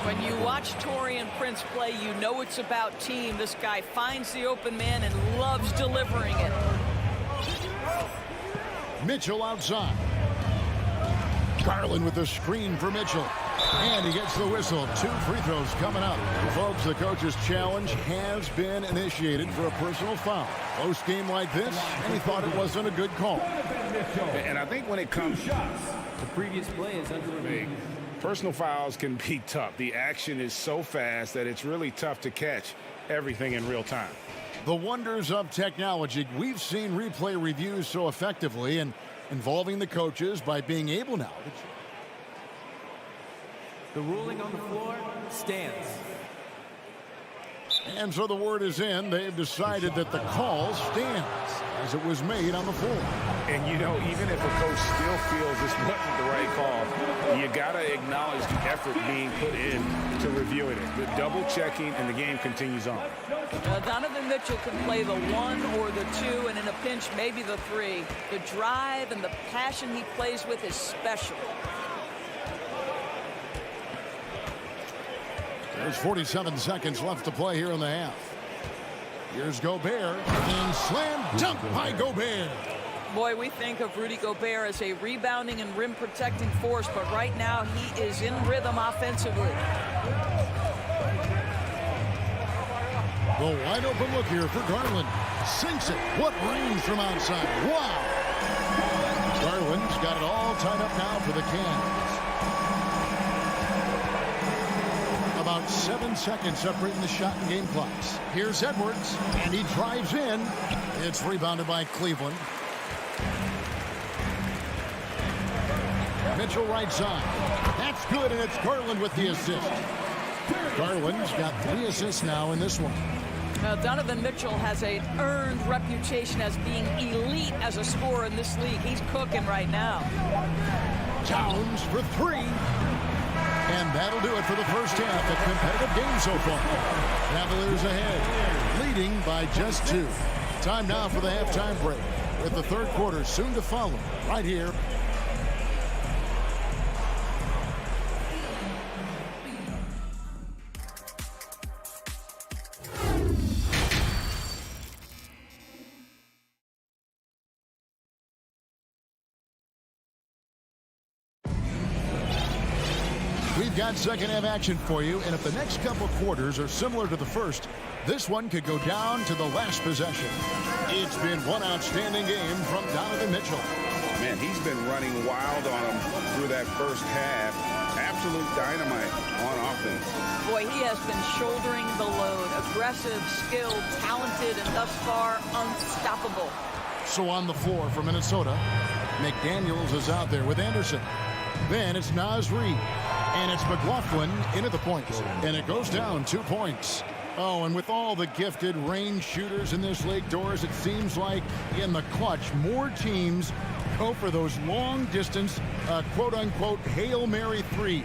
Speaker 10: When you watch Taurean Prince play, you know it's about team. This guy finds the open man and loves delivering it.
Speaker 6: Mitchell outside. Garland with the screen for Mitchell. And he gets the whistle. 2 free throws coming up. Folks, the coach's challenge has been initiated for a personal foul. Close game like this, and he thought it wasn't a good call.
Speaker 7: And I think when it comes
Speaker 4: The previous play is under review.
Speaker 7: personal fouls can be tough. The action is so fast that it's really tough to catch everything in real time.
Speaker 6: The wonders of technology. We've seen replay reviews so effectively and involving the coaches by being able now.
Speaker 4: The ruling on the floor stands.
Speaker 6: And so the word is in. They've decided that the call stands as it was made on the floor.
Speaker 7: And, you know, even if a coach still feels this wasn't the right call, you got to acknowledge the effort being put in to reviewing it. The double checking, and the game continues on.
Speaker 10: Donovan Mitchell can play the 1 or the 2, and in a pinch, maybe the 3. The drive and the passion he plays with is special.
Speaker 6: There's 47 seconds left to play here in the half. Here's Gobert, and slam dunk by Gobert.
Speaker 10: Boy, we think of Rudy Gobert as a rebounding and rim protecting force, but right now he is in rhythm offensively.
Speaker 6: The wide open look here for Garland. Sinks it. What range from outside. Wow. Garland's got it all tied up now for the Cavs. About 7 seconds separating the shot and game clocks. Here's Edwards, and he drives in. It's rebounded by Cleveland. Mitchell right side. That's good, and it's Garland with the assist. Garland's got 3 assists now in this one.
Speaker 10: Donovan Mitchell has an earned reputation as being elite as a scorer in this league. He's cooking right now.
Speaker 6: Towns for 3. And that'll do it for the first half. A competitive game so far. Cavaliers ahead, leading by just 2. Time now for the halftime break, with the third quarter soon to follow, right here. We've got second half action for you, and if the next couple quarters are similar to the first, this one could go down to the last possession. It's been one outstanding game from Donovan Mitchell.
Speaker 7: Man, he's been running wild on him through that first half. Absolute dynamite on offense.
Speaker 10: Boy, he has been shouldering the load. Aggressive, skilled, talented, and thus far unstoppable.
Speaker 6: So on the floor for Minnesota, McDaniels is out there with Anderson. Then it's Naz Reid. And it's McLaughlin into the points. And it goes down 2 points. Oh, and with all the gifted range shooters in this league, Doris, it seems like in the clutch, more teams go for those long-distance, quote-unquote, Hail Mary threes,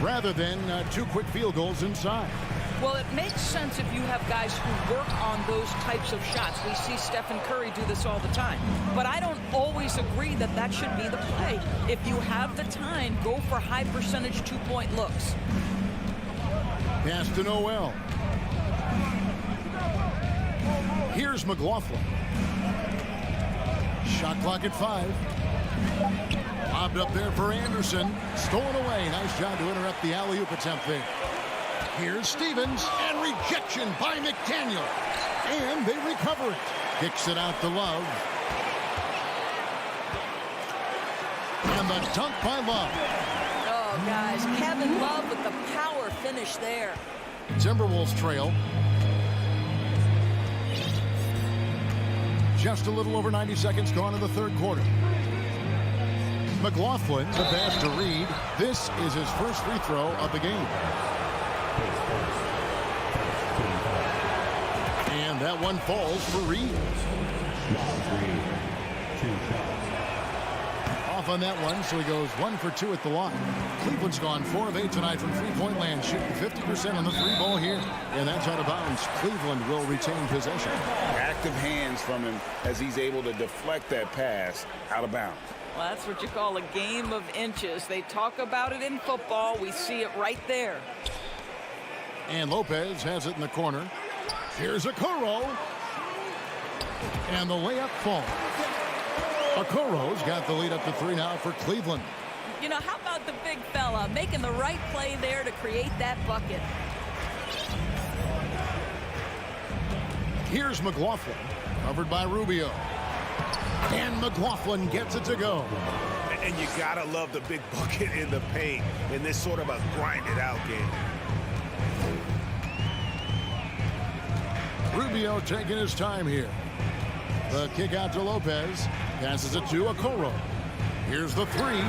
Speaker 6: rather than 2 quick field goals inside.
Speaker 10: Well, it makes sense if you have guys who work on those types of shots. We see Stephen Curry do this all the time. But I don't always agree that that should be the play. If you have the time, go for high percentage 2-point looks.
Speaker 6: Pass to Noel. Here's McLaughlin. Shot clock at 5. Lobbed up there for Anderson. Stolen away. Nice job to interrupt the alley-oop attempt there. Here's Stevens, and rejection by McDaniel. And they recover it. Kicks it out to Love. And the dunk by Love.
Speaker 10: Oh, guys, Kevin Love with the power finish there.
Speaker 6: Timberwolves trail. Just a little over 90 seconds gone in the third quarter. McLaughlin, the pass to Reed. This is his first free throw of the game. And that one falls for Reed. Off on that one, so he goes 1 for 2 at the line. Cleveland's gone 4 of 8 tonight from three-point land, shooting 50% on the three ball here. And that's out of bounds. Cleveland will retain possession.
Speaker 7: Active hands from him as he's able to deflect that pass out of bounds.
Speaker 10: Well, that's what you call a game of inches. They talk about it in football. We see it right there.
Speaker 6: And Lopez has it in the corner. Here's Okoro. And the layup falls. Okoro's got the lead up to 3 now for Cleveland.
Speaker 10: You know, how about the big fella making the right play there to create that bucket?
Speaker 6: Here's McLaughlin, covered by Rubio. And McLaughlin gets it to go.
Speaker 9: And you gotta love the big bucket in the paint in this sort of a grinded out game.
Speaker 6: Rubio taking his time here. The kick out to Lopez. Passes it to Okoro. Here's the 3.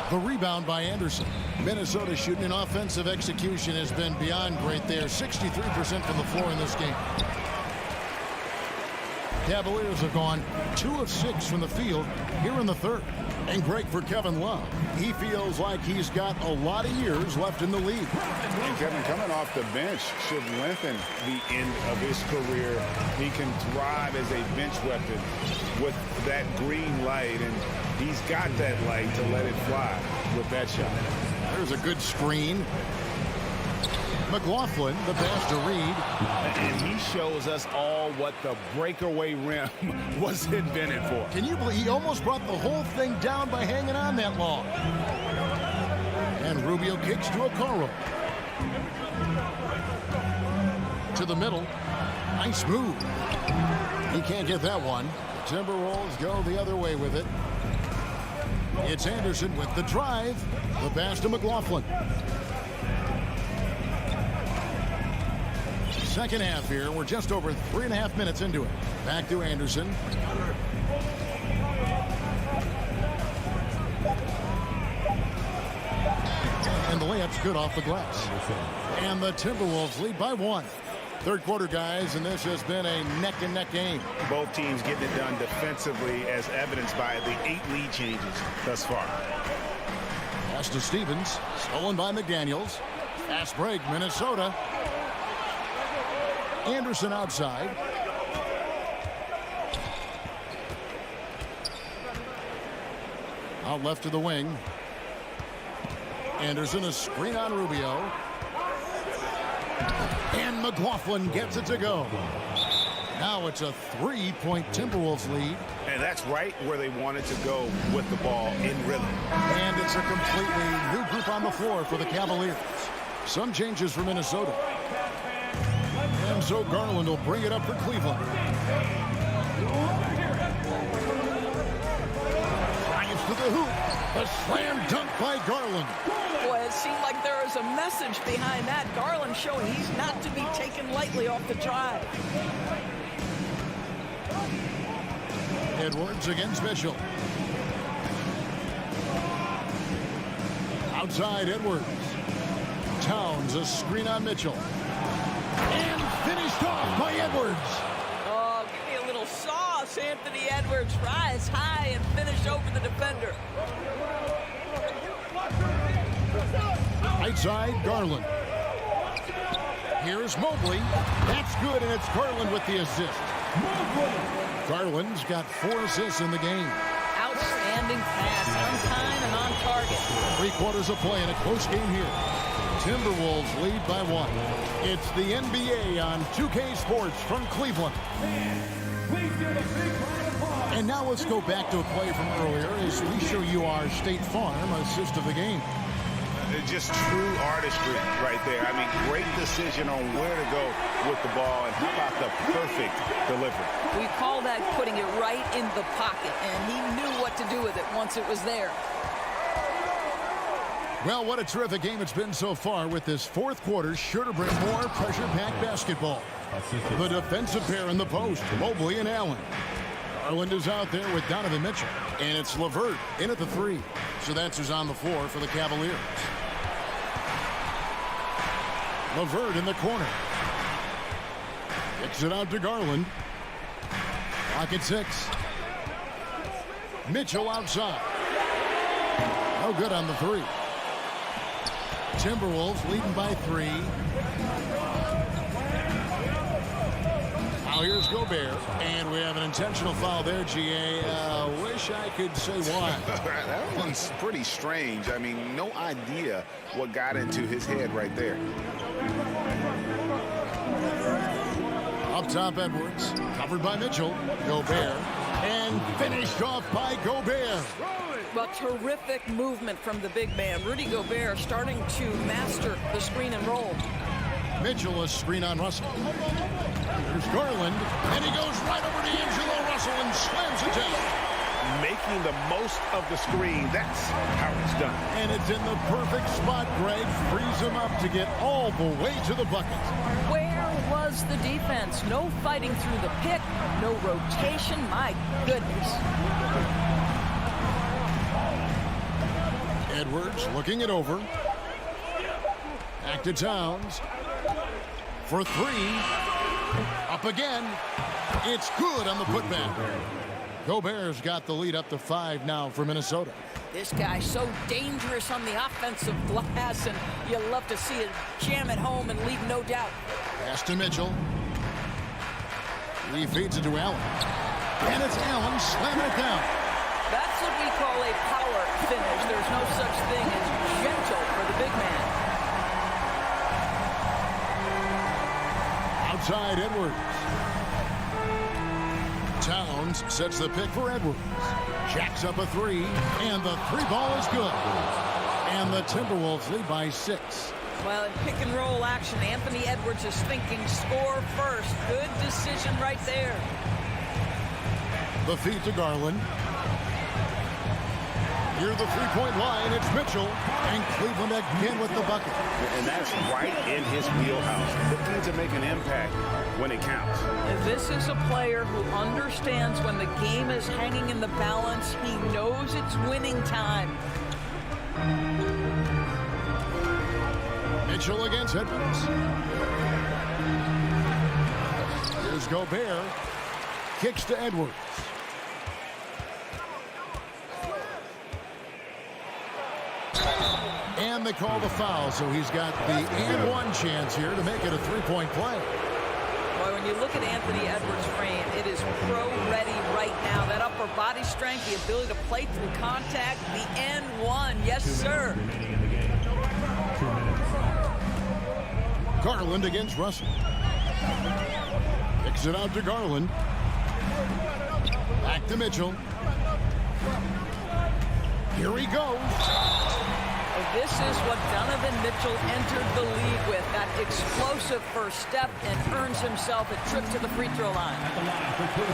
Speaker 6: The rebound by Anderson. Minnesota shooting in offensive execution has been beyond great there. 63% from the floor in this game. Cavaliers have gone 2 of 6 from the field here in the third. And great for Kevin Love. He feels like he's got a lot of years left in the league.
Speaker 7: And Kevin, coming off the bench should lengthen the end of his career. He can thrive as a bench weapon with that green light, and he's got that light to let it fly with that shot.
Speaker 6: There's a good screen. McLaughlin, the pass to Reed.
Speaker 9: And he shows us all what the breakaway rim was invented for.
Speaker 6: Can you believe he almost brought the whole thing down by hanging on that long? And Rubio kicks to Okoro. To the middle. Nice move. He can't get that one. Timberwolves go the other way with it. It's Anderson with the drive. The pass to McLaughlin. Second half here. We're just over 3.5 minutes into it. Back to Anderson. And the layup's good off the glass. And the Timberwolves lead by 1. Third quarter, guys, and this has been a neck-and-neck game.
Speaker 9: Both teams getting it done defensively, as evidenced by the 8 lead changes thus far.
Speaker 6: Pass to Stevens. Stolen by McDaniels. Fast break, Minnesota. Anderson outside. Out left to the wing. Anderson, a screen on Rubio. And McLaughlin gets it to go. Now it's a 3-point Timberwolves lead.
Speaker 9: And that's right where they wanted to go with the ball in rhythm.
Speaker 6: And it's a completely new group on the floor for the Cavaliers. Some changes for Minnesota. And so Garland will bring it up for Cleveland. Drives to the hoop. A slam dunk by Garland.
Speaker 10: Boy, it seemed like there was a message behind that. Garland showing he's not to be taken lightly off the drive.
Speaker 6: Edwards against Mitchell. Outside Edwards. Towns, a screen on Mitchell. And finished off by Edwards.
Speaker 10: Oh, give me a little sauce, Anthony Edwards. Rise high and finish over the defender.
Speaker 6: Right side, Garland. Here's Mobley. That's good, and it's Garland with the assist. Garland's got 4 assists in the game.
Speaker 10: Outstanding pass, on time and on target.
Speaker 6: 3 quarters of play in a close game here. Timberwolves lead by 1. It's the NBA on 2K Sports from Cleveland. And now let's go back to a play from earlier as we show you our State Farm assist of the game.
Speaker 7: Just true artistry right there. I mean, great decision on where to go with the ball, and how about the perfect delivery?
Speaker 10: We call that putting it right in the pocket, and he knew what to do with it once it was there.
Speaker 6: Well, what a terrific game it's been so far, with this fourth quarter sure to bring more pressure-packed basketball. The defensive pair in the post, Mobley and Allen. Garland is out there with Donovan Mitchell, and it's LeVert in at the 3. So that's who's on the floor for the Cavaliers. LeVert in the corner. Kicks it out to Garland. Clock at 6. Mitchell outside. No good on the 3. Timberwolves leading by 3. Now here's Gobert, and we have an intentional foul there, GA. Wish I could say why.
Speaker 7: That one's pretty strange. I mean, no idea what got into his head right there.
Speaker 6: Up top, Edwards, covered by Mitchell. Gobert, and finished off by Gobert.
Speaker 10: Well, terrific movement from the big man. Rudy Gobert starting to master the screen and roll.
Speaker 6: Mitchell, a screen on Russell. There's Garland, and he goes right over to D'Angelo Russell and slams it down.
Speaker 7: Making the most of the screen, that's how it's done.
Speaker 6: And it's in the perfect spot, Greg. Frees him up to get all the way to the bucket.
Speaker 10: Where was the defense? No fighting through the pick, no rotation. My goodness.
Speaker 6: Edwards looking it over. Back to Towns. For 3. Up again. It's good on the putback. Gobert's got the lead up to 5 now for Minnesota.
Speaker 10: This guy's so dangerous on the offensive glass, and you love to see it jam it home and leave no doubt.
Speaker 6: Pass to Mitchell. He feeds it to Allen. And it's Allen slamming it down.
Speaker 10: That's what we call a power finish. There's no such thing as gentle for the big man.
Speaker 6: Outside Edwards. Towns sets the pick for Edwards. Jacks up a 3, and the 3 ball is good. And the Timberwolves lead by 6.
Speaker 10: Well, in pick and roll action, Anthony Edwards is thinking score first. Good decision right there.
Speaker 6: The feed to Garland. Near the three-point line, it's Mitchell, and Cleveland again with the bucket.
Speaker 7: And that's right in his wheelhouse, looking to make an impact when it counts.
Speaker 10: And this is a player who understands when the game is hanging in the balance. He knows it's winning time.
Speaker 6: Mitchell against Edwards. Here's Gobert. Kicks to Edwards. And they call the foul, so he's got the and one chance here to make it a three-point play.
Speaker 10: Boy, when you look at Anthony Edwards' frame, it is pro-ready right now. That upper body strength, the ability to play through contact, the and one. Yes, sir.
Speaker 6: Garland against Russell. Kicks it out to Garland. Back to Mitchell. Here he goes.
Speaker 10: This is what Donovan Mitchell entered the league with, that explosive first step, and earns himself a trip to the free throw line.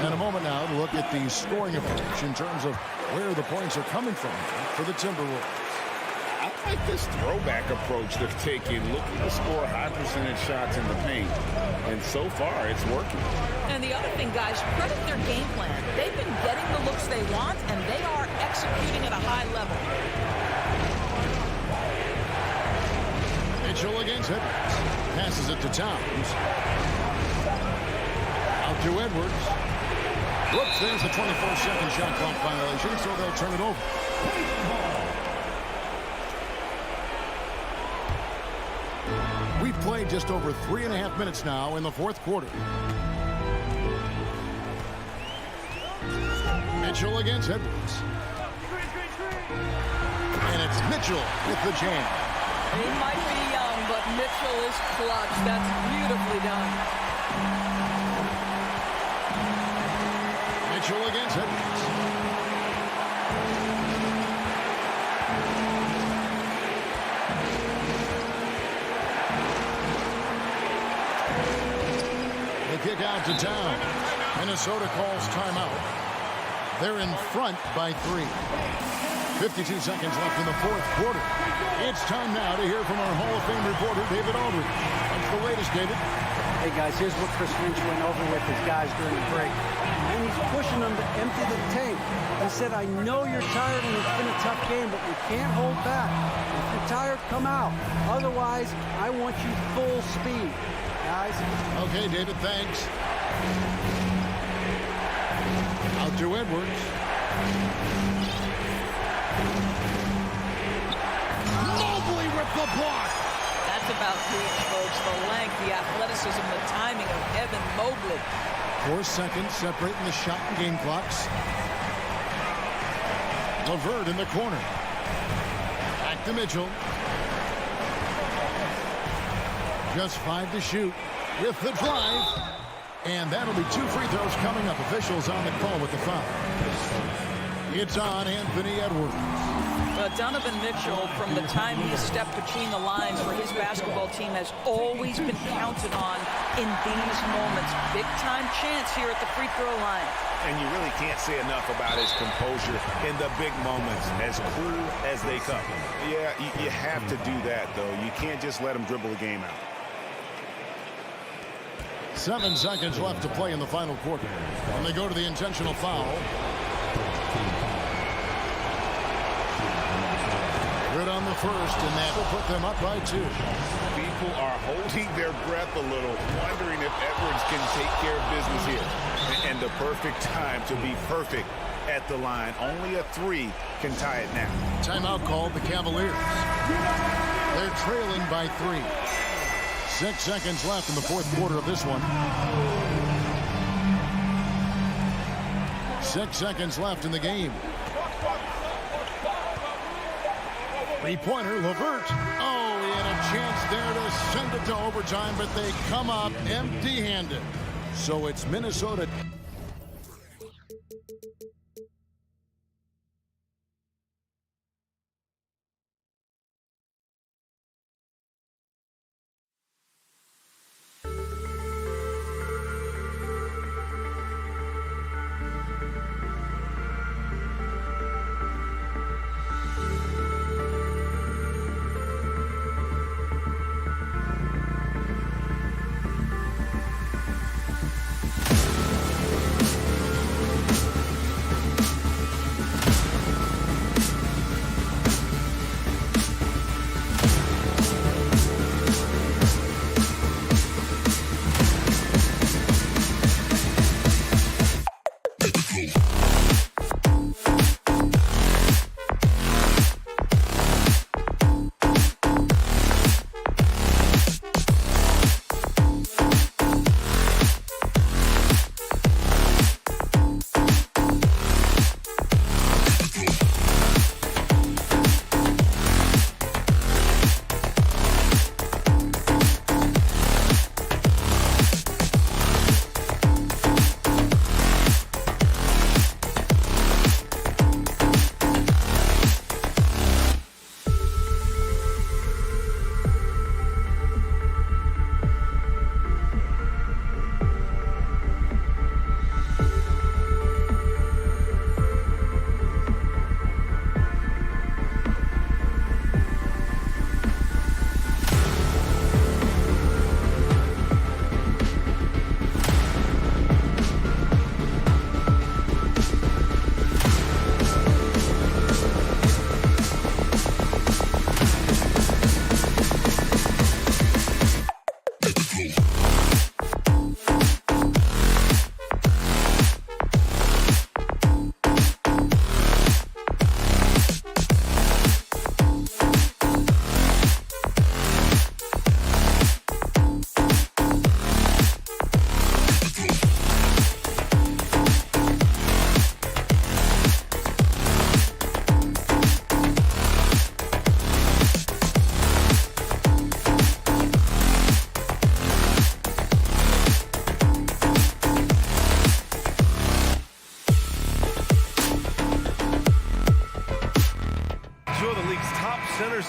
Speaker 6: And a moment now to look at the scoring approach in terms of where the points are coming from for the Timberwolves.
Speaker 7: I like this throwback approach they're taking, looking to score high percentage shots in the paint. And so far, it's working.
Speaker 10: And the other thing, guys, credit their game plan. They've been getting the looks they want, and they are executing at a high level.
Speaker 6: Mitchell against Edwards. Passes it to Towns. Out to Edwards. Whoops, there's a 24-second shot clock violation, so they'll turn it over. We've played just over 3.5 minutes now in the fourth quarter. Mitchell against Edwards. And it's Mitchell with the jam.
Speaker 10: He might be young, but Mitchell is clutch. That's beautifully done.
Speaker 6: Mitchell against Edwards. The kick out to town. Minnesota calls timeout. They're in front by 3. 52 seconds left in the fourth quarter. It's time now to hear from our Hall of Fame reporter, David Aldridge. What's the latest, David?
Speaker 11: Hey, guys, here's what Chris Finch went over with his guys during the break. And he's pushing them to empty the tank. He said, I know you're tired and it's been a tough game, but you can't hold back. If you're tired, come out. Otherwise, I want you full speed. Guys?
Speaker 6: Okay, David, thanks. Out to Edwards. Mobley with the block.
Speaker 10: That's about reach, folks. The length, the athleticism, the timing of Evan Mobley.
Speaker 6: 4 seconds separating the shot and game clocks. LeVert in the corner. Back to Mitchell. Just 5 to shoot with the drive. And that'll be 2 free throws coming up. Officials on the call with the foul. It's on Anthony Edwards.
Speaker 10: Donovan Mitchell, from the time he stepped between the lines for his basketball team, has always been counted on in these moments. Big-time chance here at the free throw line.
Speaker 9: And you really can't say enough about his composure in the big moments, as cool as they come. Yeah, you have to do that, though. You can't just let him dribble the game out.
Speaker 6: 7 seconds left to play in the final quarter. And they go to the intentional foul. Good on the first, and that will put them up by 2.
Speaker 9: People are holding their breath a little, wondering if Edwards can take care of business here. And the perfect time to be perfect at the line. Only a 3 can tie it now.
Speaker 6: Timeout called the Cavaliers. They're trailing by 3. 6 seconds left in the fourth quarter of this one. 6 seconds left in the game. 3-pointer, LeVert. Oh, he had a chance there to send it to overtime, but they come up empty-handed. So it's Minnesota.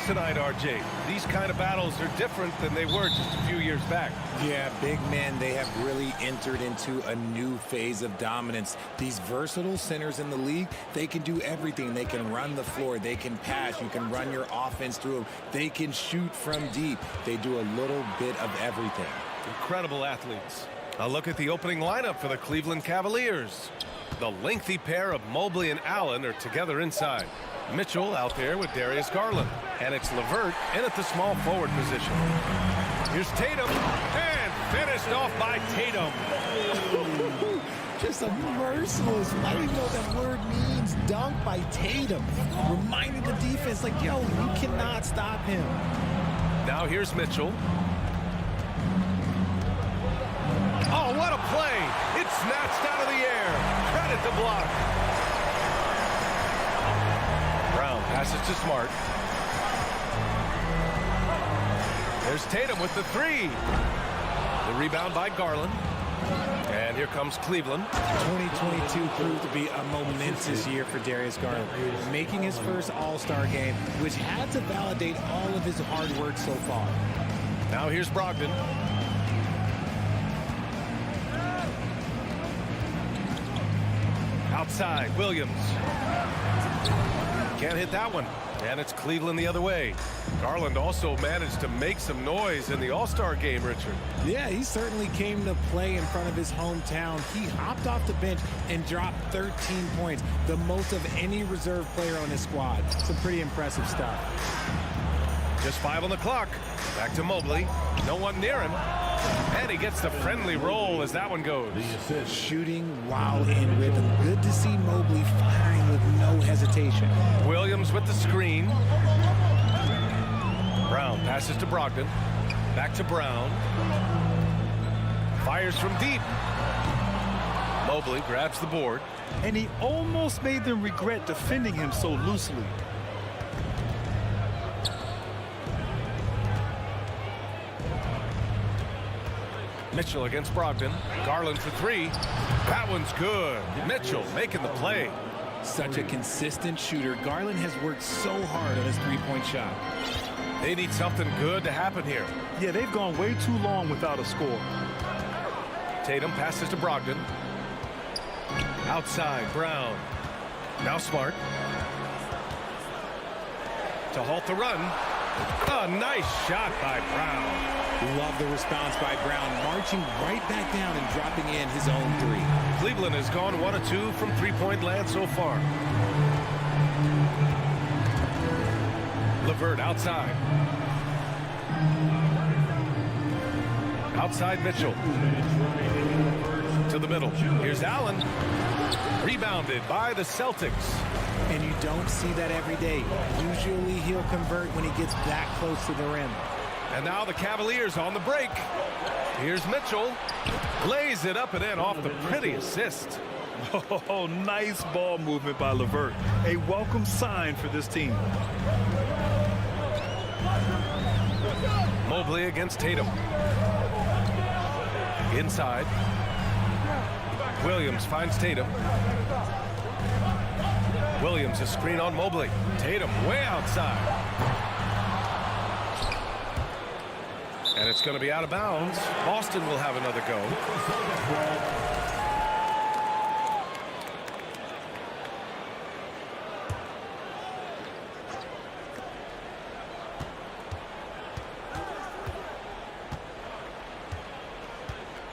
Speaker 1: tonight, RJ. These kind of battles are different than they were just a few years back.
Speaker 8: Yeah, big men, they have really entered into a new phase of dominance. These versatile centers in the league, they can do everything. They can run the floor. They can pass. You can run your offense through them. They can shoot from deep. They do a little bit of everything.
Speaker 1: Incredible athletes. A look at the opening lineup for the Cleveland Cavaliers. The lengthy pair of Mobley and Allen are together inside. Mitchell out there with Darius Garland. And it's LeVert in at the small forward position. Here's Tatum. And finished off by Tatum.
Speaker 8: Just a merciless, I don't even know what that word means, dunk by Tatum. Reminding the defense, like, yo, you cannot stop him.
Speaker 1: Now here's Mitchell. Oh, what a play. It's snatched out of the air. Credit the block. Brown passes to Smart. There's Tatum with the three. The rebound by Garland. And here comes Cleveland.
Speaker 8: 2022 proved to be a momentous year for Darius Garland, making his first All-Star game, which had to validate all of his hard work so far.
Speaker 1: Now here's Brogdon. Outside, Williams. Can't hit that one. And it's Cleveland the other way. Garland also managed to make some noise in the All-Star game, Richard.
Speaker 8: Yeah, he certainly came to play in front of his hometown. He hopped off the bench and dropped 13 points, the most of any reserve player on his squad. Some pretty impressive stuff.
Speaker 1: Just 5 on the clock. Back to Mobley. No one near him. And he gets the friendly roll as that one goes.
Speaker 8: Shooting while in rhythm. Good to see Mobley firing with no hesitation.
Speaker 1: Williams with the screen. Brown passes to Brogdon. Back to Brown. Fires from deep. Mobley grabs the board.
Speaker 2: And he almost made them regret defending him so loosely.
Speaker 1: Mitchell against Brogdon. Garland for three. That one's good. Mitchell making the play.
Speaker 8: Such a consistent shooter. Garland has worked so hard on his three-point shot.
Speaker 1: They need something good to happen here.
Speaker 2: Yeah, they've gone way too long without a score.
Speaker 1: Tatum passes to Brogdon. Outside, Brown. Now Smart. To halt the run. A nice shot by Brown.
Speaker 8: Love the response by Brown, marching right back down and dropping in his own three.
Speaker 1: Cleveland has gone 1 of 2 from three-point land so far. LeVert outside. Outside Mitchell. To the middle. Here's Allen. Rebounded by the Celtics.
Speaker 8: And you don't see that every day. Usually he'll convert when he gets that close to the rim.
Speaker 1: And now the Cavaliers on the break. Here's Mitchell. Lays it up and in off the pretty assist.
Speaker 2: Oh, nice ball movement by LeVert. A welcome sign for this team.
Speaker 1: Mobley against Tatum. Inside. Williams finds Tatum. Williams a screen on Mobley. Tatum way outside. And it's going to be out of bounds. Boston will have another go.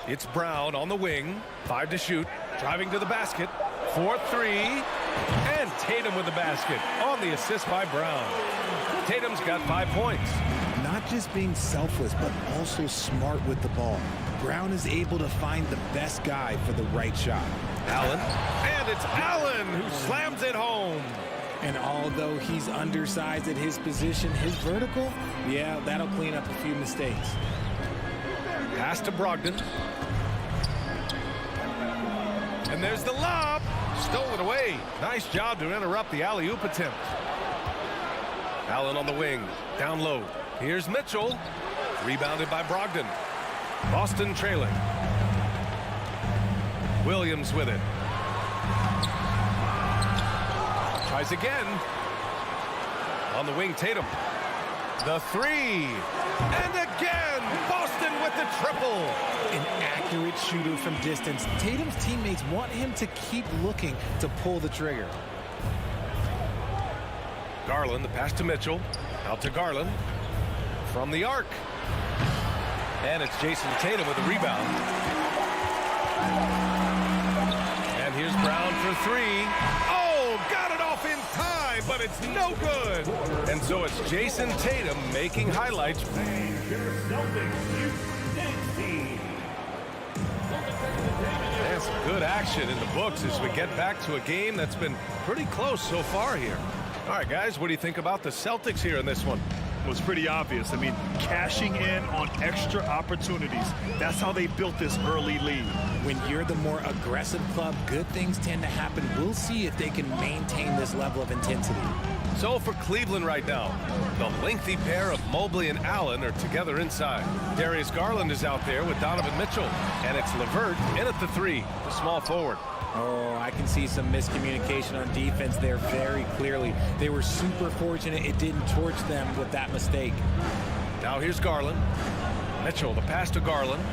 Speaker 1: It's Brown on the wing. 5 to shoot. Driving to the basket. 4-3. And Tatum with the basket on the assist by Brown. Tatum's got 5 points.
Speaker 8: Not just being selfless, but also smart with the ball. Brown is able to find the best guy for the right shot.
Speaker 1: Allen. And it's Allen who slams it home.
Speaker 8: And although he's undersized at his position, his vertical, yeah, that'll clean up a few mistakes.
Speaker 1: Pass to Brogdon. And there's the lob. Stolen away. Nice job to interrupt the alley-oop attempt. Allen on the wing. Down low. Here's Mitchell. Rebounded by Brogdon. Boston trailing. Williams with it. Tries again. On the wing, Tatum. The three. And again, Boston with the triple.
Speaker 8: An accurate shooter from distance. Tatum's teammates want him to keep looking to pull the trigger.
Speaker 1: Garland, the pass to Mitchell. Out to Garland. From the arc. And it's Jason Tatum with a rebound. And here's Brown for three. Oh, got it off in time, but it's no good. And so it's Jason Tatum making highlights. And some good action in the books as we get back to a game that's been pretty close so far here. All right, guys, what do you think about the Celtics here in this one?
Speaker 2: Was pretty obvious. I mean, cashing in on extra opportunities. That's how they built this early lead.
Speaker 8: When you're the more aggressive club, good things tend to happen. We'll see if they can maintain this level of intensity.
Speaker 1: So for Cleveland right now, the lengthy pair of Mobley and Allen are together inside. Darius Garland is out there with Donovan Mitchell. And it's LeVert in at the three, the small forward.
Speaker 8: Oh, I can see some miscommunication on defense there very clearly. They were super fortunate it didn't torch them with that mistake.
Speaker 1: Now here's Garland. Mitchell, the pass to Garland.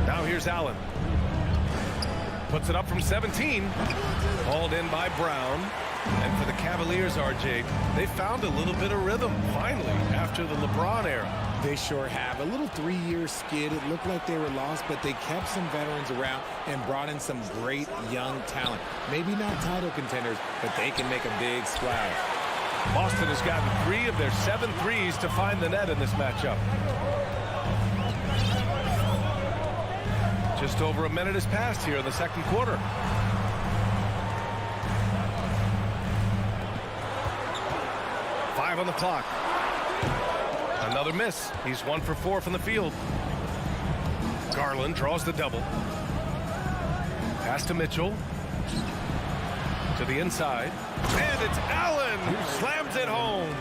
Speaker 1: Now here's Allen. Puts it up from 17. Hauled in by Brown. And for the Cavaliers, RJ, they found a little bit of rhythm, finally, after the LeBron era.
Speaker 8: They sure have. A little 3-year skid. It looked like they were lost, but they kept some veterans around and brought in some great young talent. Maybe not title contenders, but they can make a big splash.
Speaker 1: Boston has gotten 3 of their 7 threes to find the net in this matchup. Just over a minute has passed here in the second quarter. On the clock. Another miss. He's 1 for 4 from the field. Garland draws the double. Pass to Mitchell. To the inside. And it's Allen who slams it home.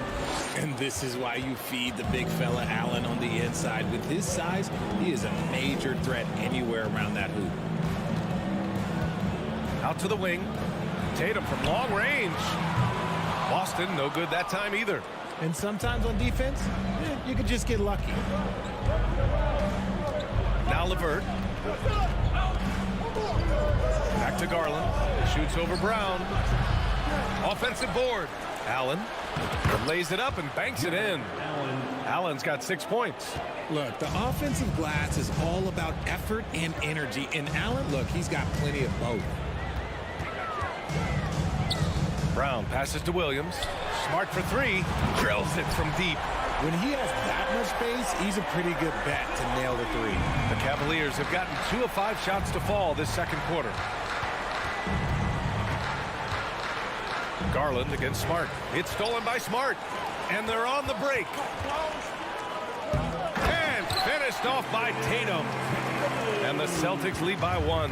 Speaker 8: And this is why you feed the big fella Allen on the inside. With his size, he is a major threat anywhere around that hoop.
Speaker 1: Out to the wing. Tatum from long range. Boston, no good that time either.
Speaker 8: And sometimes on defense, you could just get lucky.
Speaker 1: Now LeVert. Back to Garland. Shoots over Brown. Offensive board. Allen lays it up and banks it in. Allen's got 6 points.
Speaker 8: Look, the offensive glass is all about effort and energy. And Allen, look, he's got plenty of both.
Speaker 1: Brown passes to Williams. Smart for 3. Drills it from deep.
Speaker 8: When he has that much space, he's a pretty good bet to nail the 3.
Speaker 1: The Cavaliers have gotten 2 of 5 shots to fall this second quarter. Garland against Smart. It's stolen by Smart. And they're on the break. And finished off by Tatum. And the Celtics lead by 1.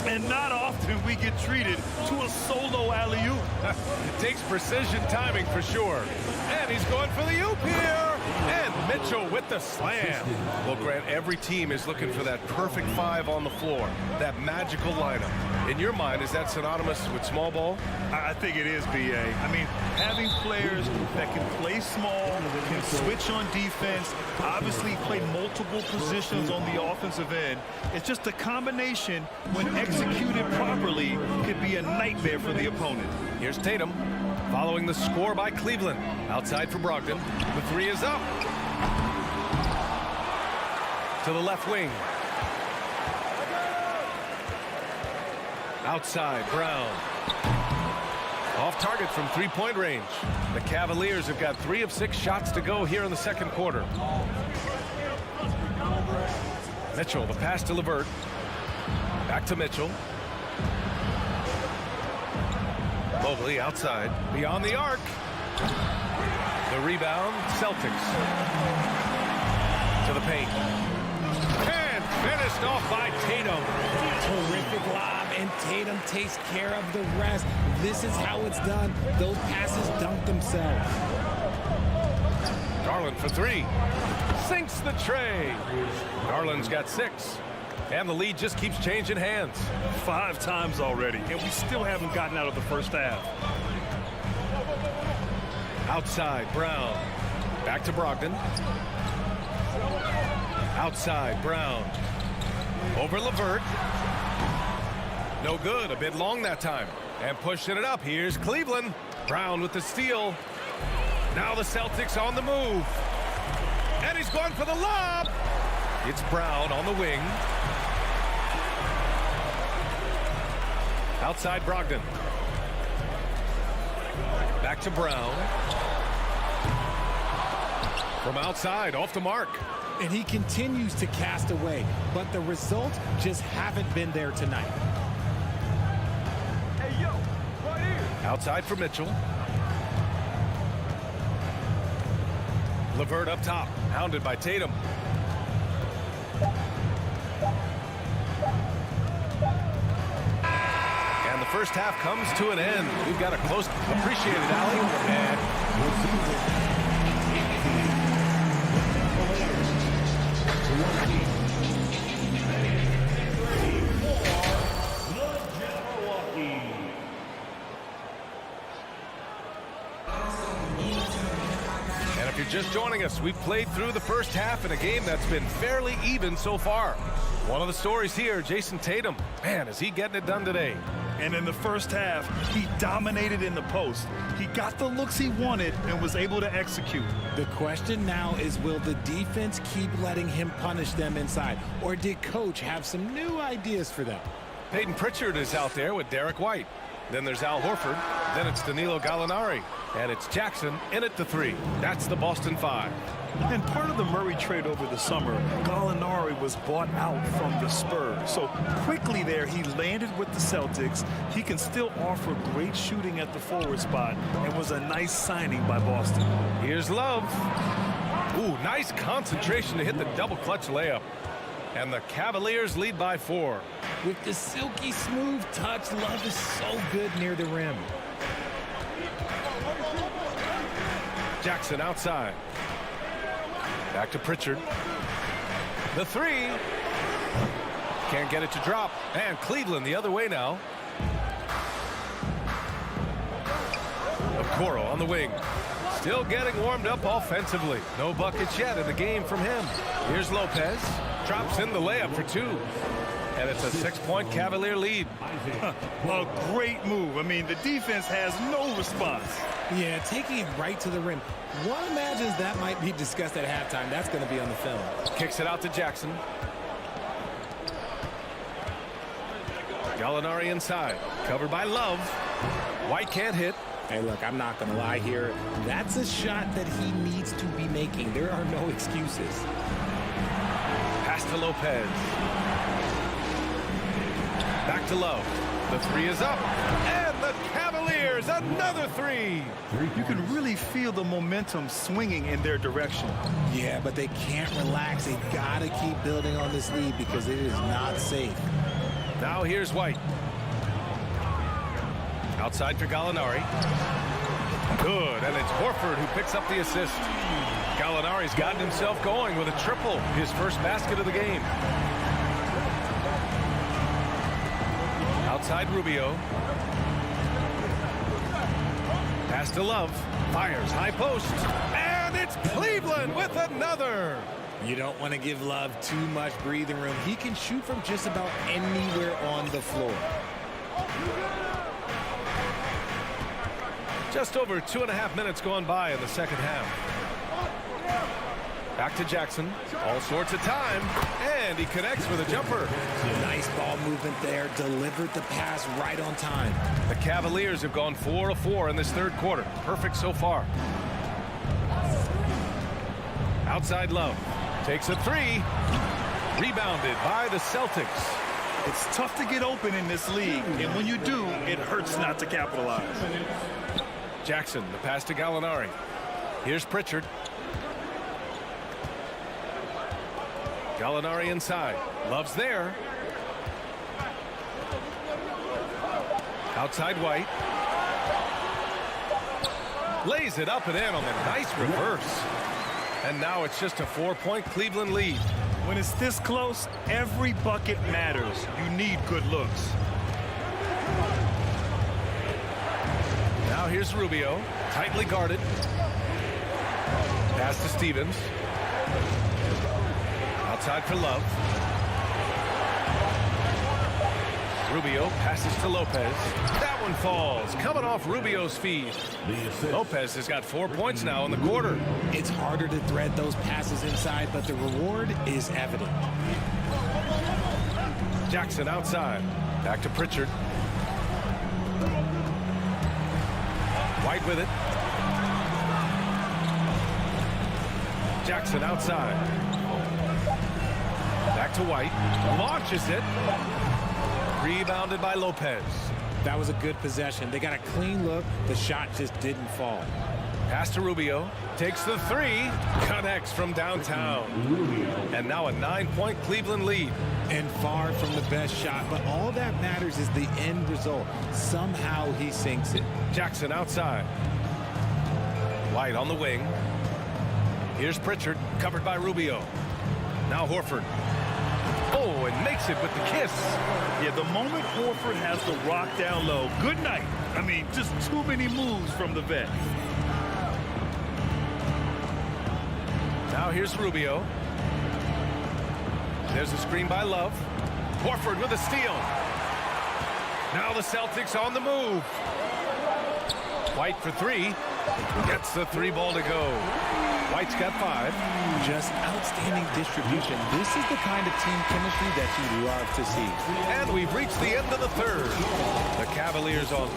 Speaker 2: And not often we get treated to a solo alley-oop.
Speaker 1: It takes precision timing for sure. And he's going for the oop here. And Mitchell with the slam. Well, Grant, every team is looking for that perfect 5 on the floor. That magical lineup. In your mind, is that synonymous with small ball?
Speaker 2: I think it is, B.A. I mean, having players that can play small, can switch on defense, obviously play multiple positions on the offensive end. It's just a combination when executed properly could be a nightmare for the opponent.
Speaker 1: Here's Tatum following the score by Cleveland. Outside for Brogdon. The 3 is up. To the left wing. Outside, Brown. Off target from 3-point range. The Cavaliers have got 3 of 6 shots to go here in the second quarter. Mitchell, the pass to LeVert. Back to Mitchell. Mobley outside. Beyond the arc. The rebound, Celtics. To the paint. And finished off by Tatum.
Speaker 8: Terrific lob, and Tatum takes care of the rest. This is how it's done. Those passes dunk themselves.
Speaker 1: Garland for 3. Sinks the tray. Garland's got 6. And the lead just keeps changing hands.
Speaker 2: 5 times already, and we still haven't gotten out of the first half.
Speaker 1: Outside, Brown. Back to Brogdon. Outside, Brown. Over LeVert. No good. A bit long that time. And pushing it up. Here's Cleveland. Brown with the steal. Now the Celtics on the move. And he's going for the lob. It's Brown on the wing. Outside Brogdon. Back to Brown. From outside, off the mark.
Speaker 8: And he continues to cast away, but the results just haven't been there tonight.
Speaker 2: Hey, yo, right here.
Speaker 1: Outside for Mitchell. LeVert up top, hounded by Tatum. And the first half comes to an end. We've got a close, appreciated alley. And if you're just joining us, we've played through the first half in a game that's been fairly even so far. One of the stories here, Jason Tatum. Man, is he getting it done today.
Speaker 2: And in the first half, he dominated in the post. He got the looks he wanted and was able to execute.
Speaker 8: The question now is, will the defense keep letting him punish them inside? Or did Coach have some new ideas for them?
Speaker 1: Peyton Pritchard is out there with Derek White. Then there's Al Horford. Then it's Danilo Gallinari. And it's Jackson in at the 3. That's the Boston 5.
Speaker 2: And part of the Murray trade over the summer, Gallinari was bought out from the Spurs. So quickly there, he landed with the Celtics. He can still offer great shooting at the forward spot and was a nice signing by Boston.
Speaker 1: Here's Love. Ooh, nice concentration to hit the double clutch layup. And the Cavaliers lead by 4.
Speaker 8: With the silky smooth touch, Love is so good near the rim.
Speaker 1: Jackson outside. Back to Pritchard. The 3. Can't get it to drop. And Cleveland the other way now. Okoro on the wing. Still getting warmed up offensively. No buckets yet in the game from him. Here's Lopez. Drops in the layup for 2. And it's a 6-point Cavalier lead.
Speaker 2: A great move. I mean, the defense has no response.
Speaker 8: Yeah, taking it right to the rim. One imagines that might be discussed at halftime. That's going to be on the film.
Speaker 1: Kicks it out to Jackson. Gallinari inside. Covered by Love. White can't hit.
Speaker 8: Hey, look, I'm not going to lie here. That's a shot that he needs to be making. There are no excuses.
Speaker 1: Pass to Lopez. Back to Love. The 3 is up. And the Cavaliers, another 3.
Speaker 2: You can really feel the momentum swinging in their direction.
Speaker 8: Yeah, but they can't relax. They've got to keep building on this lead because it is not safe.
Speaker 1: Now here's White. Outside for Gallinari. Good, and it's Horford who picks up the assist. Gallinari's gotten himself going with a triple, his first basket of the game. Outside Rubio. Pass to Love. Fires high post. And it's Cleveland with another.
Speaker 8: You don't want to give Love too much breathing room. He can shoot from just about anywhere on the floor.
Speaker 1: Just over 2.5 minutes gone by in the second half. Back to Jackson. All sorts of time. And he connects with a jumper.
Speaker 8: Nice ball movement there. Delivered the pass right on time.
Speaker 1: The Cavaliers have gone 4 of 4 in this third quarter. Perfect so far. Outside Love. Takes a 3. Rebounded by the Celtics.
Speaker 2: It's tough to get open in this league. And when you do, it hurts not to capitalize.
Speaker 1: Jackson, the pass to Gallinari. Here's Pritchard. Gallinari inside. Love's there. Outside White. Lays it up and in on the nice reverse. And now it's just a 4-point Cleveland lead.
Speaker 2: When it's this close, every bucket matters. You need good looks.
Speaker 1: Now here's Rubio. Tightly guarded. Pass to Stevens. Outside for Love. Rubio passes to Lopez. That one falls. Coming off Rubio's feed. Lopez has got 4 points now in the quarter.
Speaker 8: It's harder to thread those passes inside, but the reward is evident.
Speaker 1: Jackson outside. Back to Pritchard. White with it. Jackson outside. Back to White. Launches it. Rebounded by Lopez.
Speaker 8: That was a good possession. They got a clean look. The shot just didn't fall.
Speaker 1: Pass to Rubio. Takes the three. Connects from downtown. And now a 9-point Cleveland lead.
Speaker 8: And far from the best shot, but all that matters is the end result. Somehow he sinks it.
Speaker 1: Jackson outside. White on the wing. Here's Pritchard, covered by Rubio. Now Horford. Oh, and makes it with the kiss.
Speaker 2: Yeah, the moment Horford has the rock down low, good night. I mean, just too many moves from the vet.
Speaker 1: Now here's Rubio. There's a screen by Love. Horford with a steal. Now the Celtics on the move. White for three. Gets the three ball to go. White's got 5.
Speaker 8: Just outstanding distribution. This is the kind of team chemistry that you love to see.
Speaker 1: And we've reached the end of the third. The Cavaliers on.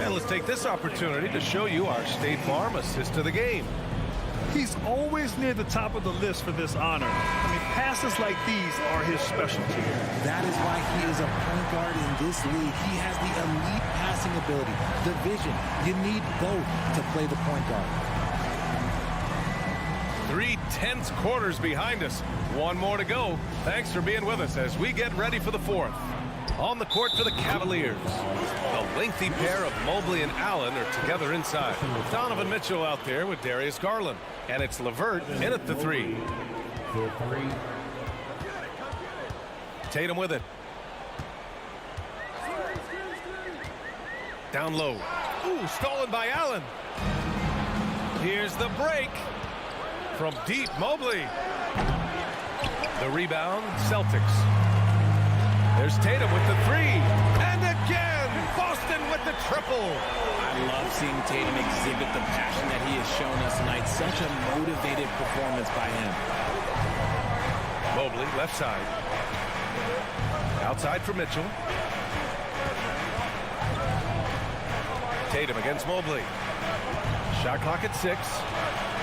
Speaker 1: And let's take this opportunity to show you our State Farm assist to the game.
Speaker 2: He's always near the top of the list for this honor. I mean, passes like these are his specialty.
Speaker 8: That is why he is a point guard in this league. He has the elite passing ability, the vision. You need both to play the point guard.
Speaker 1: 3 tense quarters behind us. One more to go. Thanks for being with us as we get ready for the fourth. On the court for the Cavaliers. The lengthy pair of Mobley and Allen are together inside. Donovan Mitchell out there with Darius Garland. And it's LeVert in at the 3. Tatum with it. Down low. Ooh, stolen by Allen. Here's the break. From deep, Mobley. The rebound, Celtics. There's Tatum with the 3. And again, Boston with the triple.
Speaker 8: I love seeing Tatum exhibit the passion that he has shown us tonight. Such a motivated performance by him.
Speaker 1: Mobley, left side. Outside for Mitchell. Tatum against Mobley. Shot clock at 6.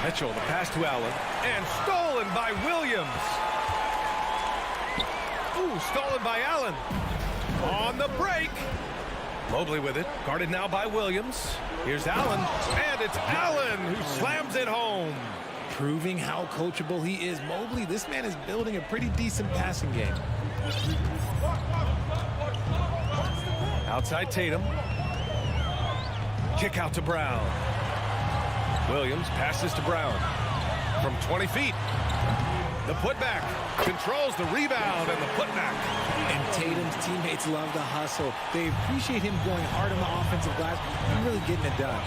Speaker 1: Mitchell, the pass to Allen. And stolen by Williams. Ooh, stolen by Allen. On the break. Mobley with it. Guarded now by Williams. Here's Allen. And it's Allen who slams it home.
Speaker 8: Proving how coachable he is. Mobley, this man is building a pretty decent passing game.
Speaker 1: Outside Tatum. Kick out to Brown. Williams passes to Brown. From 20 feet. The putback. Controls the rebound and the putback.
Speaker 8: And Tatum's teammates love the hustle. They appreciate him going hard on the offensive glass and really getting it done.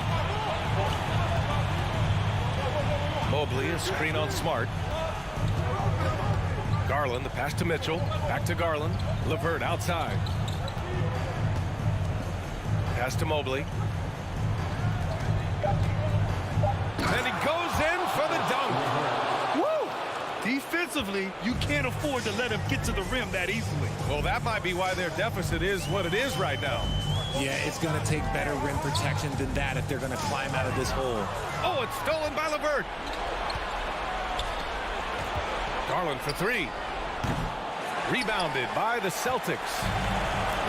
Speaker 1: Mobley, a screen on Smart. Garland, the pass to Mitchell. Back to Garland. LeVert outside. Pass to Mobley. And he goes in for the dunk.
Speaker 2: Woo! Defensively, you can't afford to let him get to the rim that easily.
Speaker 1: Well, that might be why their deficit is what it is right now.
Speaker 8: Yeah, it's going to take better rim protection than that if they're going to climb out of this hole.
Speaker 1: Oh, it's stolen by LeVert. Garland for 3. Rebounded by the Celtics.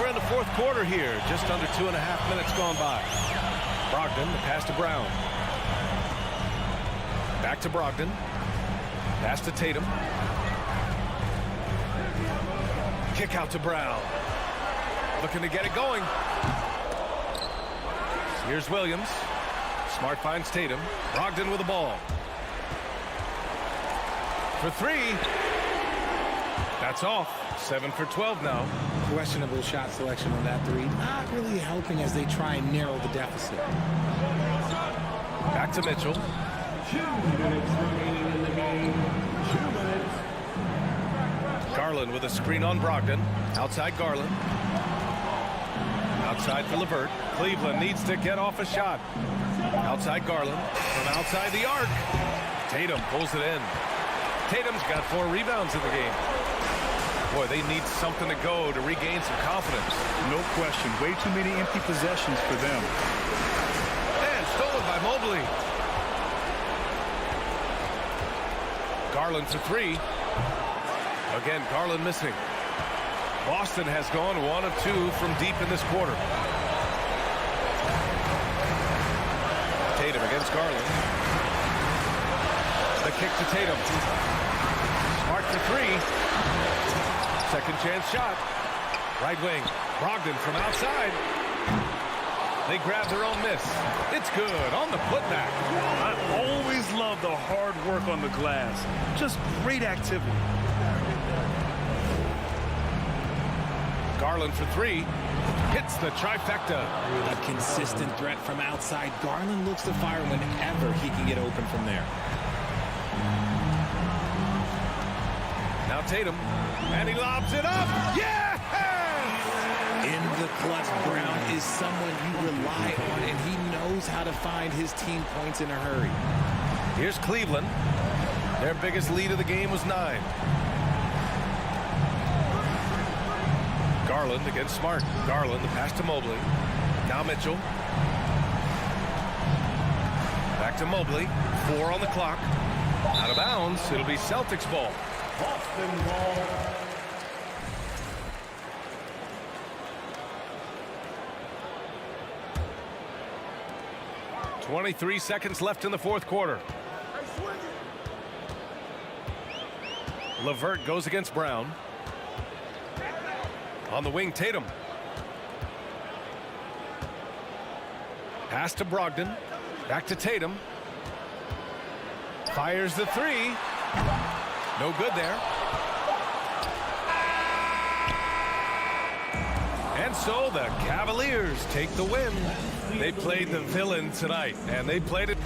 Speaker 1: We're in the fourth quarter here. Just under 2.5 minutes gone by. Brogdon, the pass to Brown. Back to Brogdon. Pass to Tatum. Kick out to Brown. Looking to get it going. Here's Williams. Smart finds Tatum. Brogdon with the ball. For 3. That's off. 7 for 12 now.
Speaker 8: Questionable shot selection on that 3. Not really helping as they try and narrow the deficit.
Speaker 1: Back to Mitchell.
Speaker 4: 2 minutes remaining in the game. 2 minutes.
Speaker 1: Garland with a screen on Brogdon. Outside Garland. Outside for LeVert. Cleveland needs to get off a shot. Outside Garland. From outside the arc. Tatum pulls it in. Tatum's got 4 rebounds in the game. Boy, they need something to go to regain some confidence.
Speaker 2: No question. Way too many empty possessions for them.
Speaker 1: And stolen by Mobley. Garland for 3. Again, Garland missing. Boston has gone 1 of 2 from deep in this quarter. Tatum against Garland. The kick to Tatum. Smart for 3. Second chance shot. Right wing. Brogdon from outside. They grab their own miss. It's good on the putback.
Speaker 2: I always love the hard work on the glass. Just great activity.
Speaker 1: Garland for 3. Hits the trifecta.
Speaker 8: A consistent threat from outside. Garland looks to fire whenever he can get open from there.
Speaker 1: Now Tatum. And he lobs it up. Yeah!
Speaker 8: In the clutch, Brown is someone you rely on, and he knows how to find his team points in a hurry.
Speaker 1: Here's Cleveland. Their biggest lead of the game was 9. Garland against Smart. Garland, the pass to Mobley. Now Mitchell. Back to Mobley. 4 on the clock. Out of bounds. It'll be Celtics ball.
Speaker 4: Boston ball.
Speaker 1: 23 seconds left in the fourth quarter. LeVert goes against Brown. On the wing, Tatum. Pass to Brogdon. Back to Tatum. Fires the 3. No good there. And so the Cavaliers take the win. They played the villain tonight, and they played it